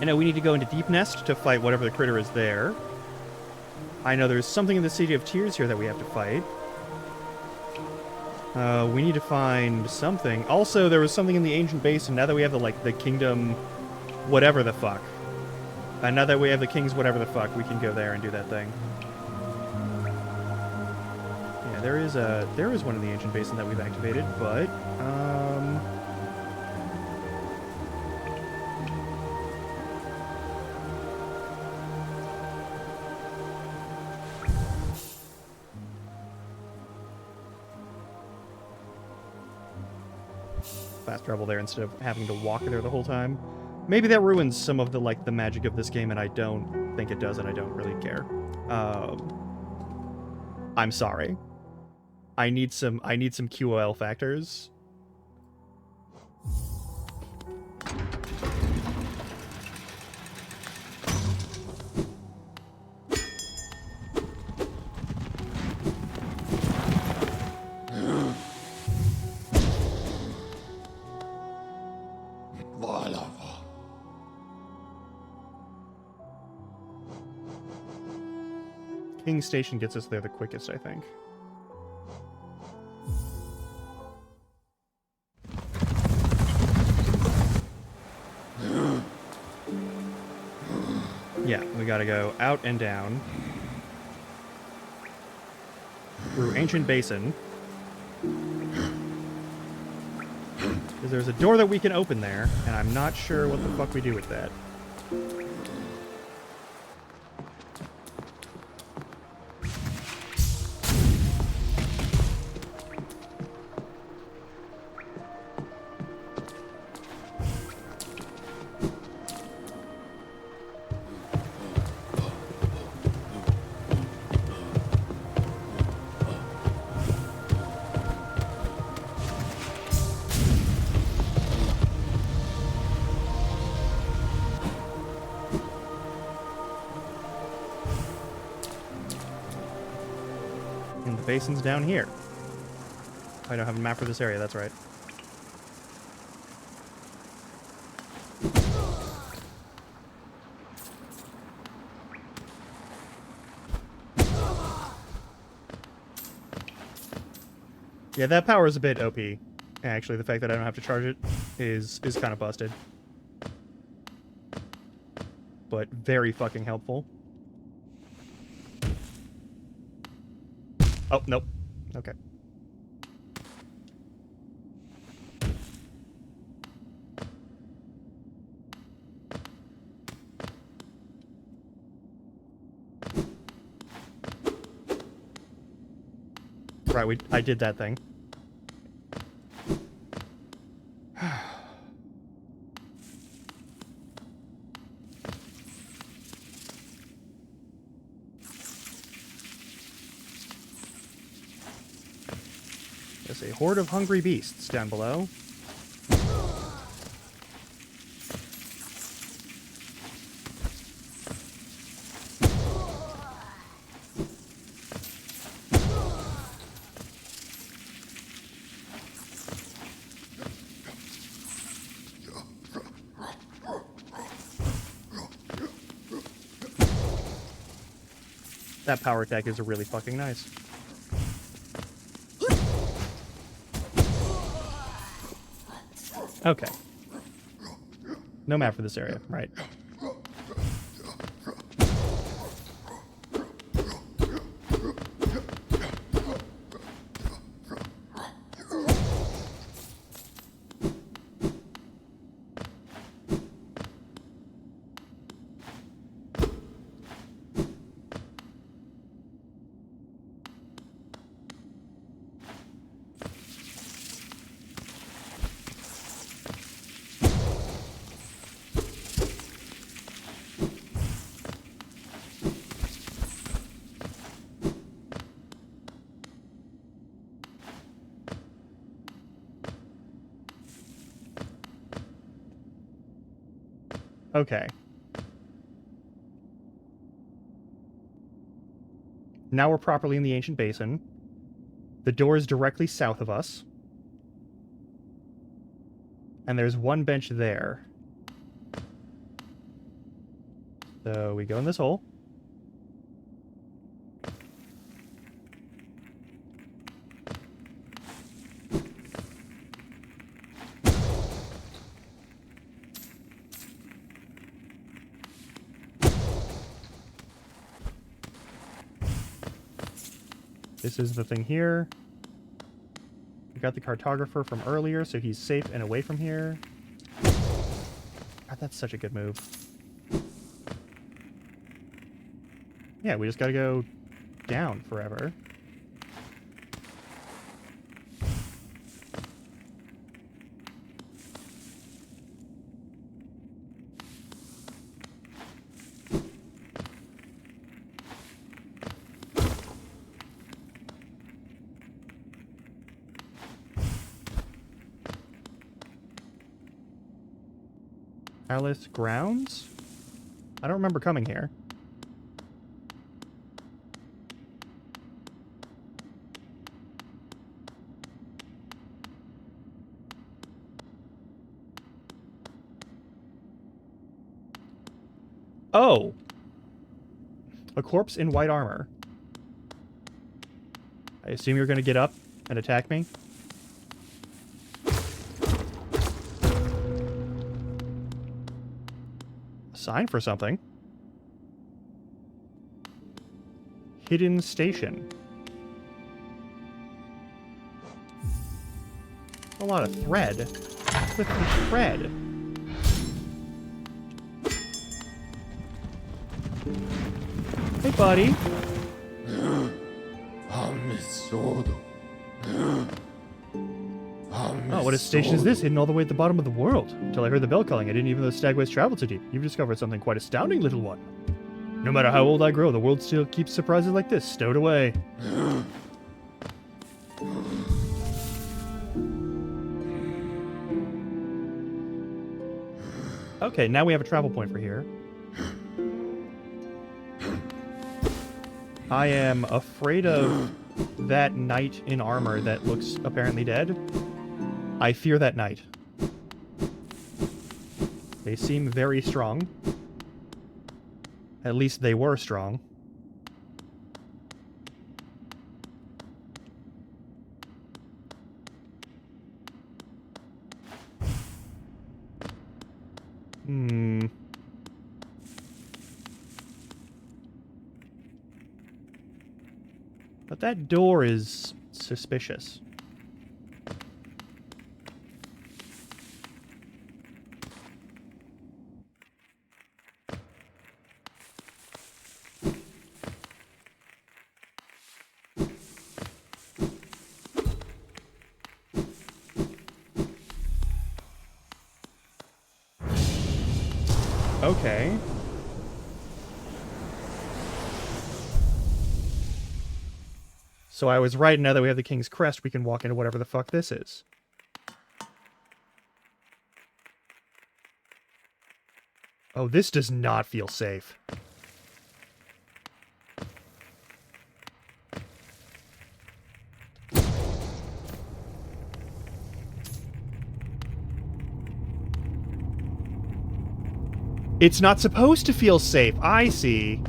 I know we need to go into Deep Nest to fight whatever the critter is there. I know there's something in the City of Tears here that we have to fight. We need to find something. Also, there was something in the ancient basin. Now that we have the kingdom, whatever the fuck. And now that we have the king's whatever the fuck, we can go there and do that thing. Yeah, there is one in the ancient basin that we've activated, but fast travel there instead of having to walk there the whole time. Maybe that ruins some of the the magic of this game, and I don't think it does, and I don't really care. I'm sorry. I need some QOL factors. King Station gets us there the quickest, I think. Yeah, we gotta go out and down. Through Ancient Basin. Because there's a door that we can open there, and I'm not sure what the fuck we do with that. And the basin's down here. I don't have a map for this area, that's right. Yeah, that power is a bit OP. Actually, the fact that I don't have to charge it is kind of busted. But very fucking helpful. Oh, nope. Okay. Right, I did that thing. There's a horde of hungry beasts down below. That power attack is really fucking nice. Okay. No map for this area, right. Okay. Now we're properly in the ancient basin. The door is directly south of us. And there's one bench there. So we go in this hole. This is the thing here. We got the cartographer from earlier, so he's safe and away from here. God, that's such a good move. Yeah, we just gotta go down forever. Palace grounds? I don't remember coming here. Oh! A corpse in white armor. I assume you're gonna get up and attack me? Sign for something. Hidden station. A lot of thread. With the thread. Hey, buddy. Oh, what a station is this, hidden all the way at the bottom of the world? Until I heard the bell calling, I didn't even know the stagways traveled so deep. You've discovered something quite astounding, little one. No matter how old I grow, the world still keeps surprises like this stowed away. Okay, now we have a travel point for here. I am afraid of that knight in armor that looks apparently dead. I fear that knight. They seem very strong. At least they were strong. But that door is suspicious. Okay. So I was right, now that we have the King's Crest, we can walk into whatever the fuck this is. Oh, this does not feel safe. It's not supposed to feel safe. I see.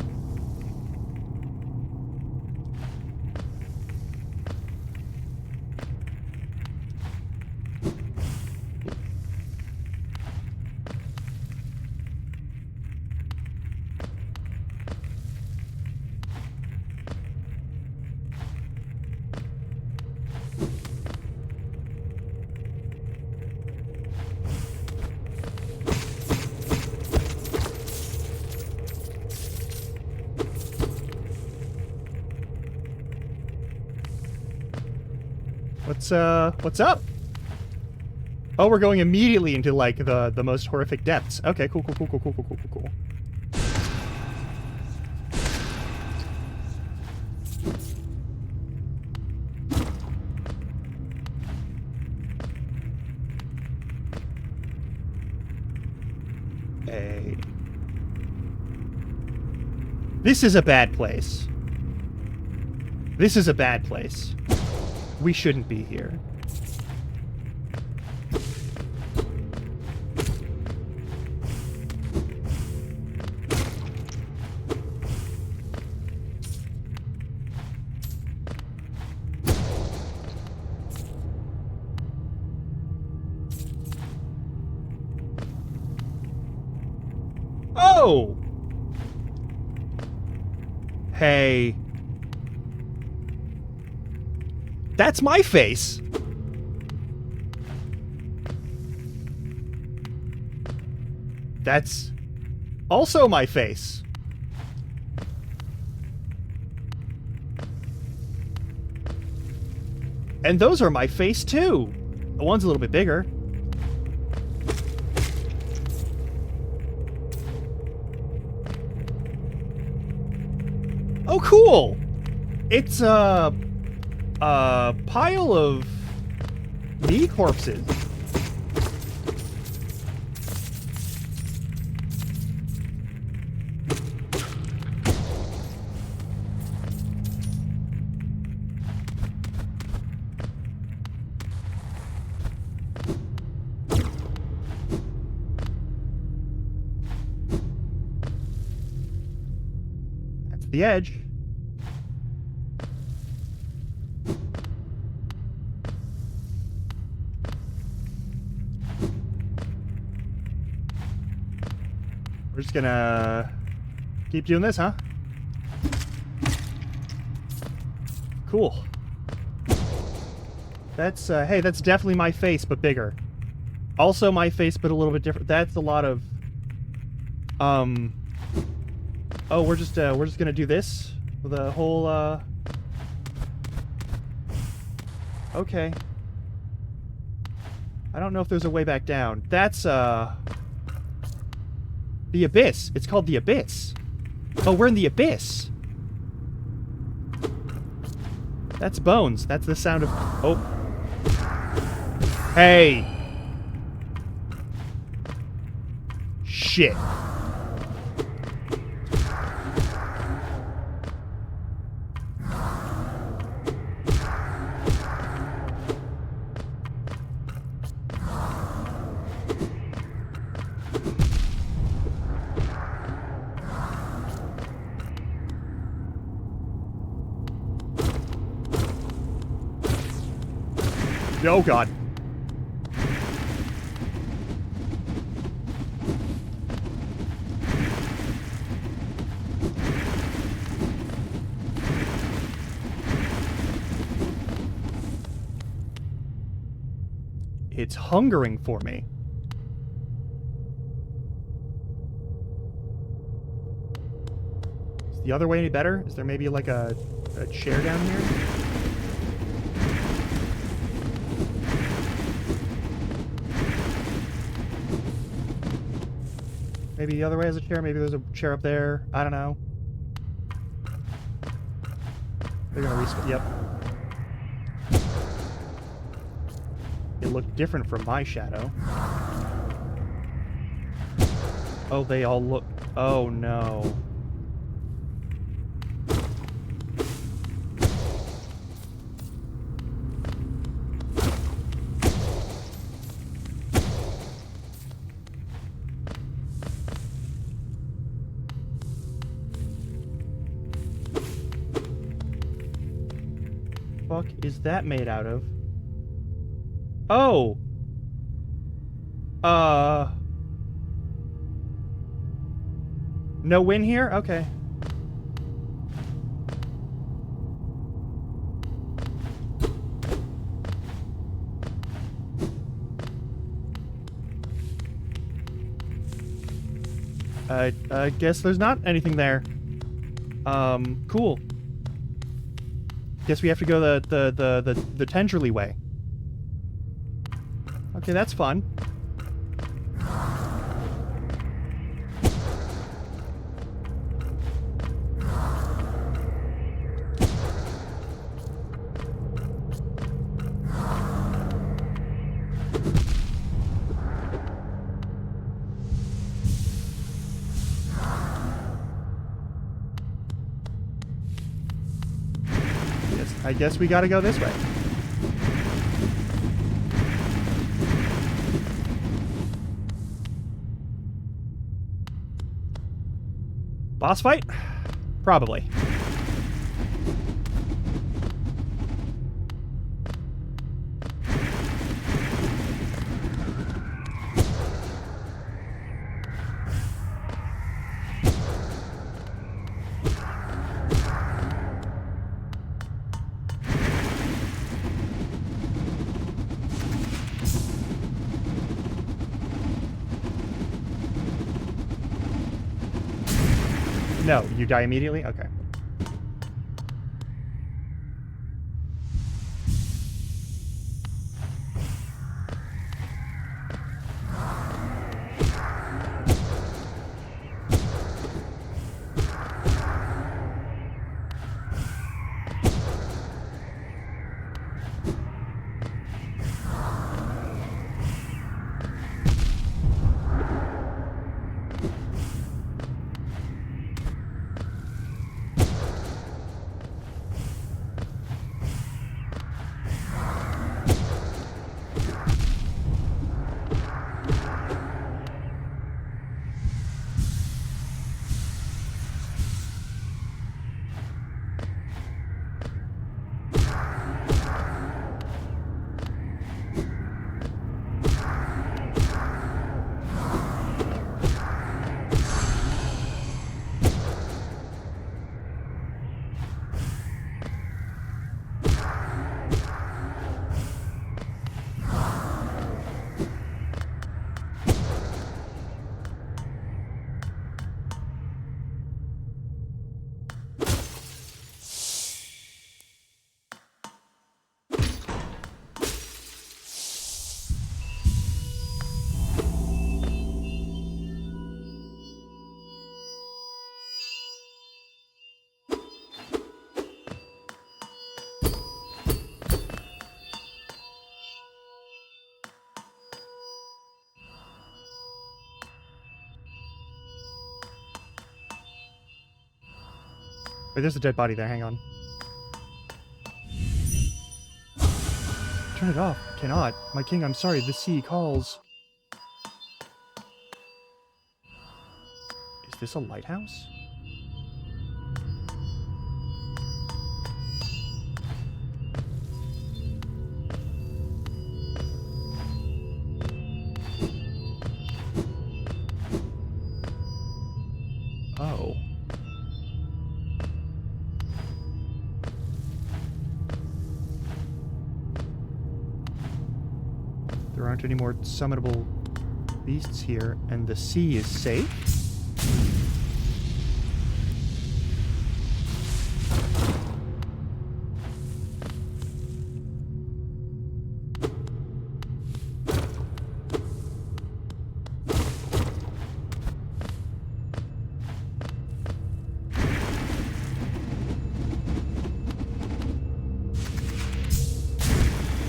What's up? Oh, we're going immediately into, like, the most horrific depths. Okay, cool. Hey. This is a bad place. This is a bad place. We shouldn't be here. Oh! Hey. That's my face! That's also my face. And those are my face, too. The one's a little bit bigger. Oh, cool! It's a pile of knee corpses. That's the edge. We're just gonna keep doing this, huh? Cool. That's, hey, that's definitely my face, but bigger. Also my face, but a little bit different. That's a lot of, oh, we're just gonna do this with a whole, okay. I don't know if there's a way back down. That's, the Abyss. It's called the Abyss. Oh, we're in the Abyss. That's bones. That's the sound of... Oh. Hey. Shit. Oh, God. It's hungering for me. Is the other way any better? Is there maybe like a chair down here? Maybe the other way has a chair. Maybe there's a chair up there. I don't know. They're gonna respawn. Yep. It looked different from my shadow. Oh, they all look... Oh, no. Fuck is that made out of? Oh! No win here? Okay. I guess there's not anything there. Cool. Guess we have to go the Tenderly way. Okay, that's fun. I guess we gotta go this way. Boss fight? Probably. No, you die immediately? Okay. Wait, there's a dead body there. Hang on. Turn it off. Cannot. My king, I'm sorry. The sea calls. Is this a lighthouse? Oh. There aren't any more summonable beasts here, and the sea is safe?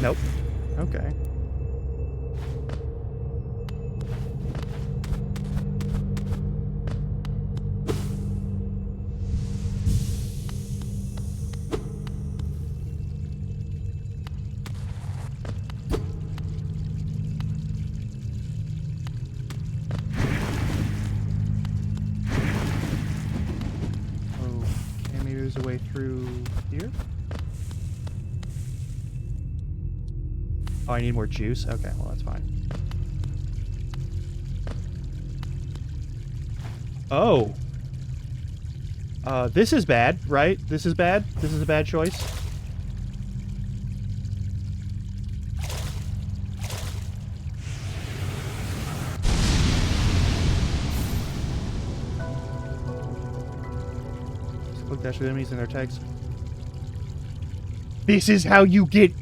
Nope. Okay. Okay, maybe there's a way through here? Oh, I need more juice? Okay, well, that's fine. Oh. This is bad, right? This is bad? This is a bad choice? Click dash with enemies and their tags. This is how you get...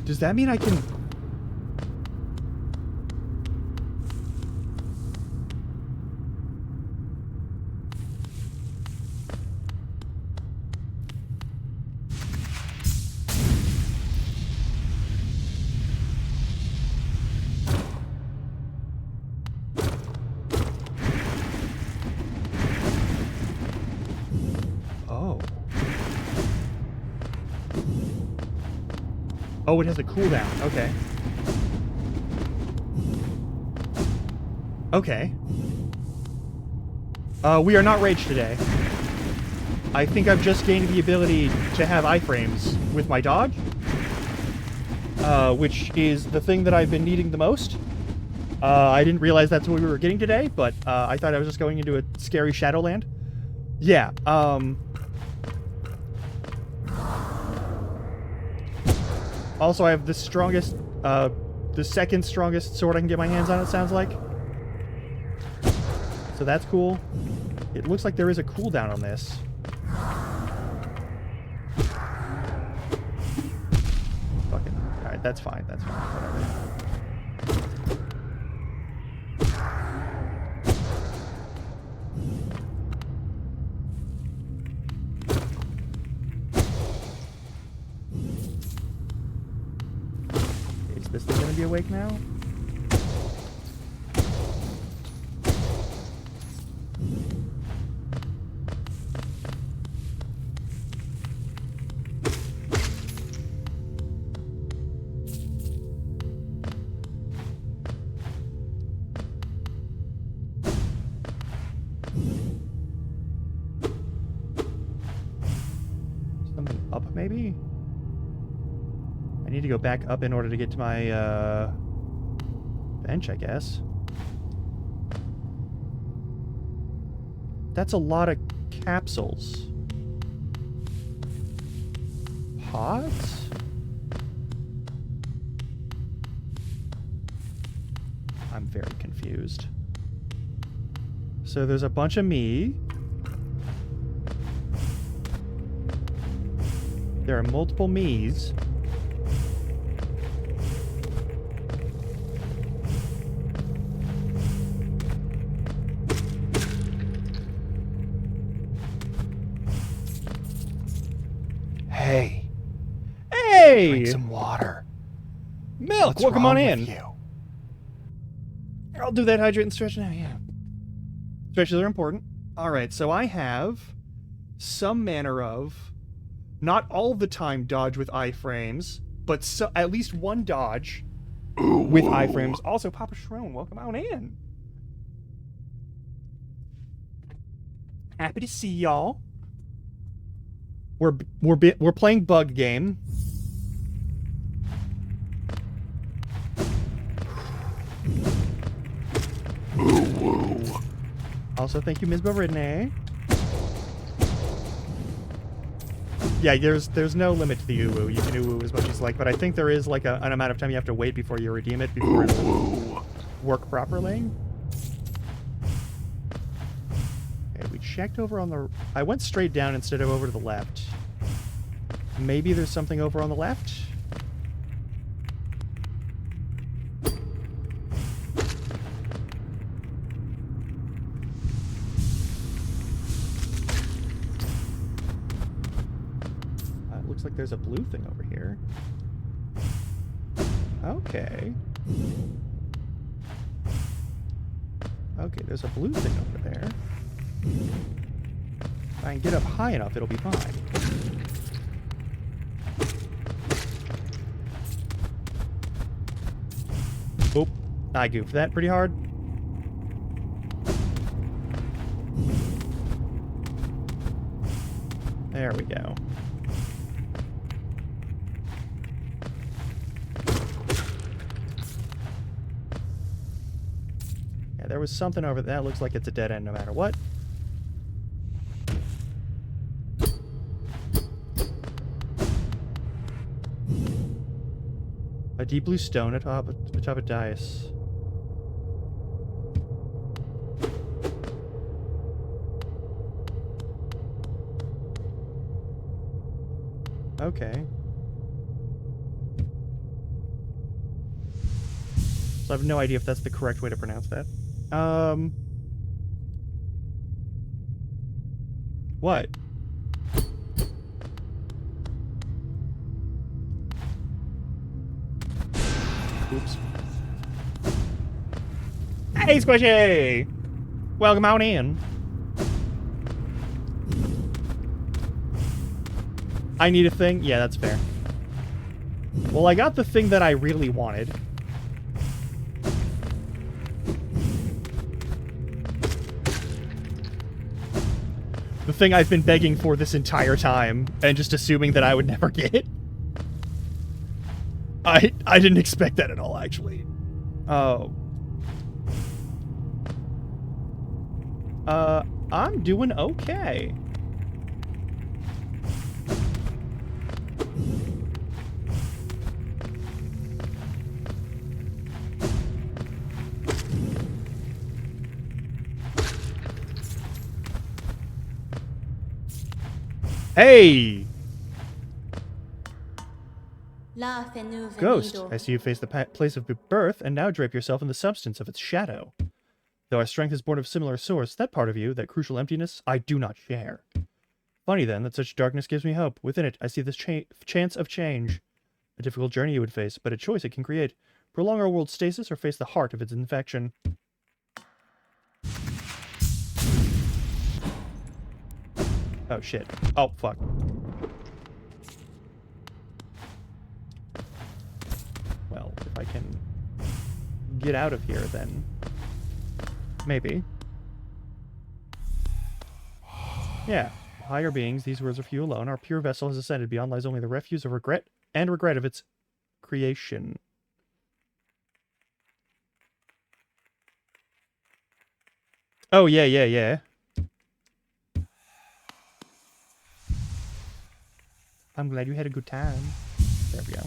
Does that mean I can... Oh. Oh, it has a cooldown. Okay. Okay. We are not raged today. I think I've just gained the ability to have iframes with my dog. which is the thing that I've been needing the most. I didn't realize that's what we were getting today, but I thought I was just going into a scary Shadowland. Yeah, also, I have the strongest, the second strongest sword I can get my hands on, it sounds like. So that's cool. It looks like there is a cooldown on this. Fucking, alright, that's fine, whatever. Is this thing gonna be awake now? Something up, maybe? I need to go back up in order to get to my, bench, I guess. That's a lot of capsules. Pods? I'm very confused. So there's a bunch of me. There are multiple me's. Hey. Hey! Drink some water. Milk! What's Welcome wrong on with in. you? I'll do that hydrate and stretch now, yeah. Stretches are important. Alright, so I have some manner of, not all the time dodge with iframes, but at least one dodge with iframes. Also, Papa Shrone, welcome on in. Happy to see y'all. We're playing bug game. Also, thank you, Ms. Baridne. Yeah, there's no limit to the uwu. You can uwu as much as you like, but I think there is like an amount of time you have to wait before you redeem it before it'll work properly. Okay, we checked over on the... I went straight down instead of over to the left. Maybe there's something over on the left? Looks like there's a blue thing over here. Okay. Okay, there's a blue thing over there. If I can get up high enough, it'll be fine. Oop. I goofed that pretty hard. There we go. Yeah, there was something over there. That looks like it's a dead end no matter what. A deep blue stone atop a dais. Okay. So I have no idea if that's the correct way to pronounce that. What? Oops. Hey, Squishy! Welcome on in. I need a thing? Yeah, that's fair. Well, I got the thing that I really wanted. The thing I've been begging for this entire time, and just assuming that I would never get. I didn't expect that at all, actually. Oh. I'm doing okay. Hey! Ghost, I see you face the place of birth and now drape yourself in the substance of its shadow. Though our strength is born of similar source, that part of you, that crucial emptiness, I do not share. Funny then that such darkness gives me hope. Within it, I see this chance of change. A difficult journey you would face, but a choice it can create. Prolong our world's stasis or face the heart of its infection. Oh shit. Oh fuck. Well, if I can get out of here, then maybe. Yeah. Higher beings, these words are for you alone. Our pure vessel has ascended. Beyond lies only the refuse of regret of its creation. Oh, yeah. I'm glad you had a good time. There we go.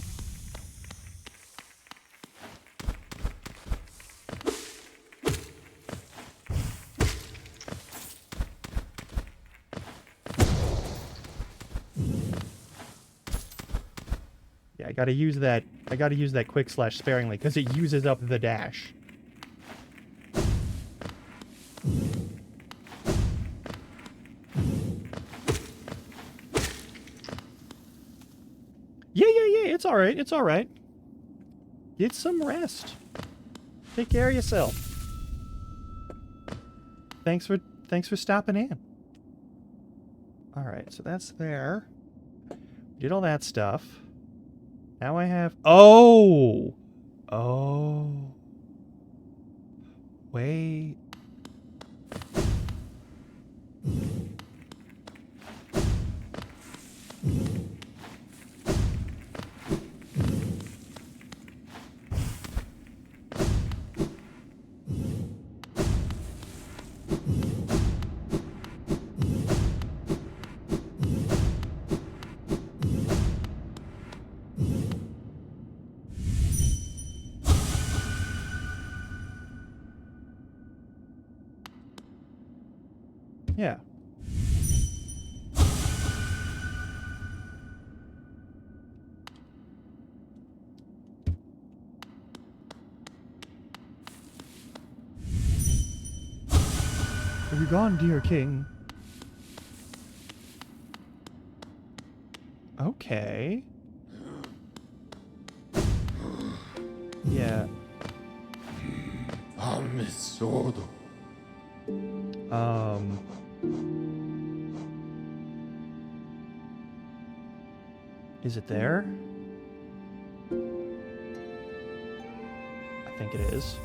Yeah, I gotta use that quick slash sparingly, because it uses up the dash. Yeah, it's alright. Get some rest. Take care of yourself. Thanks for stopping in. Alright, so that's there. Did all that stuff. Now I have... Oh! Wait. Yeah. Have you gone, dear king? Okay. Yeah. Is it there? I think it is.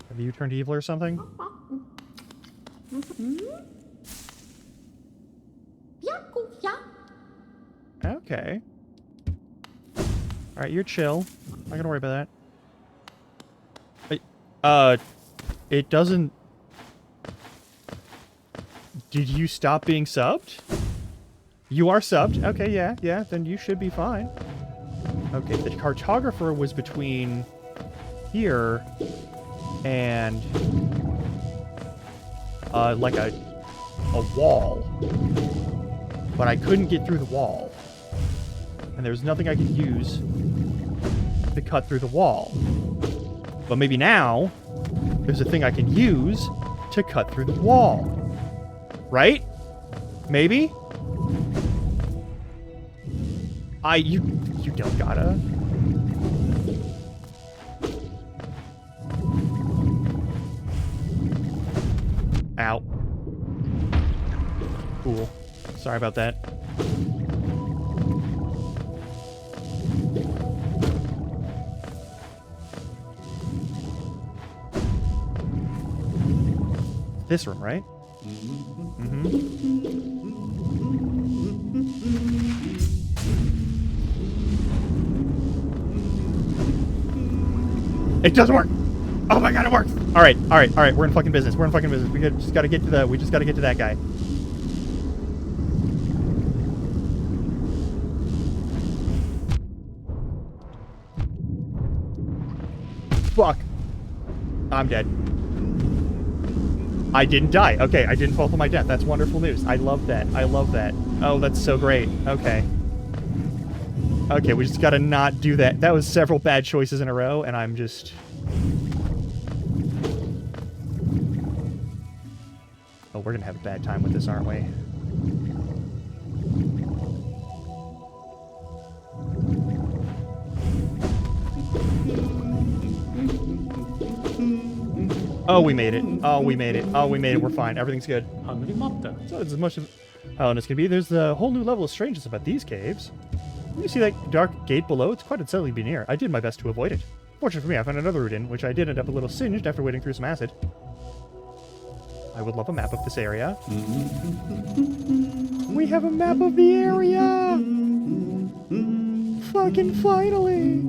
Have you turned evil or something? Okay. Alright, you're chill. Not gonna worry about that. It doesn't... Did you stop being subbed? You are subbed? Okay, yeah, then you should be fine. Okay, the cartographer was between here and like a wall. But I couldn't get through the wall. And there was nothing I could use to cut through the wall. But maybe now there's a thing I can use to cut through the wall. Right? Maybe? You don't gotta. Ow. Cool. Sorry about that. This room, right? Mm-hmm. It doesn't work. Oh my god, it works. All right. We're in fucking business. Just gotta get to that guy. Fuck. I'm dead. I didn't die. Okay, I didn't fall to my death. That's wonderful news. I love that. Oh, that's so great. Okay. Okay, we just gotta not do that. That was several bad choices in a row, and I'm just... Oh, we're gonna have a bad time with this, aren't we? Oh, we made it. We're fine. Everything's good. So it's as much of as can be. There's a whole new level of strangeness about these caves. You see that dark gate below? It's quite unsettling to be near. I did my best to avoid it. Fortunately for me, I found another route in, which I did end up a little singed after wading through some acid. I would love a map of this area. We have a map of the area! Fucking finally!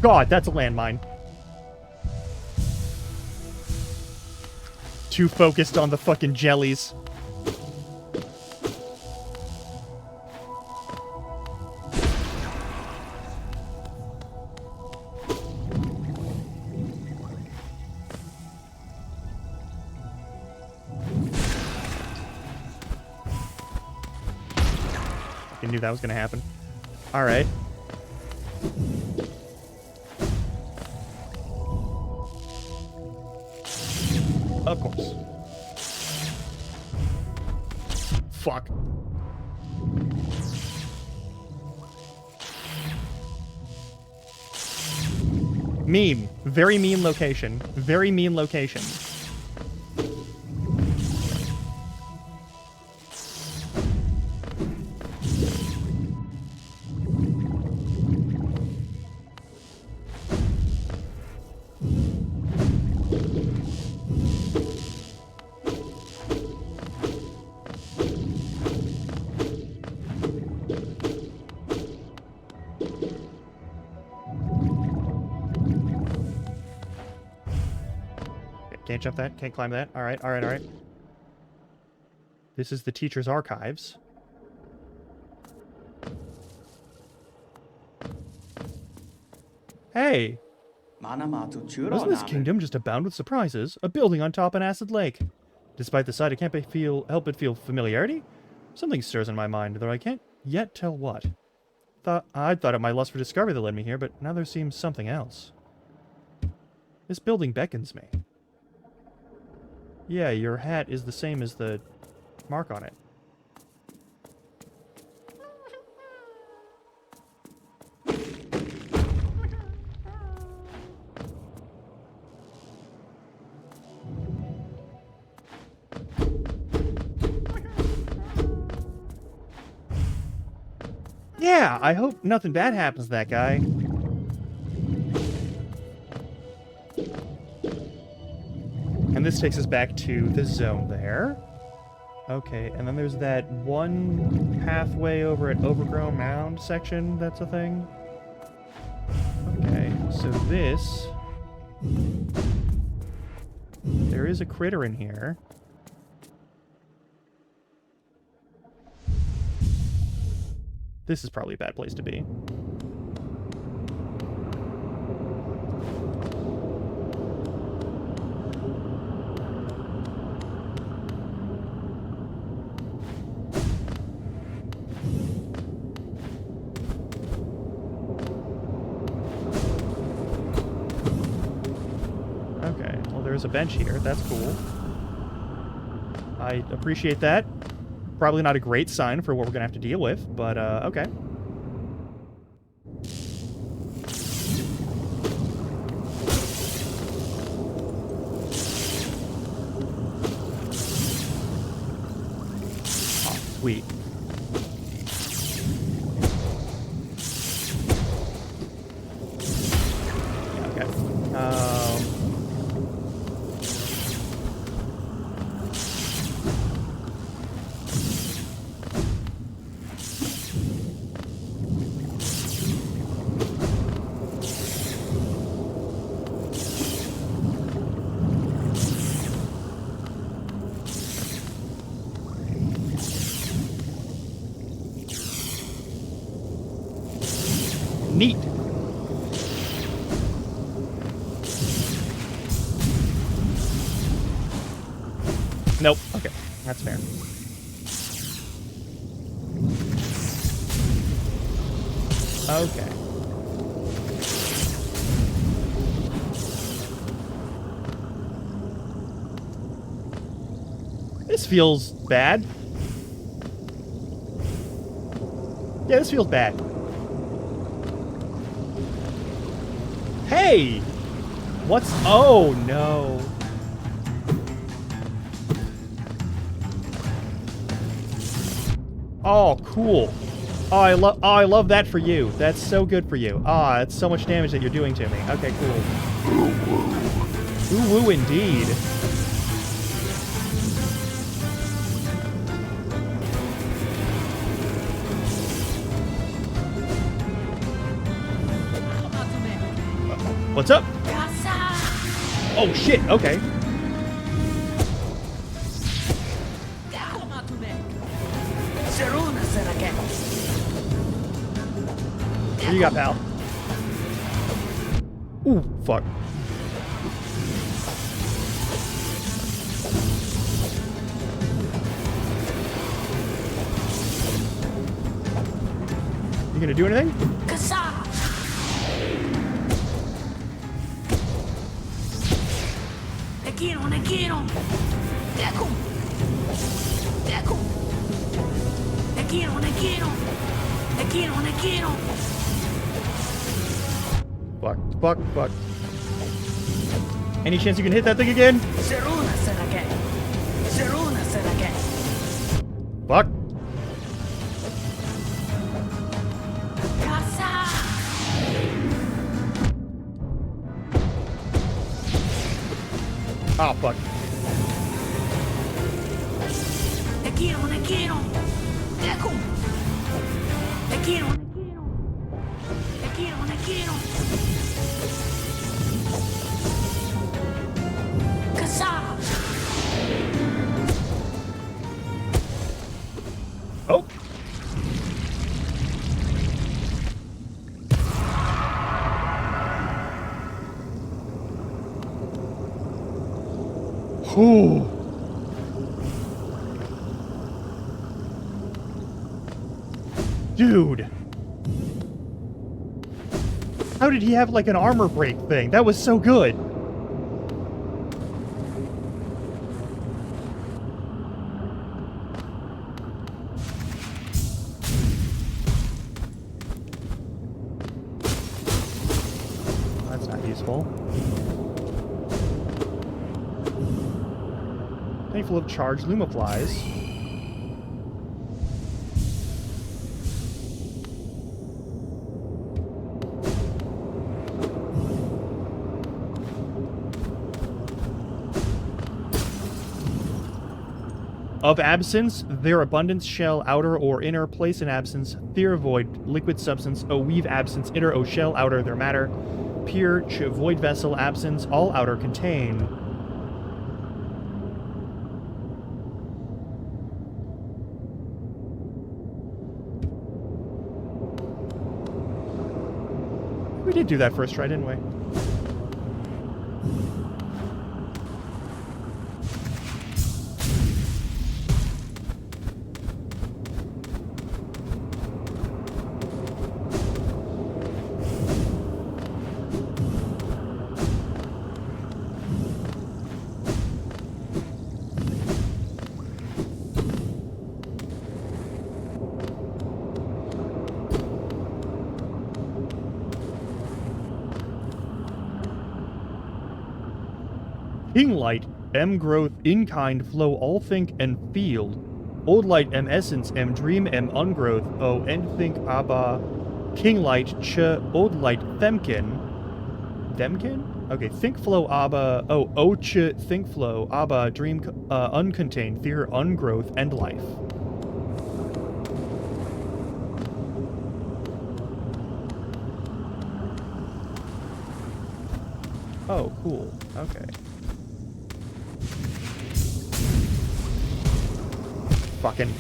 God, that's a landmine. Too focused on the fucking jellies. I knew that was gonna happen. All right. Of course. Fuck. Meme. Very mean location. Very mean location. Can't jump that. Can't climb that. All right. This is the teacher's archives. Hey! Wasn't this kingdom just abound with surprises? A building on top an acid lake. Despite the sight, I can't help but feel familiarity. Something stirs in my mind, though I can't yet tell what. I thought it my lust for discovery that led me here, but now there seems something else. This building beckons me. Yeah, your hat is the same as the mark on it. Yeah, I hope nothing bad happens to that guy. And this takes us back to the zone there. Okay, and then there's that one pathway over at Overgrown Mound section that's a thing. Okay, so this... There is a critter in here. This is probably a bad place to be. Okay, well there's a bench here. That's cool. I appreciate that. Probably not a great sign for what we're gonna have to deal with, but okay. Oh, sweet. Yeah, okay. Neat. Nope. Okay. That's fair. Okay. This feels bad. Yeah, this feels bad. Hey! What's... Oh, no. Oh, cool. Oh, I love that for you. That's so good for you. Ah, that's so much damage that you're doing to me. Okay, cool. Ooh, woo, indeed. What's up? Oh shit, okay. What you got, pal? Ooh, fuck. You gonna do anything? Fuck. Any chance you can hit that thing again? Fuck. Oh, fuck. Oh. Whew. Dude. How did he have like an armor break thing? That was so good. That's not useful. Tank full of charged Luma flies. Of absence, their abundance shell, outer or inner, place in absence, fear void, liquid substance, o weave absence, inner, o shell, outer, their matter, pure, void vessel, absence, all outer contain. We did do that first try, didn't we? King light, M growth, in kind, flow, all think, and field. Old light, M essence, M dream, M ungrowth, O end think, Abba. King light, Ch, old light, Themkin. Themkin? Okay, think flow, Abba. Oh, O Ch, think flow, Abba, dream, uncontained, fear, ungrowth, end life. Oh, cool. Okay. Fucking.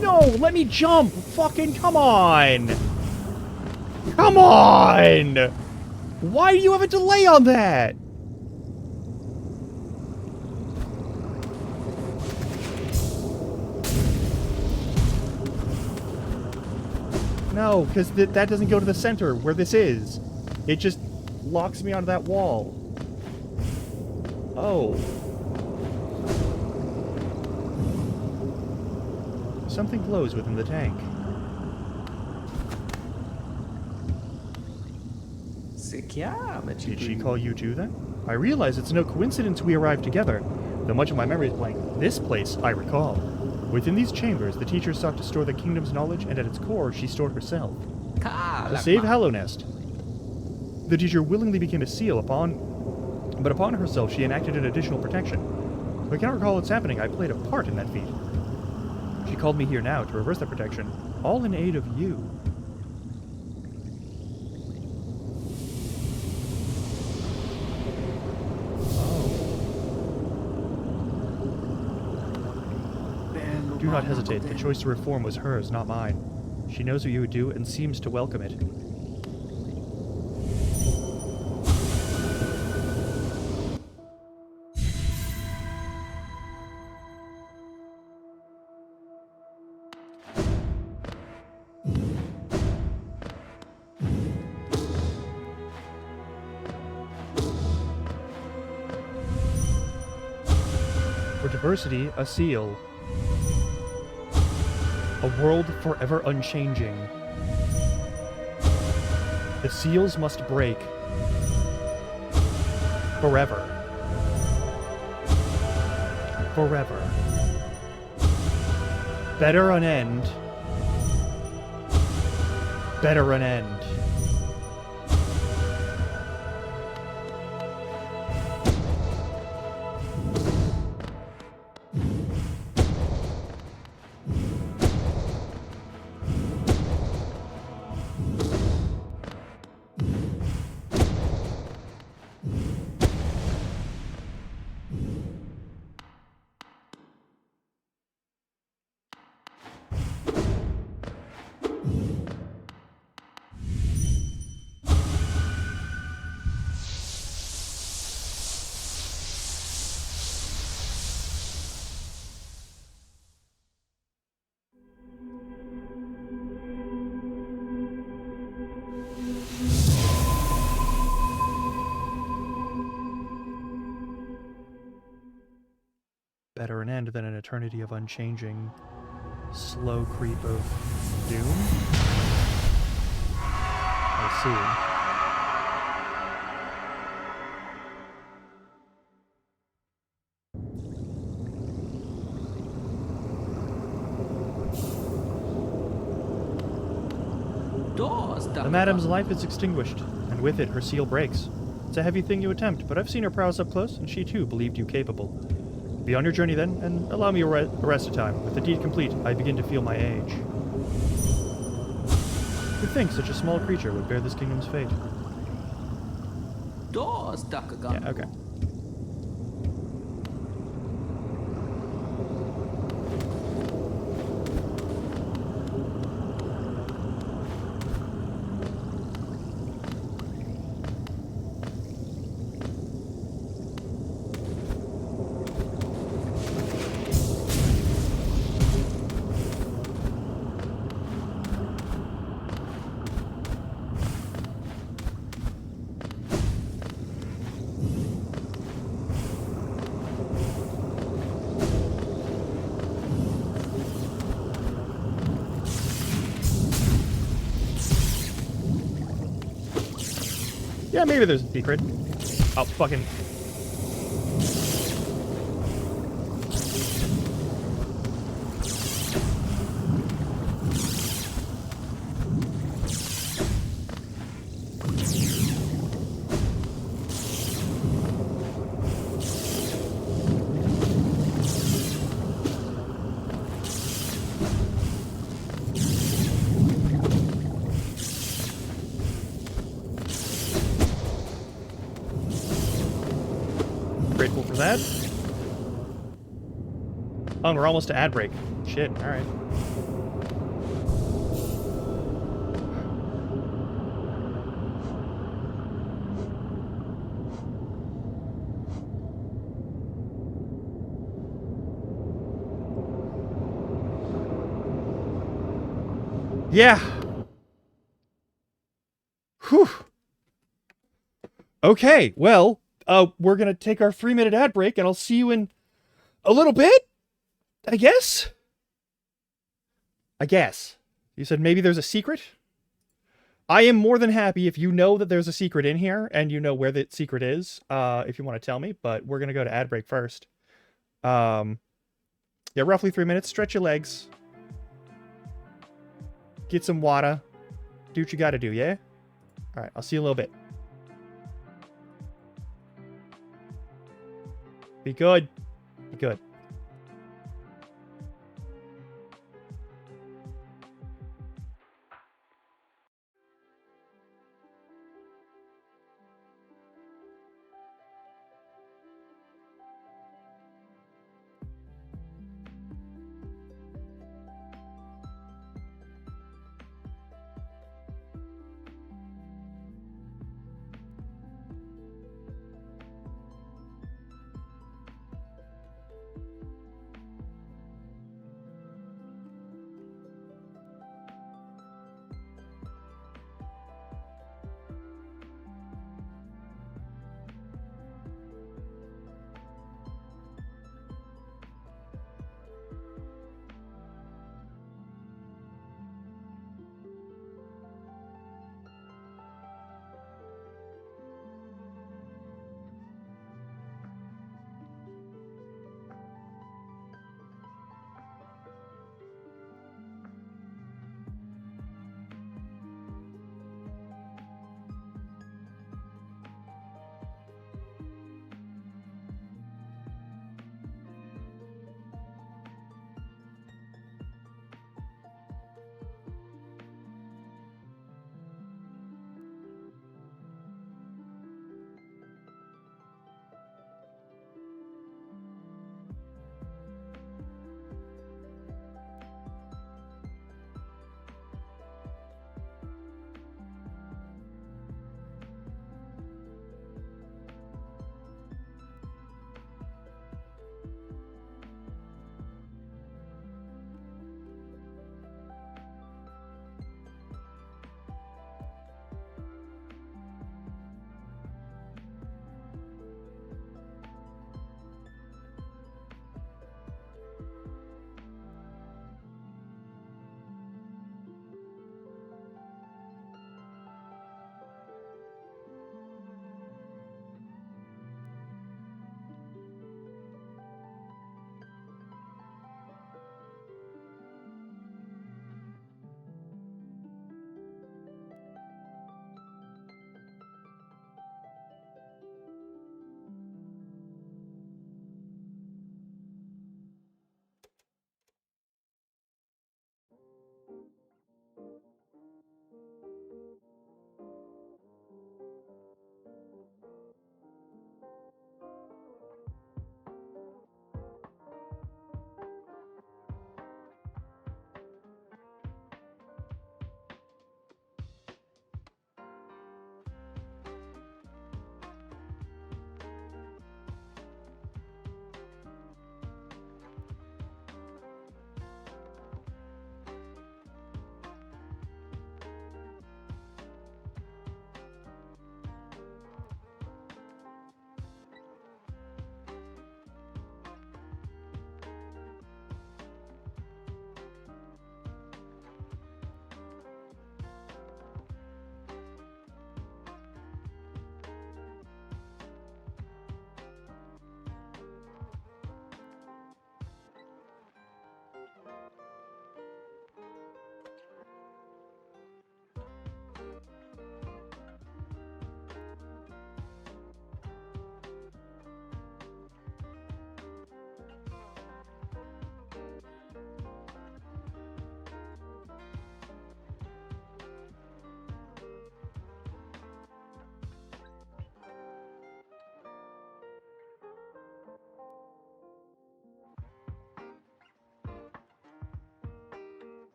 No, let me jump! Fucking come on! Come on! Why do you have a delay on that? No, because that doesn't go to the center where this is. It just locks me onto that wall. Oh. Something glows within the tank. Did she call you too, then? I realize it's no coincidence we arrived together, though much of my memory is blank. This place, I recall. Within these chambers, the teacher sought to store the kingdom's knowledge, and at its core, she stored herself. To save Hallownest, the teacher willingly became a seal but upon herself she enacted an additional protection. I cannot recall its happening. I played a part in that feat. She called me here now to reverse that protection, all in aid of you. Do not hesitate. The choice to reform was hers, not mine. She knows what you would do and seems to welcome it. For diversity, a seal. A world forever unchanging. The seals must break. Forever. Forever. Better an end. Better an end. Better an end than an eternity of unchanging, slow creep of doom? I see. The madam's life is extinguished, and with it her seal breaks. It's a heavy thing you attempt, but I've seen her prowess up close, and she too believed you capable. Be on your journey then, and allow me a rest of time. With the deed complete, I begin to feel my age. Who'd think such a small creature would bear this kingdom's fate? Yeah, okay. maybe there's a secret. Oh, fucking... Grateful for that. Oh, and we're almost to ad break. Shit, alright. Yeah. Whew. Okay, well, we're gonna take our 3-minute ad break, and I'll see you in a little bit, I guess? I guess. You said maybe there's a secret? I am more than happy if you know that there's a secret in here, and you know where the secret is, if you want to tell me, but we're gonna go to ad break first. Yeah, roughly 3 minutes. Stretch your legs. Get some water. Do what you gotta do, yeah? Alright, I'll see you in a little bit. Be good. Be good.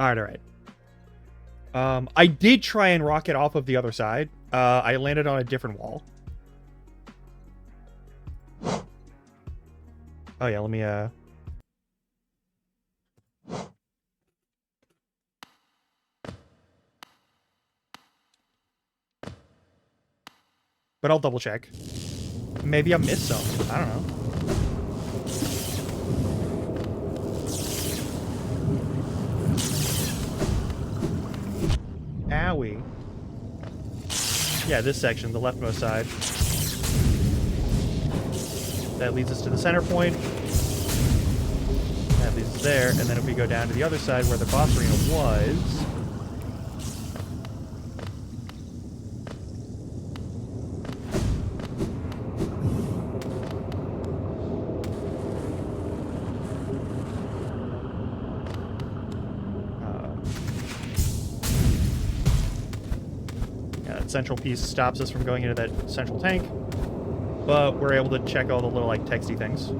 Alright. I did try and rocket off of the other side. I landed on a different wall. Oh yeah, let me, but I'll double check. Maybe I missed some. I don't know. Owie. Yeah, this section, the leftmost side. That leads us to the center point. That leads us there, and then if we go down to the other side where the boss arena was... central piece stops us from going into that central tank, but we're able to check all the little like texty things.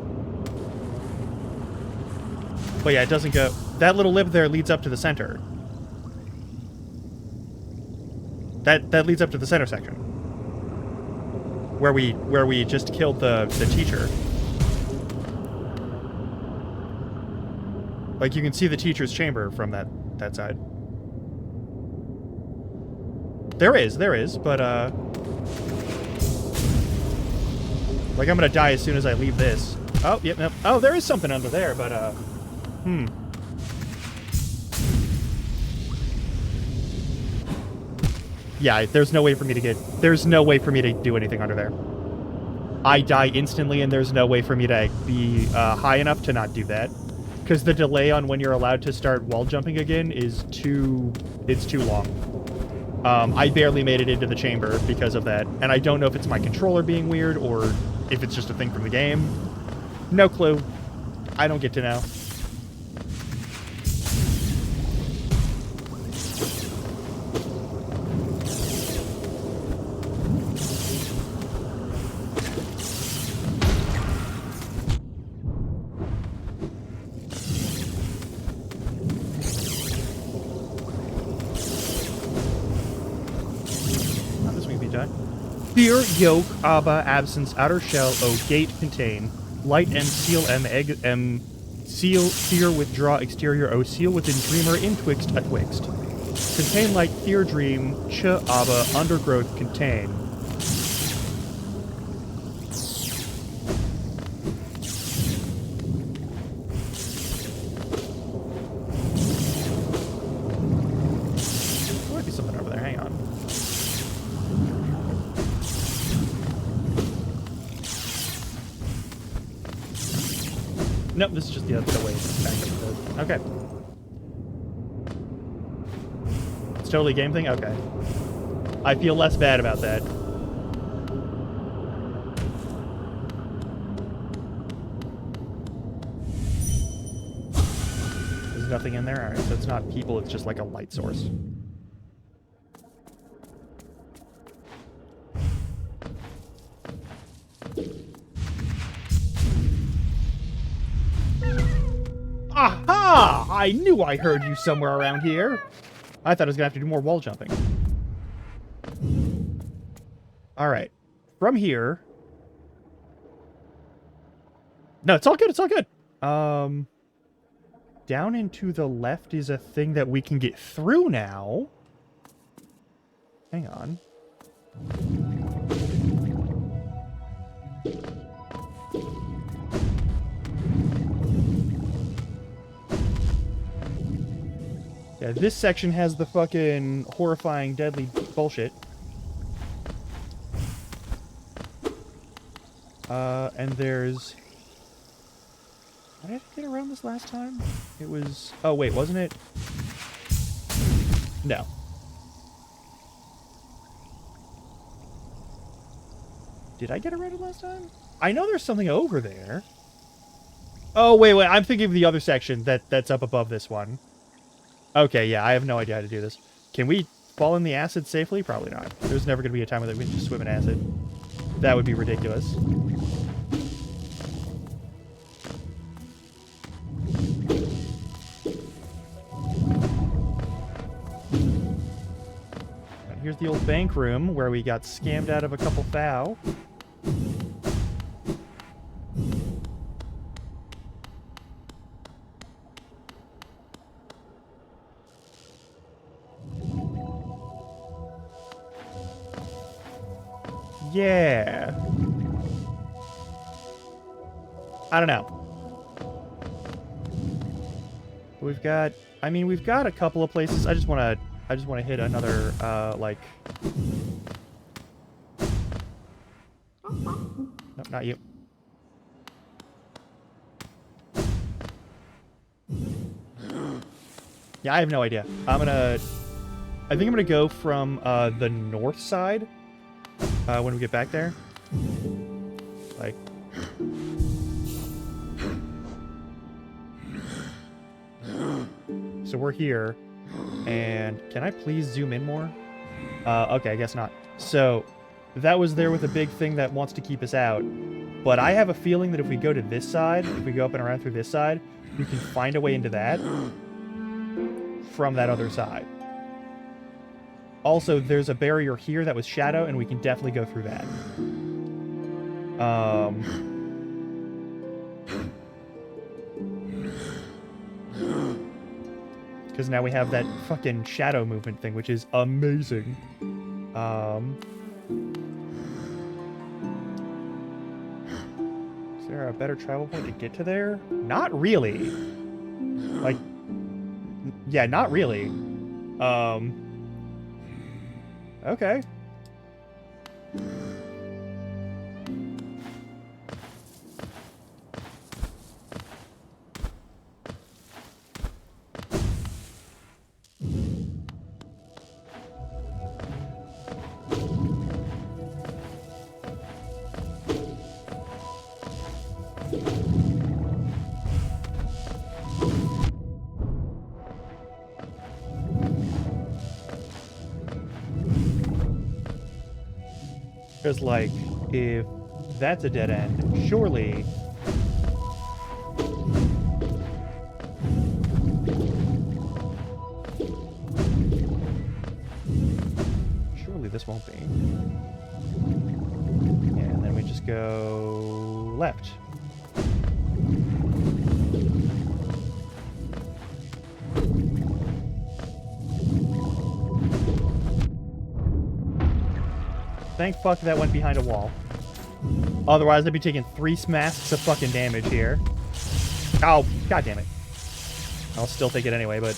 But yeah, it doesn't go. That little lip there leads up to the center. That leads up to the center section, where we just killed the teacher. Like you can see the teacher's chamber from that side. There is, but, like, I'm gonna die as soon as I leave this. Oh, yep, yep. Oh, there is something under there, but, Yeah, there's no way for me to do anything under there. I die instantly, and there's no way for me to be, high enough to not do that. Because the delay on when you're allowed to start wall jumping again is it's too long. I barely made it into the chamber because of that, and I don't know if it's my controller being weird or if it's just a thing from the game. No clue. I don't get to know. Fear, yoke, Abba, absence, outer shell, O, gate, contain, light, M, seal, M, egg, M, seal, fear, withdraw, exterior, O, seal, within, dreamer, intwixt, atwixt. Contain, light, fear, dream, ch, Abba, undergrowth, contain. There might be something over there, hang on. Nope, this is just the other way back up. Okay. It's totally a game thing? Okay. I feel less bad about that. There's nothing in there? Alright, so it's not people, it's just like a light source. Aha! I knew I heard you somewhere around here. I thought I was gonna have to do more wall jumping. Alright. From here... No, it's all good, it's all good. Down and to the left is a thing that we can get through now. Hang on. Yeah, this section has the fucking horrifying, deadly bullshit. And there's... How did I get around this last time? It was... Oh, wait, wasn't it? No. Did I get around it last time? I know there's something over there. Oh, wait, I'm thinking of the other section that's up above this one. Okay, yeah, I have no idea how to do this. Can we fall in the acid safely? Probably not. There's never going to be a time where we can just swim in acid. That would be ridiculous. the old bank room where we got scammed out of a couple thou. Yeah. I don't know. We've got, I mean, we've got a couple of places. I just want to hit another, like... Nope, not you. Yeah, I have no idea. I think I'm gonna go from, the north side, when we get back there. Like... So we're here, and can I please zoom in more? Okay, I guess not. So, that was there with a big thing that wants to keep us out, but I have a feeling that if we go to this side, if we go up and around through this side, we can find a way into that from that other side. Also, there's a barrier here that was shadow, and we can definitely go through that. Because now we have that fucking shadow movement thing, which is amazing. Is there a better travel point to get to there? Not really. Like, yeah, not really. Okay. Because, like, if that's a dead end, surely... Surely this won't be. Yeah, and then we just go left. Thank fuck that went behind a wall. Otherwise, I'd be taking 3 masks of fucking damage here. Oh, god damn it. I'll still take it anyway, but...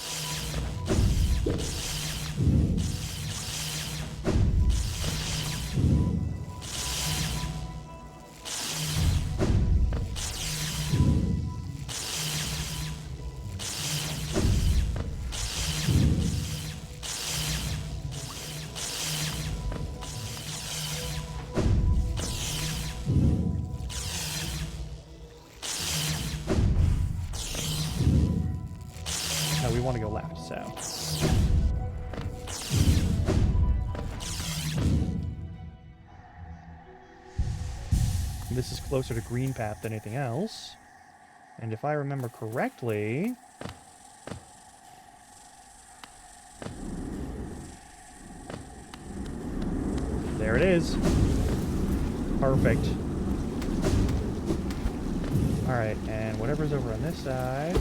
No, we want to go left, so... This is closer to Green Path than anything else. And if I remember correctly... There it is. Perfect. Alright, and whatever's over on this side...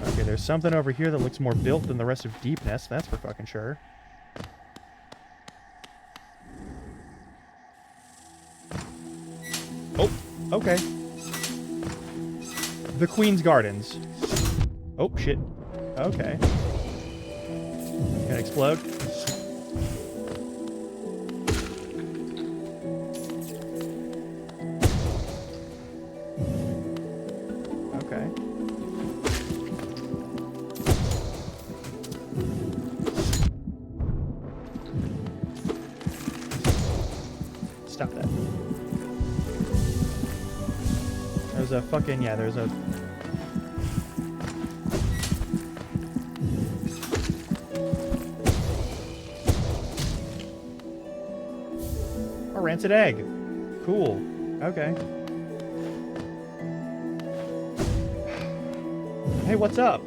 Okay, there's something over here that looks more built than the rest of Deepness, that's for fucking sure. Oh, okay. The Queen's Gardens. Oh, shit. Okay. Gonna explode? Okay. Stop that. There's a fucking, yeah, there's a... A rancid egg. Cool. Okay. Hey, what's up?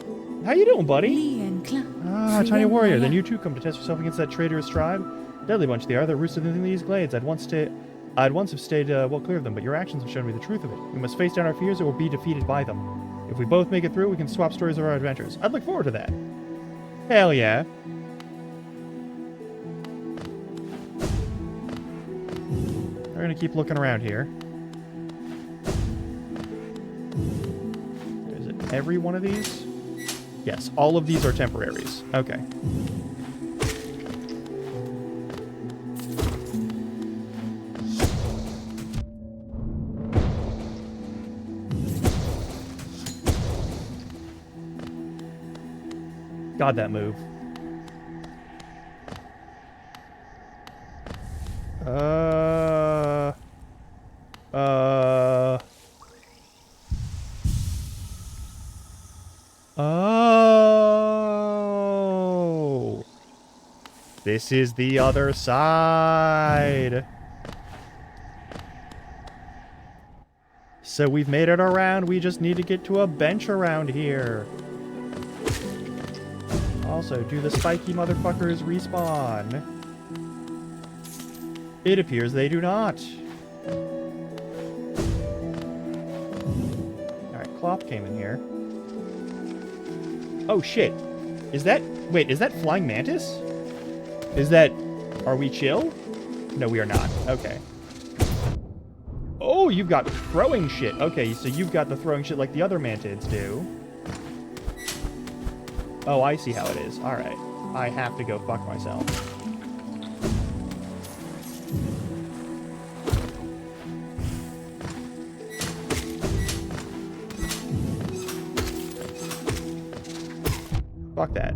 How you doing, buddy? Ah, tiny warrior. Then Then you too come to test yourself against that traitorous tribe? Deadly bunch they are. They're roosted in these glades. I'd once have stayed well clear of them, but your actions have shown me the truth of it. We must face down our fears or be defeated by them. If we both make it through, we can swap stories of our adventures. I'd look forward to that. Hell yeah. We're gonna keep looking around here. Is it every one of these? Yes, all of these are temporaries. Okay. God, that move. Oh. This is the other side. So we've made it around. We just need to get to a bench around here. Also, do the spiky motherfuckers respawn? It appears they do not. Alright, Clop came in here. Oh shit. Is that... Wait, is that Flying Mantis? Is that... Are we chill? No, we are not. Okay. Oh, you've got throwing shit. Okay, so you've got the throwing shit like the other mantids do. Oh, I see how it is. Alright. I have to go fuck myself. Fuck that.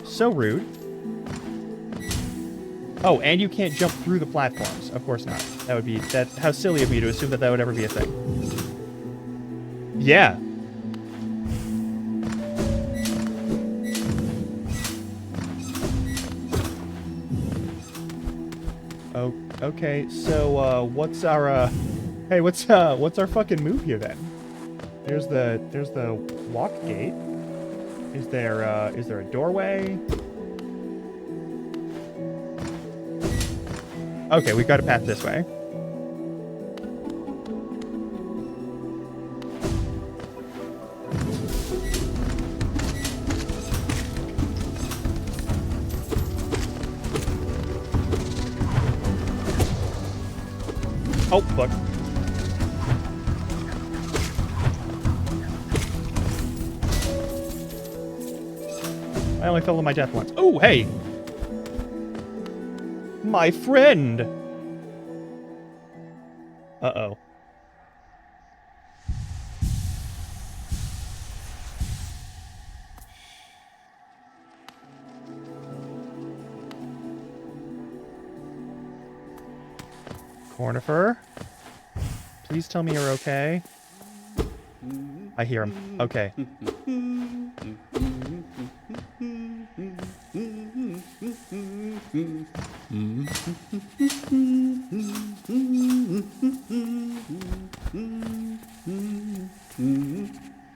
So rude. Oh, and you can't jump through the platforms. Of course not. That would be... How silly of me to assume that that would ever be a thing. Yeah. Oh, okay. So, what's our, Hey, what's our fucking move here, then? There's the walk gate. Is there a doorway? Okay, we've got a path this way. Oh, fuck. I only fell to my death once. Oh, hey! My friend! Uh-oh. Cornifer? Please tell me you're okay. I hear him. Okay.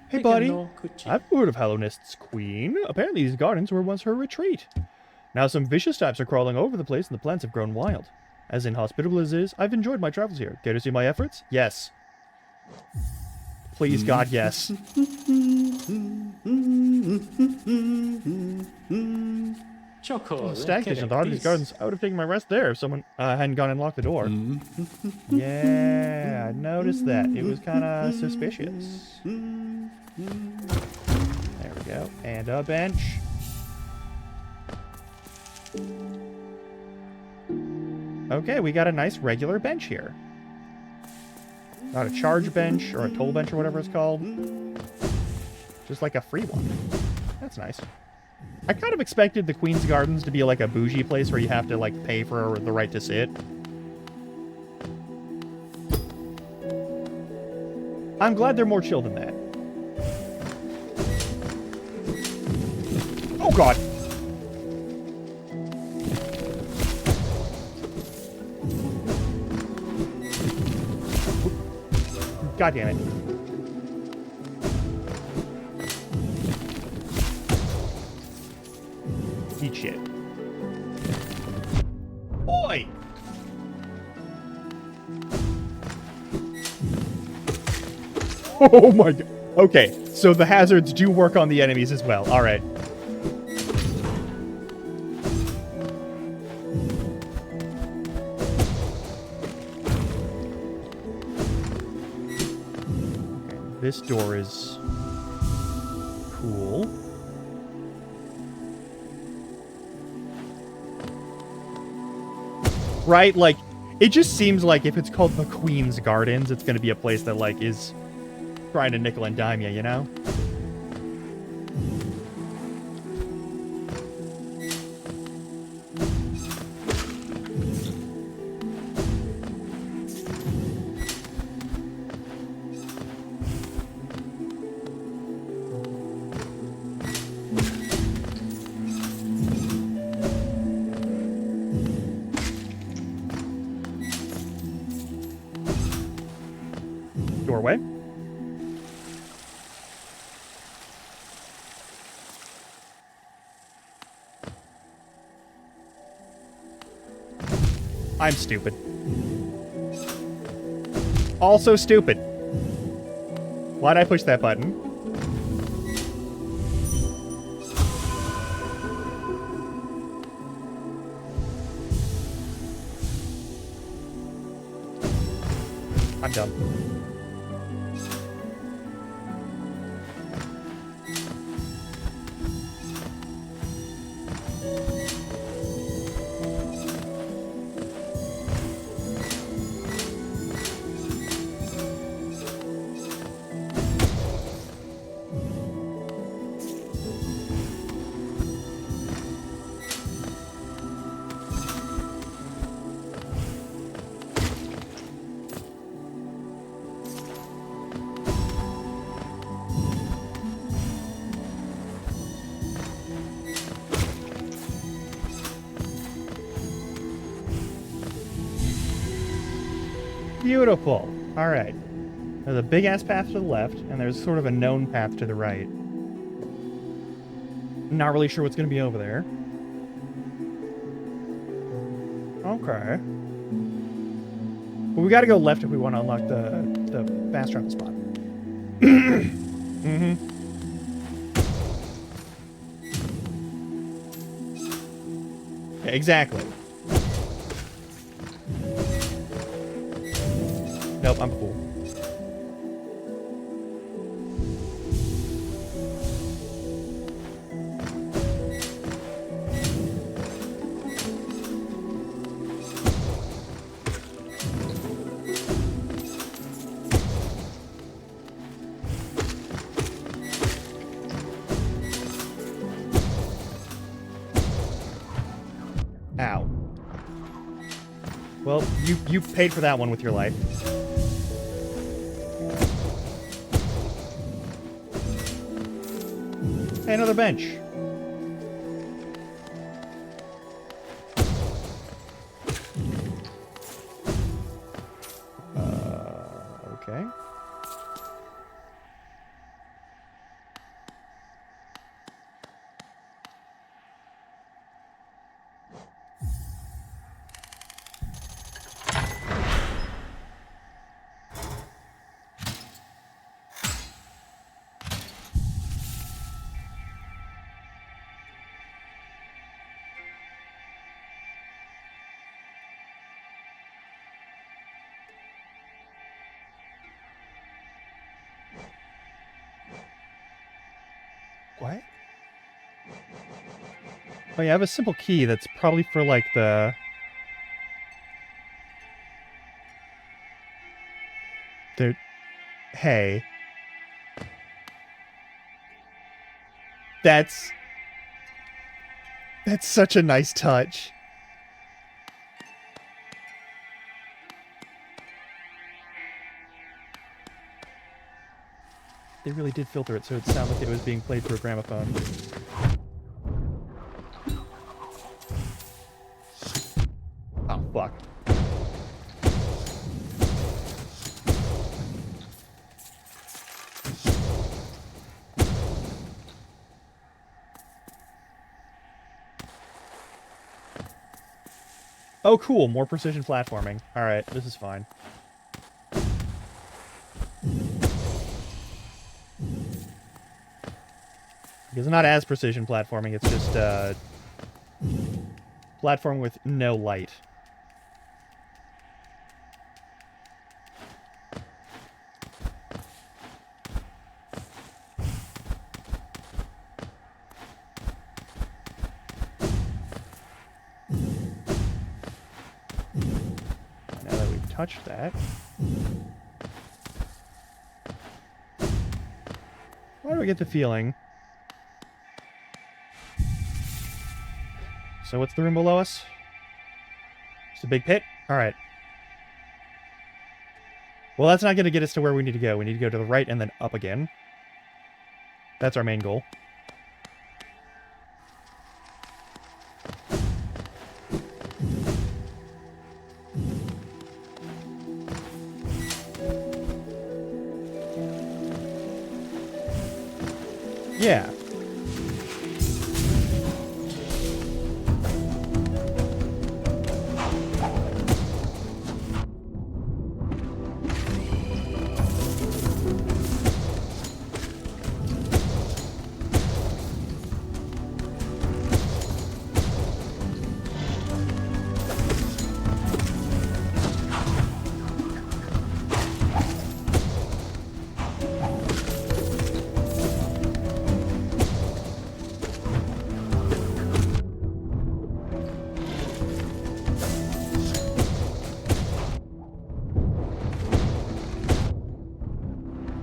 Hey, buddy. I've heard of Hallownest's queen. Apparently these gardens were once her retreat. Now some vicious types are crawling over the place and the plants have grown wild. As inhospitable as it is, I've enjoyed my travels here. Care to see my efforts? Yes. Please, God, yes. Stag station at the heart of these gardens. I would have taken my rest there if someone hadn't gone and locked the door. Yeah, I noticed that. It was kind of suspicious. There we go. And a bench. Okay, we got a nice regular bench here. Not a charge bench or a toll bench or whatever it's called. Just like a free one. That's nice. I kind of expected the Queen's Gardens to be like a bougie place where you have to like pay for the right to sit. I'm glad they're more chill than that. Oh god! God damn it. Eat shit. Oi! Oh my god. Okay, so the hazards do work on the enemies as well. Alright. This door is cool. Right? Like, it just seems like if it's called the Queen's Gardens, it's gonna be a place that, like, is trying to nickel and dime you know? Doorway. I'm stupid. Also stupid. Why'd I push that button? I'm dumb. Beautiful. All right. There's a big-ass path to the left, and there's sort of a known path to the right. Not really sure what's going to be over there. Okay. But we got to go left if we want to unlock the fast travel spot. Mm-hmm. Yeah, exactly. Nope, I'm cool. Ow. Well, you paid for that one with your life. Hey, another bench. Okay. What? Oh yeah, I have a simple key that's probably for like the... Hey. That's such a nice touch. They really did filter it so it sounded like it was being played through a gramophone. Oh, fuck. Oh, cool. More precision platforming. Alright, this is fine. It's not as precision platforming, it's just, platform with no light. Now that we've touched that... Why do I get the feeling... So what's the room below us? It's a big pit? Alright. Well, that's not going to get us to where we need to go. We need to go to the right and then up again. That's our main goal. Yeah.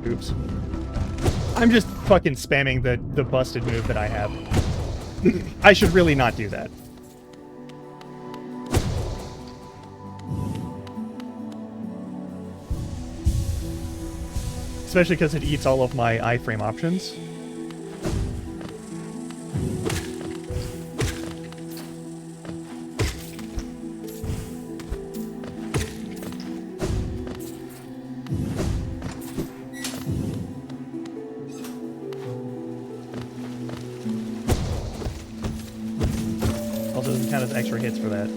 Oops. I'm just fucking spamming the busted move that I have. I should really not do that. Especially because it eats all of my iframe options. Also doesn't count as extra hits for that.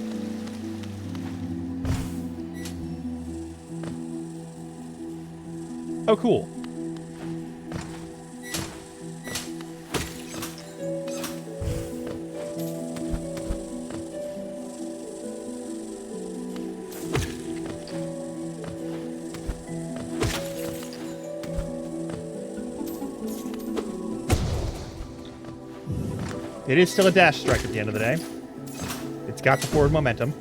Oh, cool. It is still a dash strike at the end of the day. It's got the forward momentum.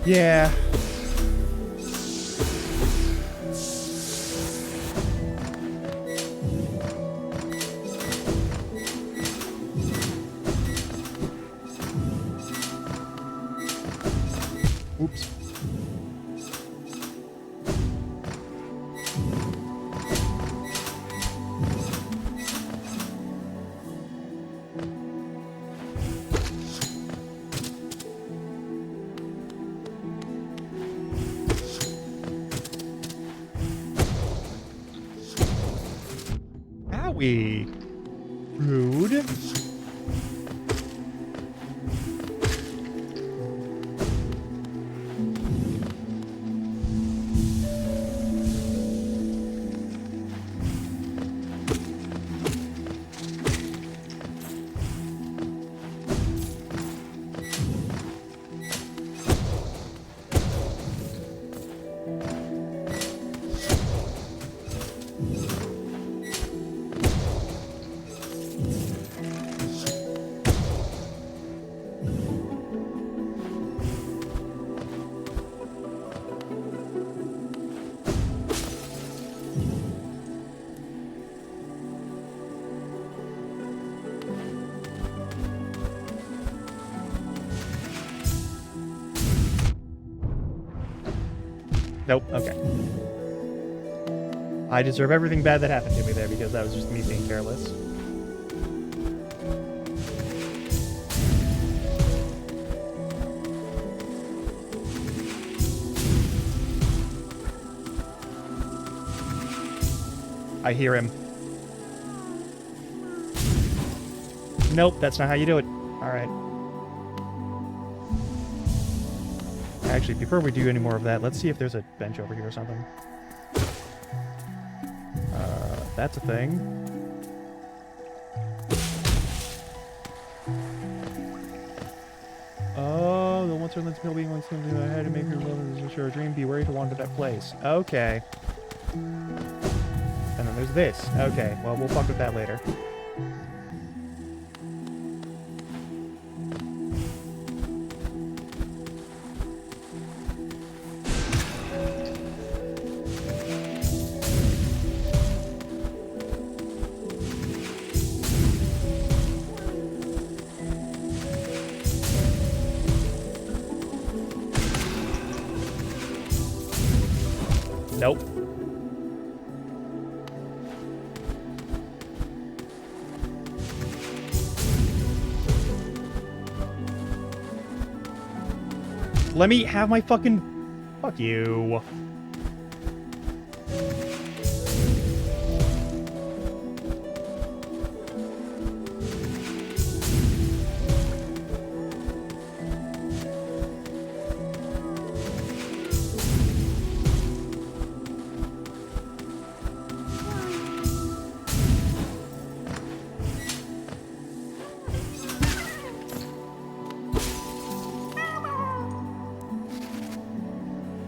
Yeah. Oops. Owie. Rude. Nope, okay. I deserve everything bad that happened to me there because that was just me being careless. I hear him. Nope, that's not how you do it. Alright. Actually, before we do any more of that, let's see if there's a bench over here or something. That's a thing. Oh, the once or lens pill being once something I had to make her love is sure a dream. Be wary to wander that place. Okay. And then there's this. Okay, well, we'll fuck with that later. Nope. Let me have my fucking... Fuck you.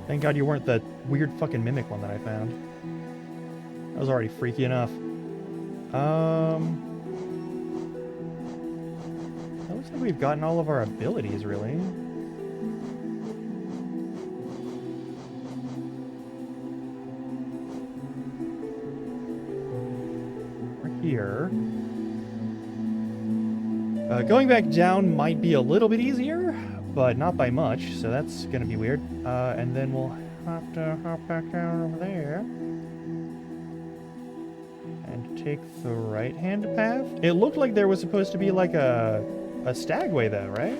Thank God you weren't the weird fucking mimic one that I found. That was already freaky enough. It looks like we've gotten all of our abilities, really. We're here. Going back down might be a little bit easier, but not by much, so that's gonna be weird. And then we'll have to hop back down over there. And take the right-hand path? It looked like there was supposed to be like a stagway though, right?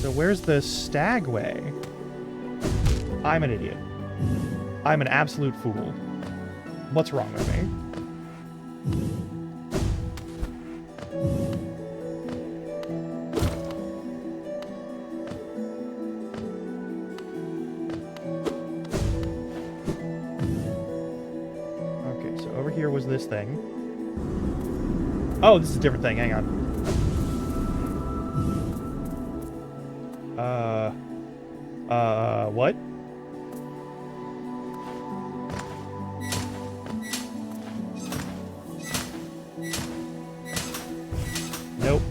So where's the stagway? I'm an idiot. I'm an absolute fool. What's wrong with me? Okay, so over here was this thing. Oh, this is a different thing. Hang on. What? Nope.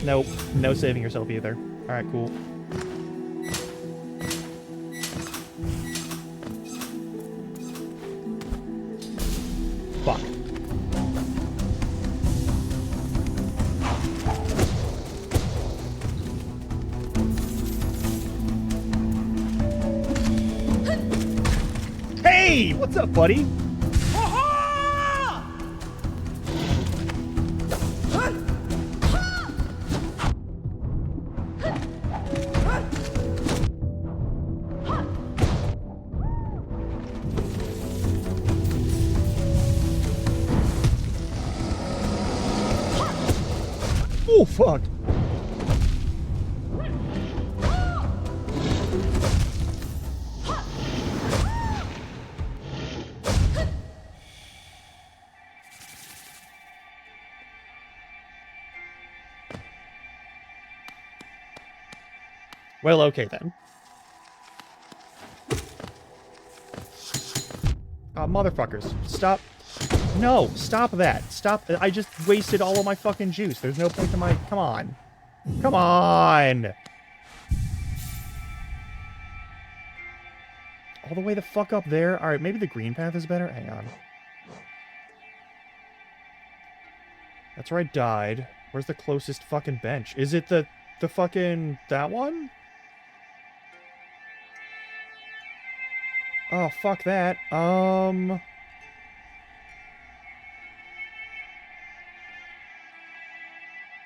Nope. No saving yourself either. Alright, cool. Fuck. Hey! What's up, buddy? Oh, fuck. Well, okay then. Motherfuckers. Stop. No, stop that. Stop. I just wasted all of my fucking juice. There's no point to my... Come on. Come on! All the way the fuck up there? Alright, maybe the green path is better? Hang on. That's where I died. Where's the closest fucking bench? Is it the fucking... that one? Oh, fuck that.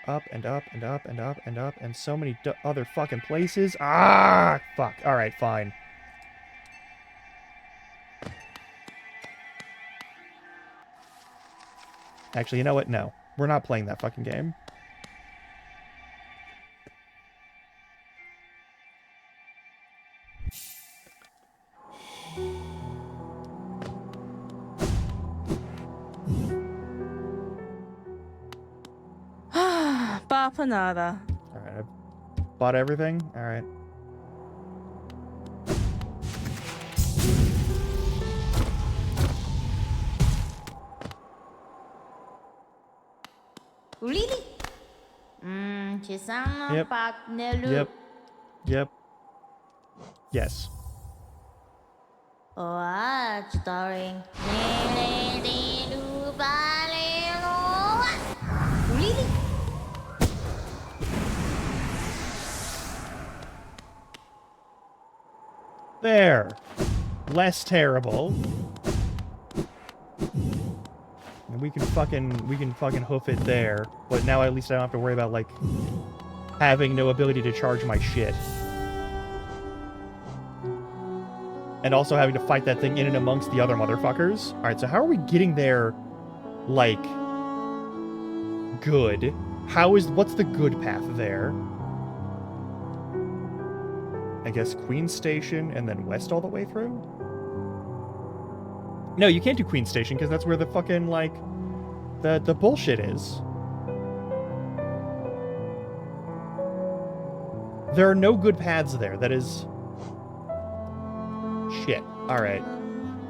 up and up and up and up and up and so many other fucking places. Ah, fuck. All right, fine. Actually, you know what? No. We're not playing that fucking game. Bapanada. Alright, I bought everything. Alright. Really? Ci sono Yep. partner. Yep. Yep. Yes. What? Starring. Really? There. Less terrible. And we can fucking hoof it there. But now at least I don't have to worry about, like, having no ability to charge my shit. And also having to fight that thing in and amongst the other motherfuckers. Alright, so how are we getting there, like, good? What's the good path there? I guess Queen Station and then west all the way through? No, you can't do Queen Station because that's where the fucking, like, the bullshit is. There are no good paths there. That is... shit. Alright.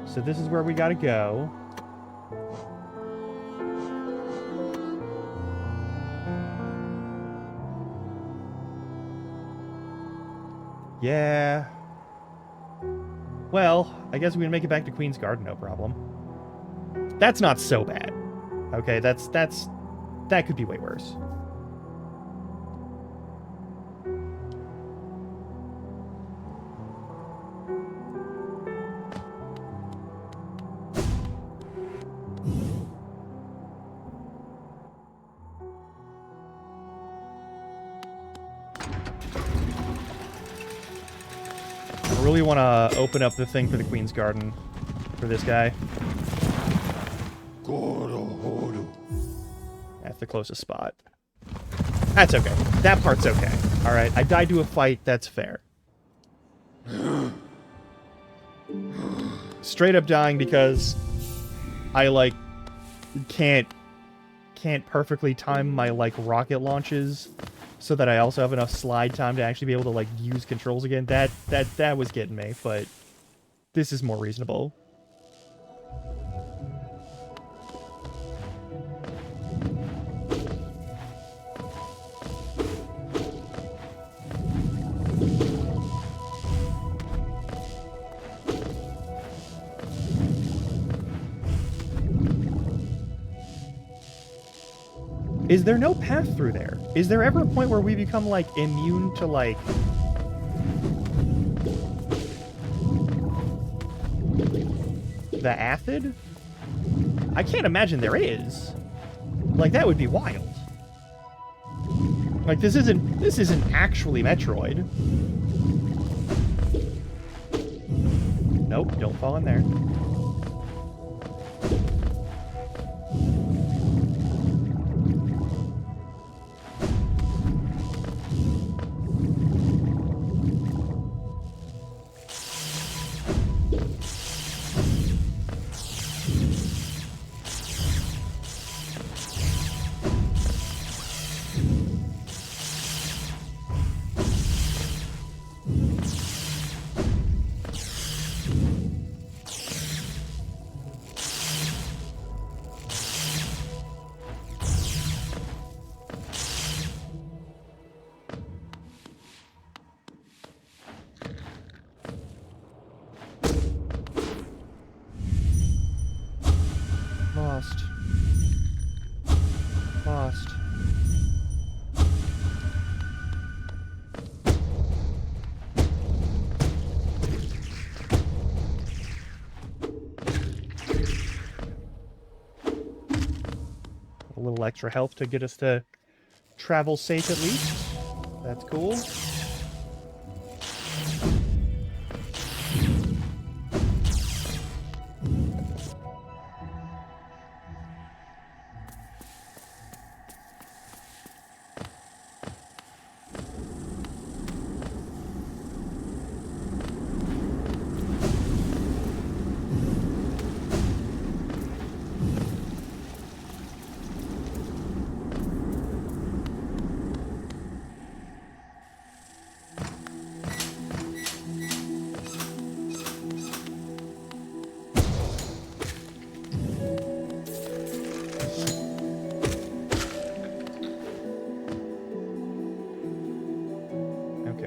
So this is where we gotta go. Yeah. Well, I guess we can make it back to Queen's Garden, no problem. That's not so bad. Okay, that could be way worse. I really want to open up the thing for the Queen's Garden for this guy. That's the closest spot. That's okay. That part's okay. Alright, I died to a fight, that's fair. Straight up dying because I, like, can't perfectly time my, like, rocket launches so that I also have enough slide time to actually be able to, like, use controls again. That was getting me, but this is more reasonable. Is there no path through there? Is there ever a point where we become, like, immune to, like... the acid? I can't imagine there is. Like, that would be wild. Like, this isn't actually Metroid. Nope, don't fall in there. Lost. Lost. A little extra health to get us to travel safe at least. That's cool.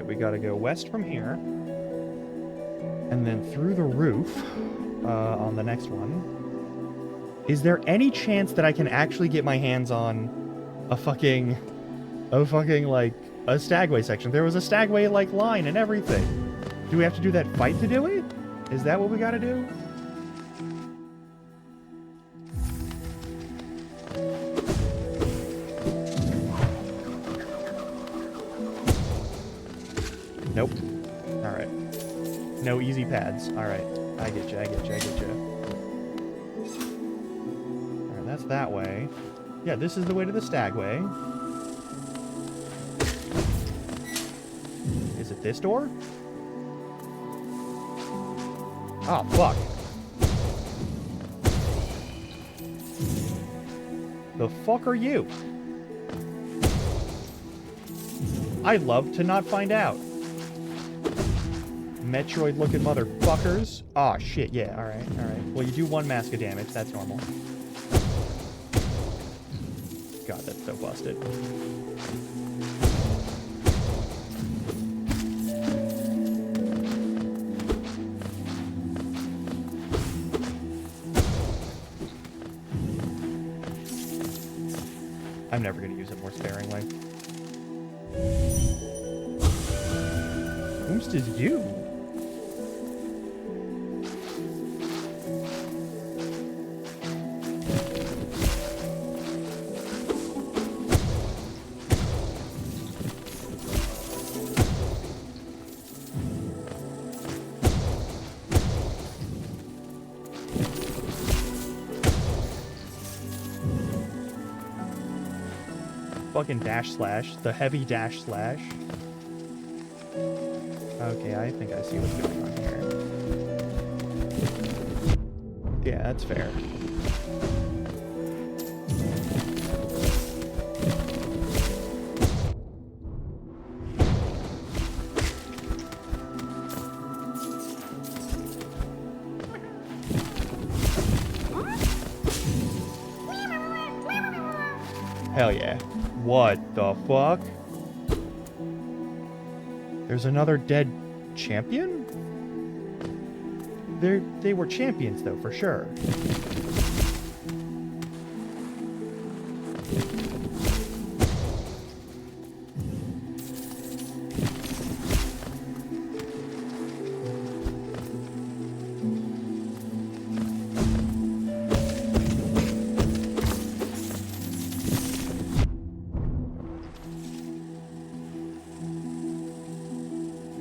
We gotta go west from here, and then through the roof on the next one. Is there any chance that I can actually get my hands on a fucking like a stagway section? There was a stagway like line and everything. Do we have to do that fight to do it? Is that what we gotta do? Nope. Alright. No easy pads. Alright. I get you. Alright, that's that way. Yeah, this is the way to the stagway. Is it this door? Oh, fuck. The fuck are you? I'd love to not find out. Metroid-looking motherfuckers. Aw, shit, yeah, alright. Well, you do 1 mask of damage, that's normal. God, that's so busted. I'm never gonna use it more sparingly. Who's is you? Fucking dash slash. The heavy dash slash. Okay, I think I see what's going on here. Yeah, that's fair. Hell yeah. What the fuck? There's another dead champion? They were champions though, for sure.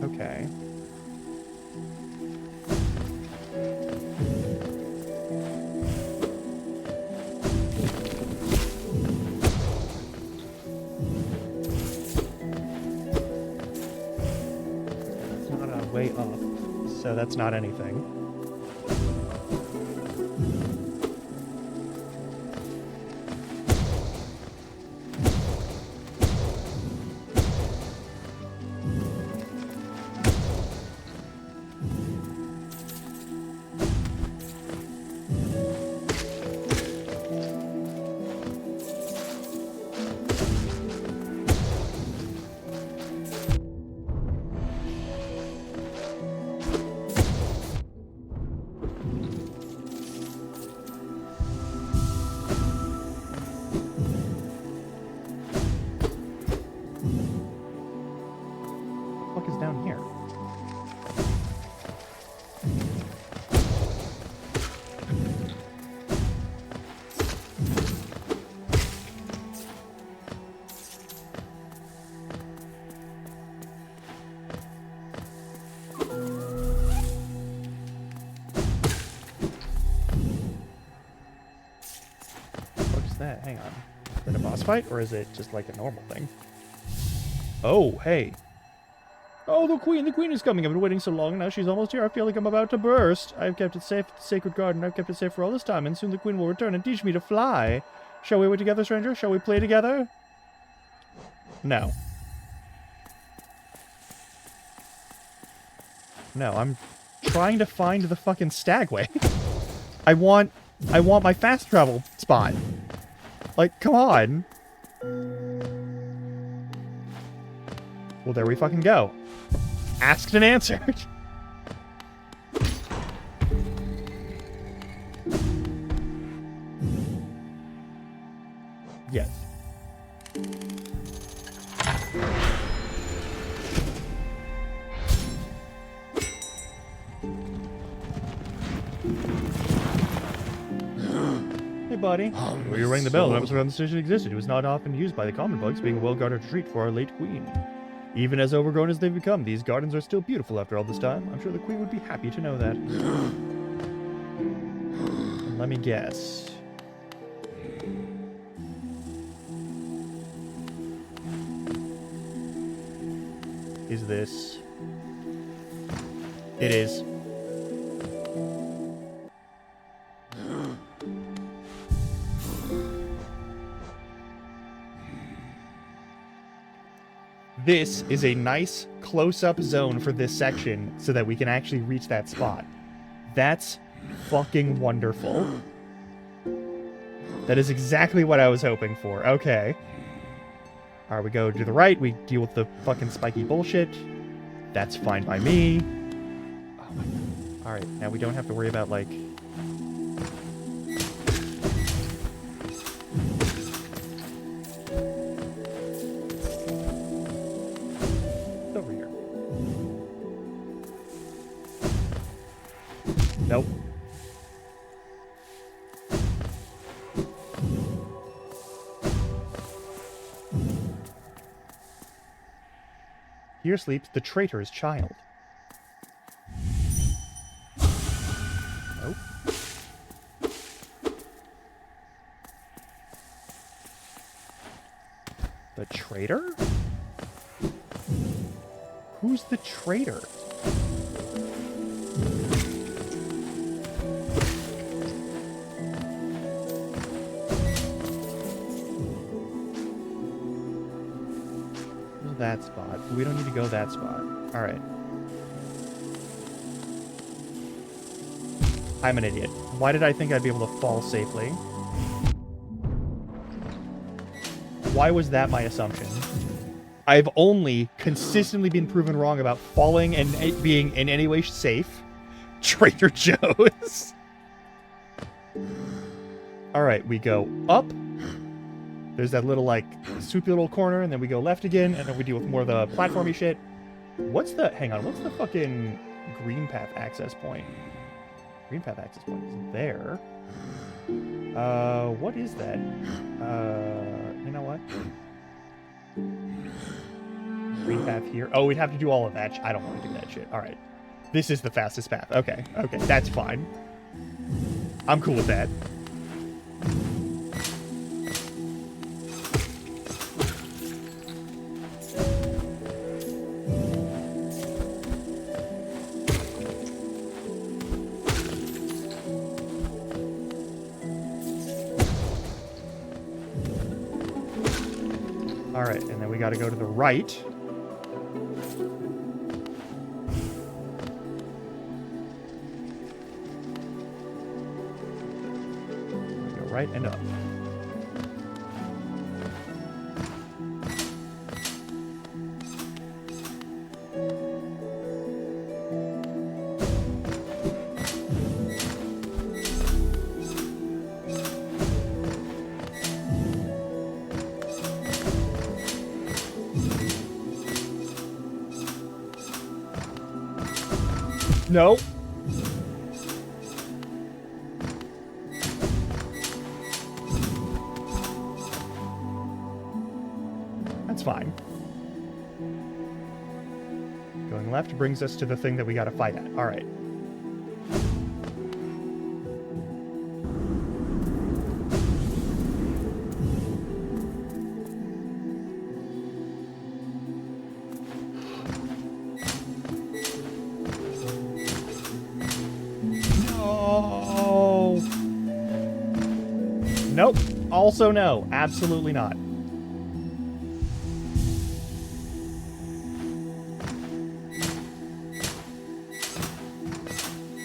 Okay. That's not a way up, so that's not anything. hang on. Is that a boss fight, or is it just like a normal thing? Oh, hey. Oh, the queen is coming. I've been waiting so long, now she's almost here. I feel like I'm about to burst. I've kept it safe at the sacred garden. I've kept it safe for all this time, and soon the queen will return and teach me to fly. Shall we wait together, stranger? Shall we play together? No. No, I'm trying to find the fucking stagway. I want my fast travel spot. Like, come on. Well, there we fucking go. Asked and answered. Yes. Hey, buddy. Well, you rang the bell. I was around the station existed. It was not often used by the common bugs, being a well-guarded retreat for our late queen. Even as overgrown as they've become, these gardens are still beautiful after all this time. I'm sure the queen would be happy to know that. Let me guess. Is this... It is. This is a nice close-up zone for this section so that we can actually reach that spot. That's fucking wonderful. That is exactly what I was hoping for. Okay. Alright, we go to the right. We deal with the fucking spiky bullshit. That's fine by me. Oh my god. Alright, now we don't have to worry about, like... over here. Nope. Here sleeps the traitor's child. Nope. The traitor? Who's the traitor? That spot. We don't need to go that spot. Alright. I'm an idiot. Why did I think I'd be able to fall safely? Why was that my assumption? I've only consistently been proven wrong about falling and it being in any way safe. Trader Joe's. Alright, we go up. There's that little, like, soupy little corner, and then we go left again, and then we deal with more of the platformy shit. What's the... Hang on, what's the fucking green path access point? Green path access point is there. What is that? You know what? Green path here. Oh, we'd have to do all of that. I don't want to do that shit. Alright. This is the fastest path. Okay, okay, that's fine. I'm cool with that. Alright, and then we gotta go to the right. Go right and up. No. That's fine. Going left brings us to the thing that we gotta fight at. Alright. Also no, absolutely not.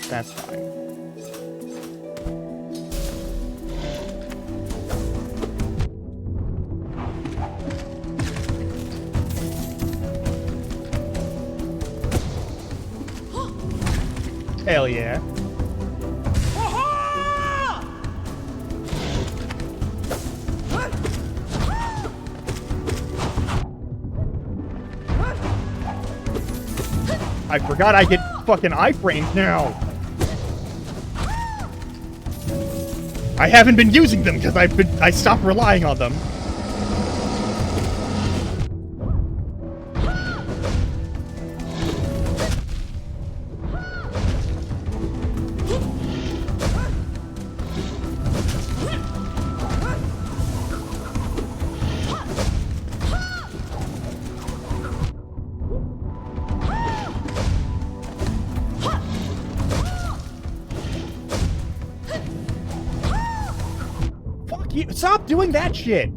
That's fine. Hell yeah. I forgot I get fucking iframes now. I haven't been using them because I stopped relying on them. Stop doing that shit!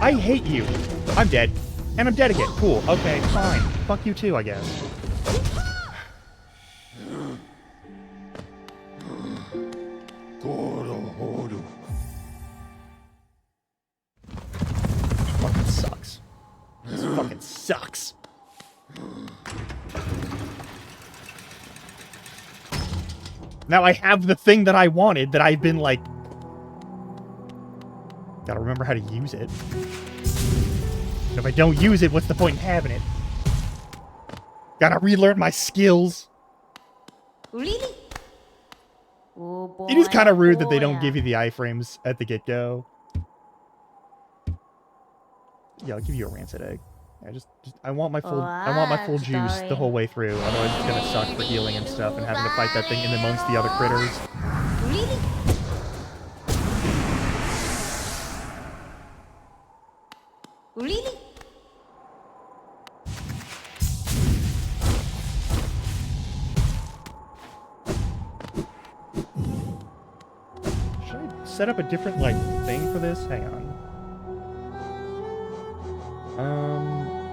I hate you. I'm dead. And I'm dead again. Cool. Okay, fine. Fuck you too, I guess. Fucking sucks. This fucking sucks. Now I have the thing that I wanted that I've been like... Gotta remember how to use it. If I don't use it, what's the point in having it? Gotta relearn my skills. Really? Oh boy, It is kind of rude that they boy. don't give you the iframes at the get-go. Yeah, I'll give you a rancid egg. I want my full juice the whole way through. Otherwise, it's gonna suck for healing and stuff, and having to fight that thing in amongst the other critters. Really? Really? Should I set up a different like thing for this? Hang on.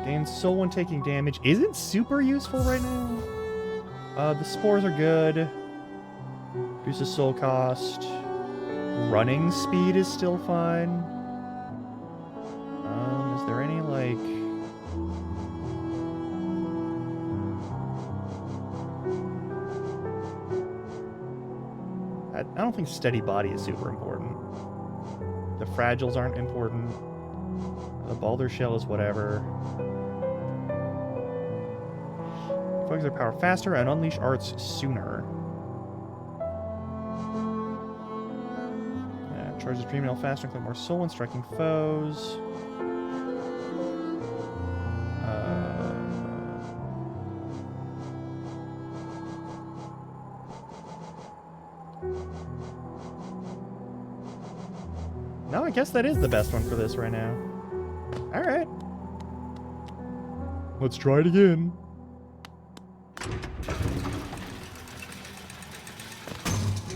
Gains soul when taking damage isn't super useful right now. The spores are good. Reduces soul cost. Running speed is still fine. Is there any like... I don't think steady body is super important. The fragiles aren't important. The Balder shell is whatever. Focus their power faster and unleash arts sooner. Charges Dream Nail faster and collect more soul when striking foes. No, I guess that is the best one for this right now. Alright. Let's try it again.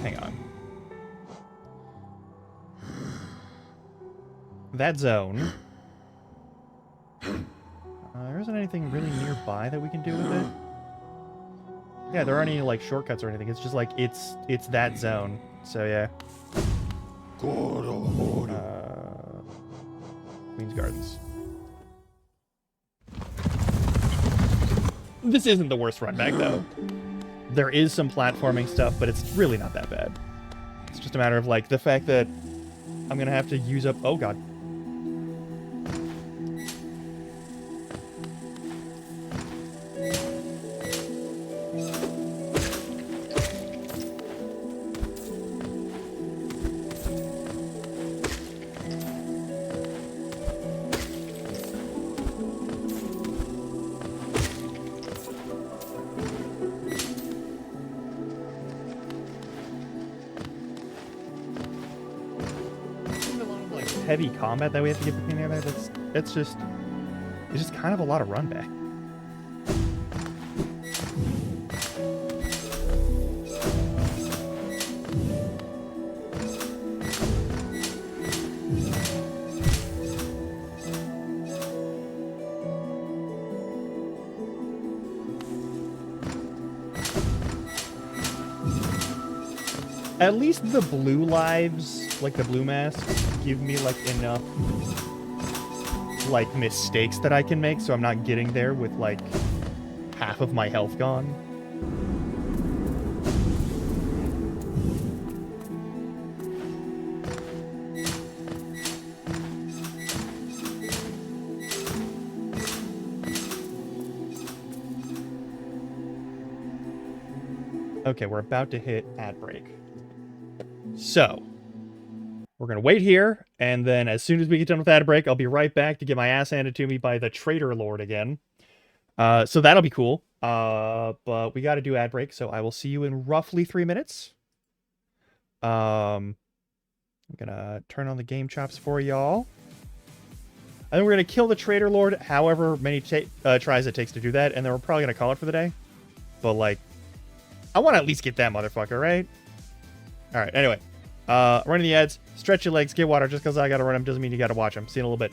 Hang on. That zone. There isn't anything really nearby that we can do with it. Yeah, there aren't any like shortcuts or anything. It's just like it's that zone. So yeah. Queen's Gardens. This isn't the worst run back though. There is some platforming stuff, but it's really not that bad. It's just a matter of like the fact that I'm gonna have to use up. Oh god. Heavy combat that we have to get between the other. It's just kind of a lot of run back. At least the blue lives, like the blue masks, give me like enough like mistakes that I can make, so I'm not getting there with like half of my health gone. Okay, we're about to hit ad break. So, we're going to wait here, and then as soon as we get done with ad break, I'll be right back to get my ass handed to me by the Traitor Lord again. So that'll be cool. But we got to do ad break, so I will see you in roughly 3 minutes. I'm going to turn on the game chops for y'all. And then we're going to kill the Traitor Lord, however many tries it takes to do that, and then we're probably going to call it for the day. But, like, I want to at least get that motherfucker, right? All right, anyway. Running the ads. Stretch your legs, get water. Just because I got to run them doesn't mean you got to watch them. See you in a little bit.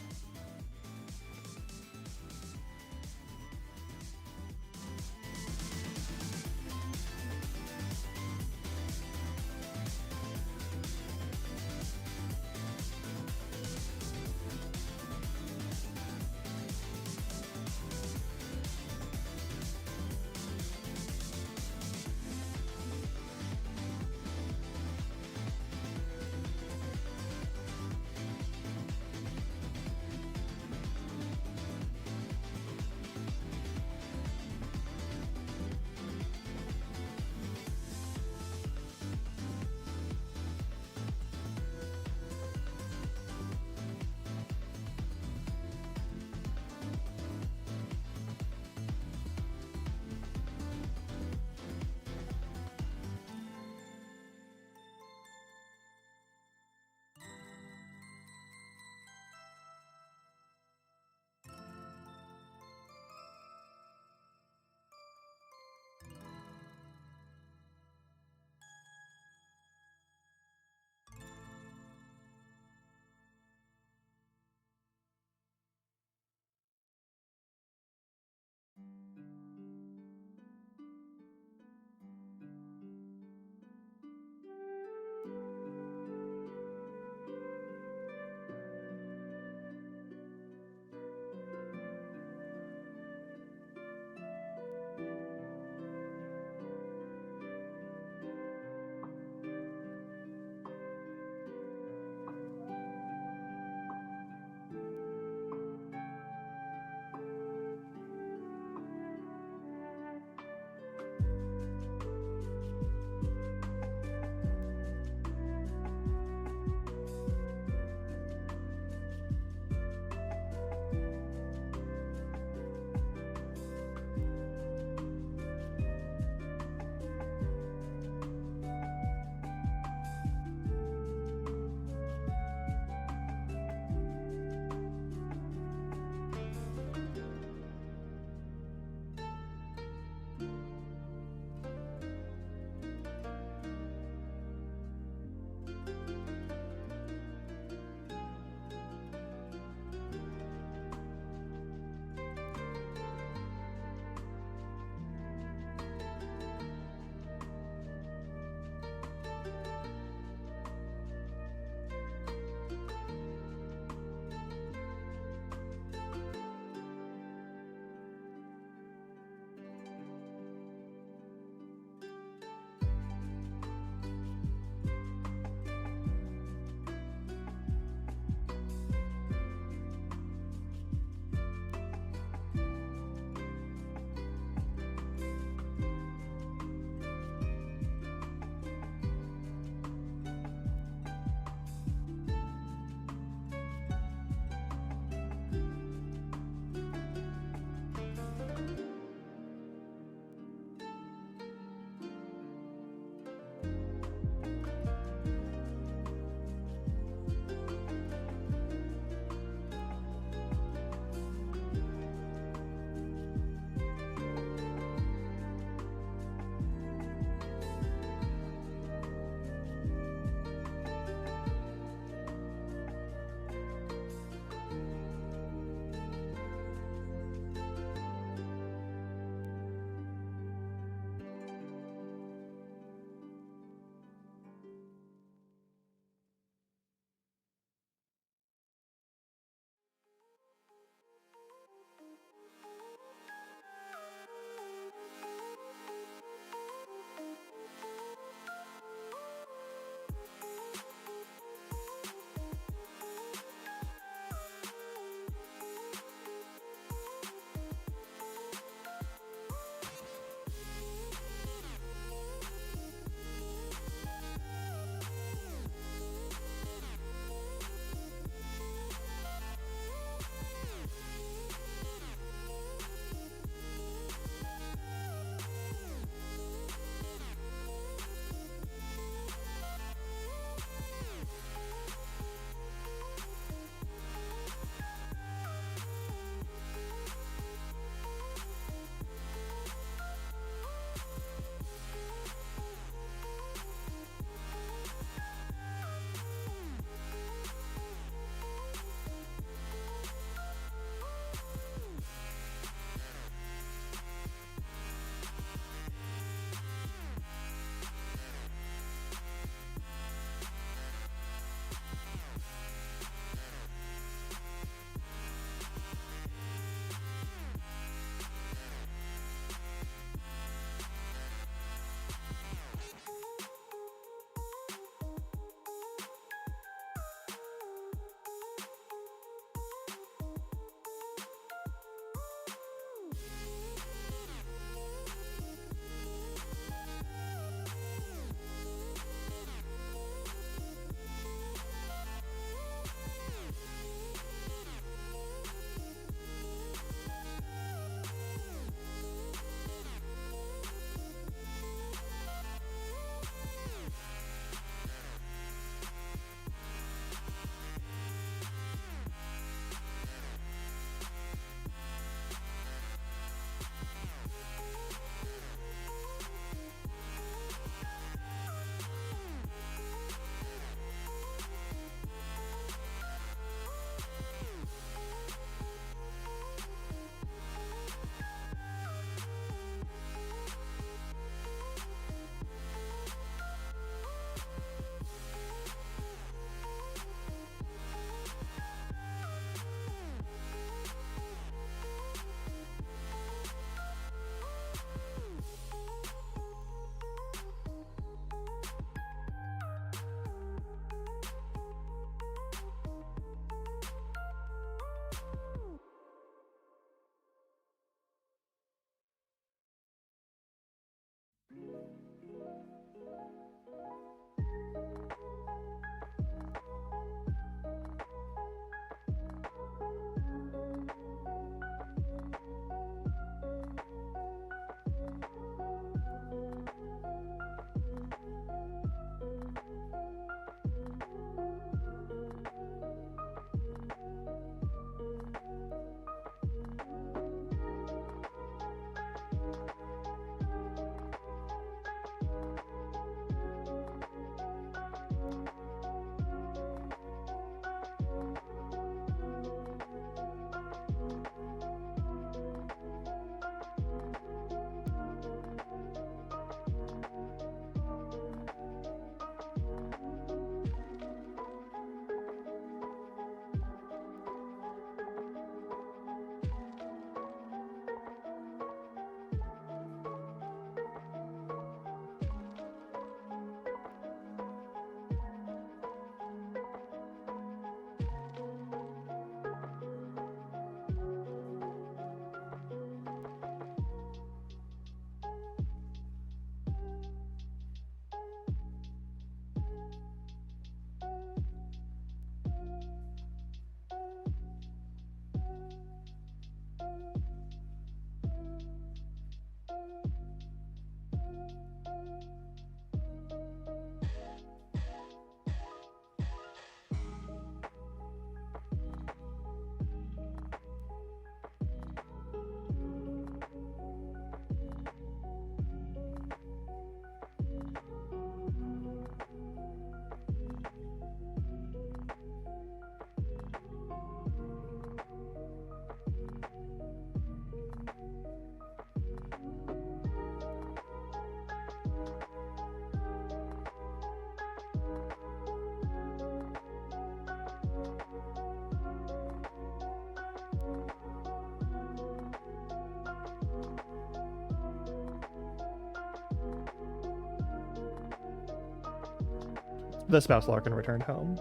The spouse Larkin returned home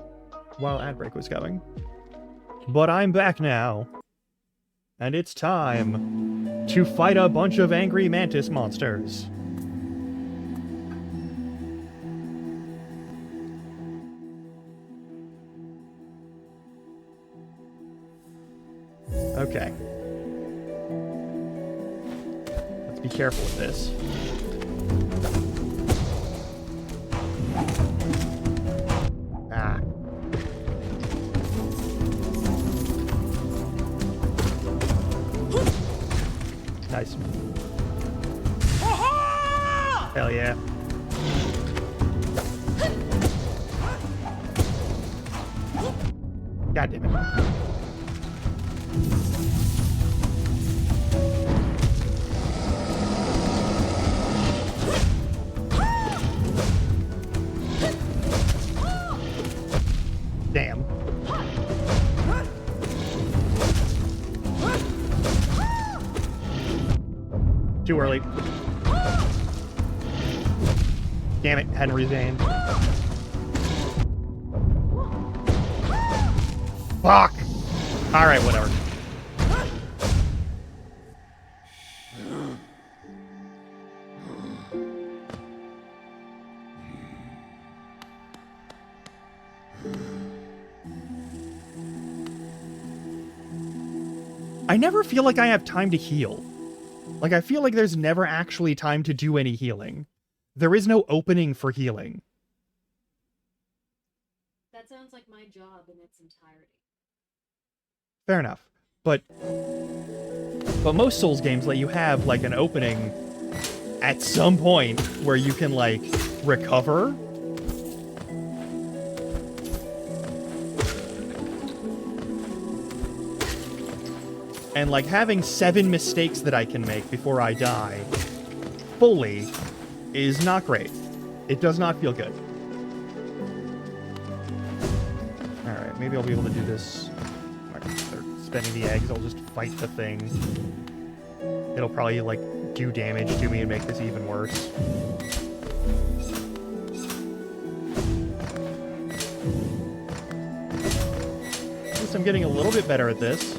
while ad break was going. But I'm back now. And it's time to fight a bunch of angry mantis monsters. Okay. Let's be careful with this. Ah. Nice. Hell yeah. God damn it. Damn. Too early. Damn it, Henry Zane. Fuck! Alright, whatever. I never feel like I have time to heal. Like, I feel like there's never actually time to do any healing. There is no opening for healing. That sounds like my job in its entirety. Fair enough. But most Souls games let you have, like, an opening at some point where you can, like, recover. And, like, having 7 mistakes that I can make before I die fully is not great. It does not feel good. Alright, maybe I'll be able to do this. Start spending the eggs, I'll just fight the thing. It'll probably, like, do damage to me and make this even worse. At least I'm getting a little bit better at this.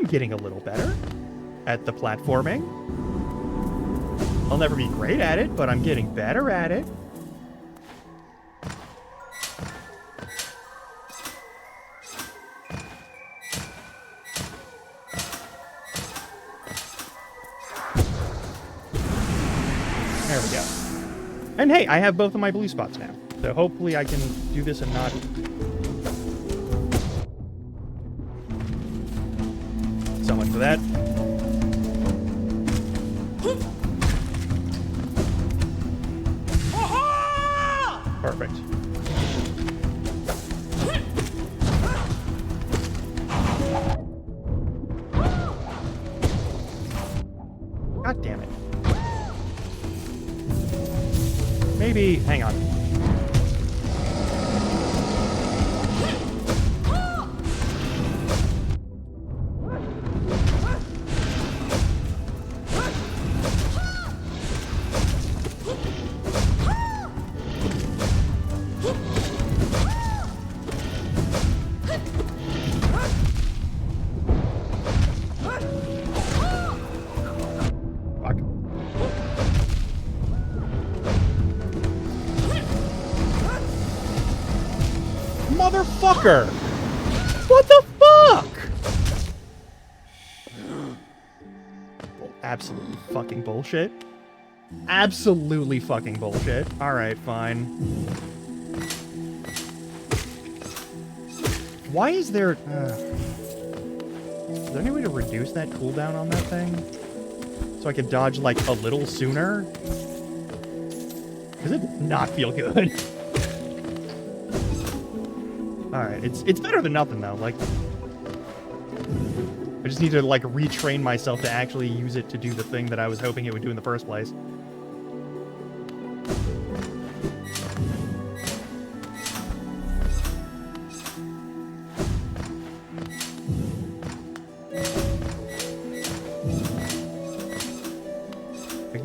Getting a little better at the platforming. I'll never be great at it, but I'm getting better at it. There we go. And hey, I have both of my blue spots now. So hopefully I can do this and not... So much for that. Perfect. God damn it. Maybe... hang on. Motherfucker! What the fuck? Well, absolutely fucking bullshit. Absolutely fucking bullshit. Alright, fine. Why is there... is there any way to reduce that cooldown on that thing? So I could dodge, like, a little sooner? Because it does not feel good. Alright, it's better than nothing, though. Like, I just need to, like, retrain myself to actually use it to do the thing that I was hoping it would do in the first place.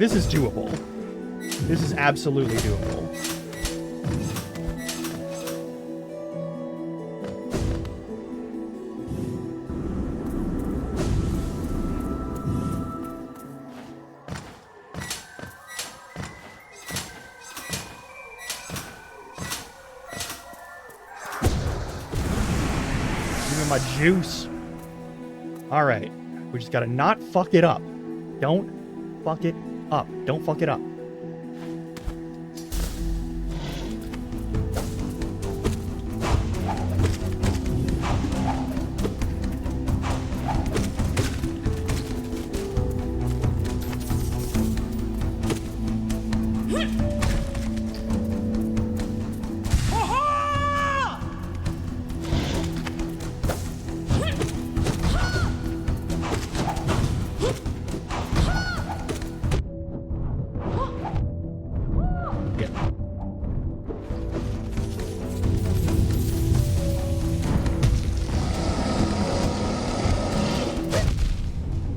this is doable. This is absolutely doable. Give me my juice. All right. We just gotta not fuck it up. Don't fuck it up. Don't fuck it up.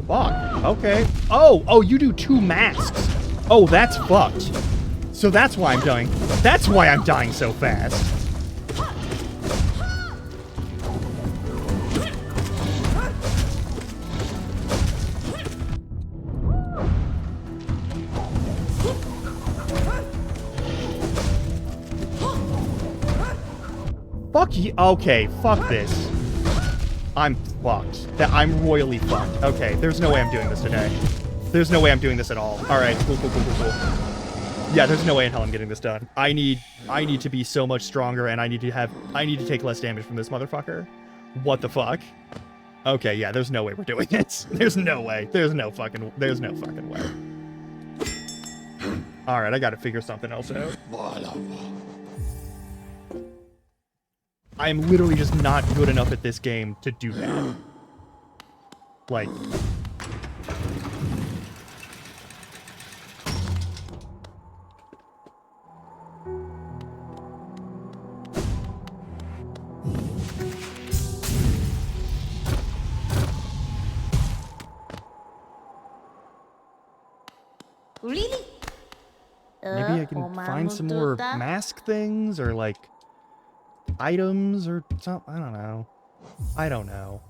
Fuck. Okay. Oh, you do 2 masks. Oh, that's fucked. So that's why I'm dying. That's why I'm dying so fast. Fuck you. Okay, fuck this. I'm fucked. I'm royally fucked. Okay, there's no way I'm doing this today. There's no way I'm doing this at all. Alright, cool. Yeah, there's no way in hell I'm getting this done. I need to be so much stronger, and I need to take less damage from this motherfucker. What the fuck? Okay, yeah, there's no way we're doing this. There's no way. There's no fucking way. Alright, I gotta figure something else out. I am literally just not good enough at this game to do that. Like... Really? Maybe I can find some more mask things, or like... items, or something. I don't know. I don't know.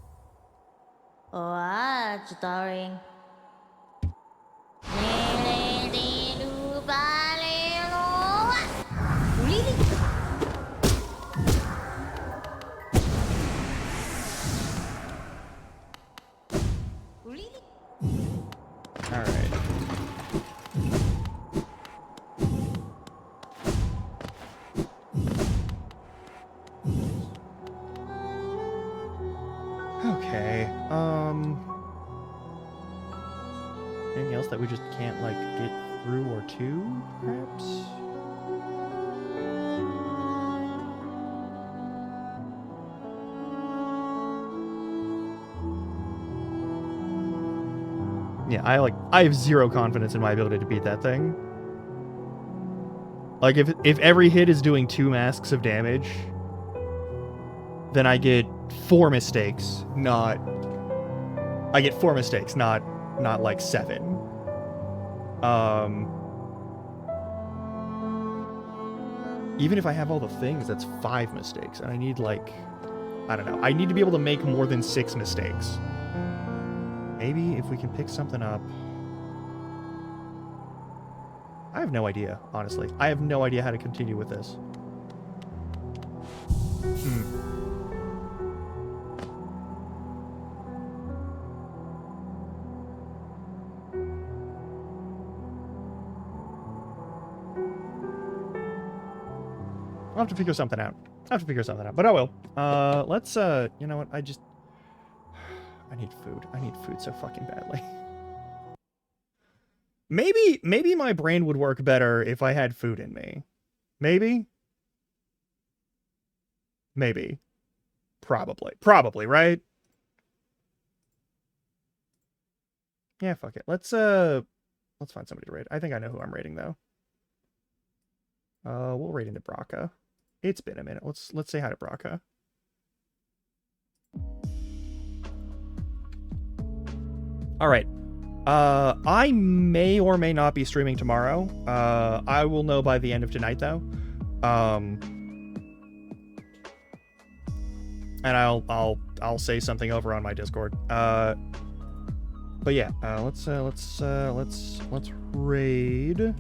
What's darling? Really? Really? Alright. Okay, anything else that we just can't, like, get through or to, perhaps? Yeah, I have 0 confidence in my ability to beat that thing. Like, if every hit is doing 2 masks of damage, then I get 4 mistakes, not... I get 4 mistakes, not like 7. Even if I have all the things, that's 5 mistakes, and I need, like... I don't know. I need to be able to make more than 6 mistakes. Maybe if we can pick something up... I have no idea, honestly. I have no idea how to continue with this. I'll have to figure something out. But I will. Let's, you know what? I need food. I need food so fucking badly. Maybe my brain would work better if I had food in me. Maybe? Maybe. Probably, right? Yeah, fuck it. Let's find somebody to raid. I think I know who I'm raiding, though. We'll raid into Braca. It's been a minute. Let's say hi to Braca. All right. I may or may not be streaming tomorrow. I will know by the end of tonight, though. And I'll say something over on my Discord. But yeah, let's raid.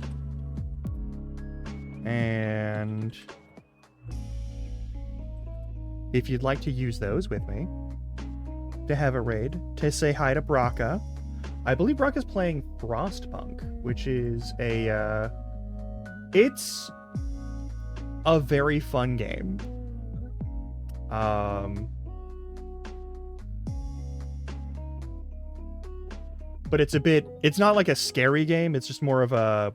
And if you'd like to use those with me to have a raid, to say hi to Braca. I believe Brocka's playing Frostpunk, which is it's a very fun game. But it's not like a scary game, it's just more of a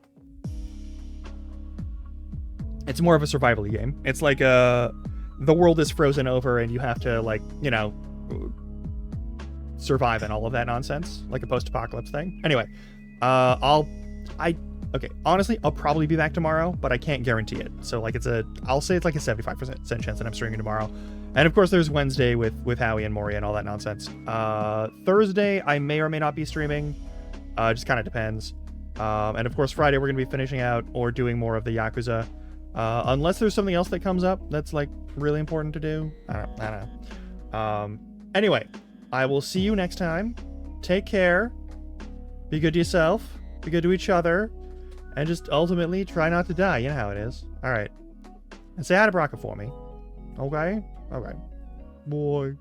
survival-y game. It's like the world is frozen over and you have to, like, you know, survive and all of that nonsense, like a post-apocalypse thing. Anyway, honestly, I'll probably be back tomorrow, but I can't guarantee it. So like I'll say it's like a 75% chance that I'm streaming tomorrow. And of course there's Wednesday with Howie and Maury and all that nonsense. Thursday I may or may not be streaming. Just kind of depends. And of course Friday we're gonna be finishing out or doing more of the Yakuza. Unless there's something else that comes up that's like really important to do. I don't know. Anyway, I will see you next time. Take care. Be good to yourself. Be good to each other. And just ultimately try not to die. You know how it is. Alright. And say hi to Braca for me. Okay? Okay. Boy.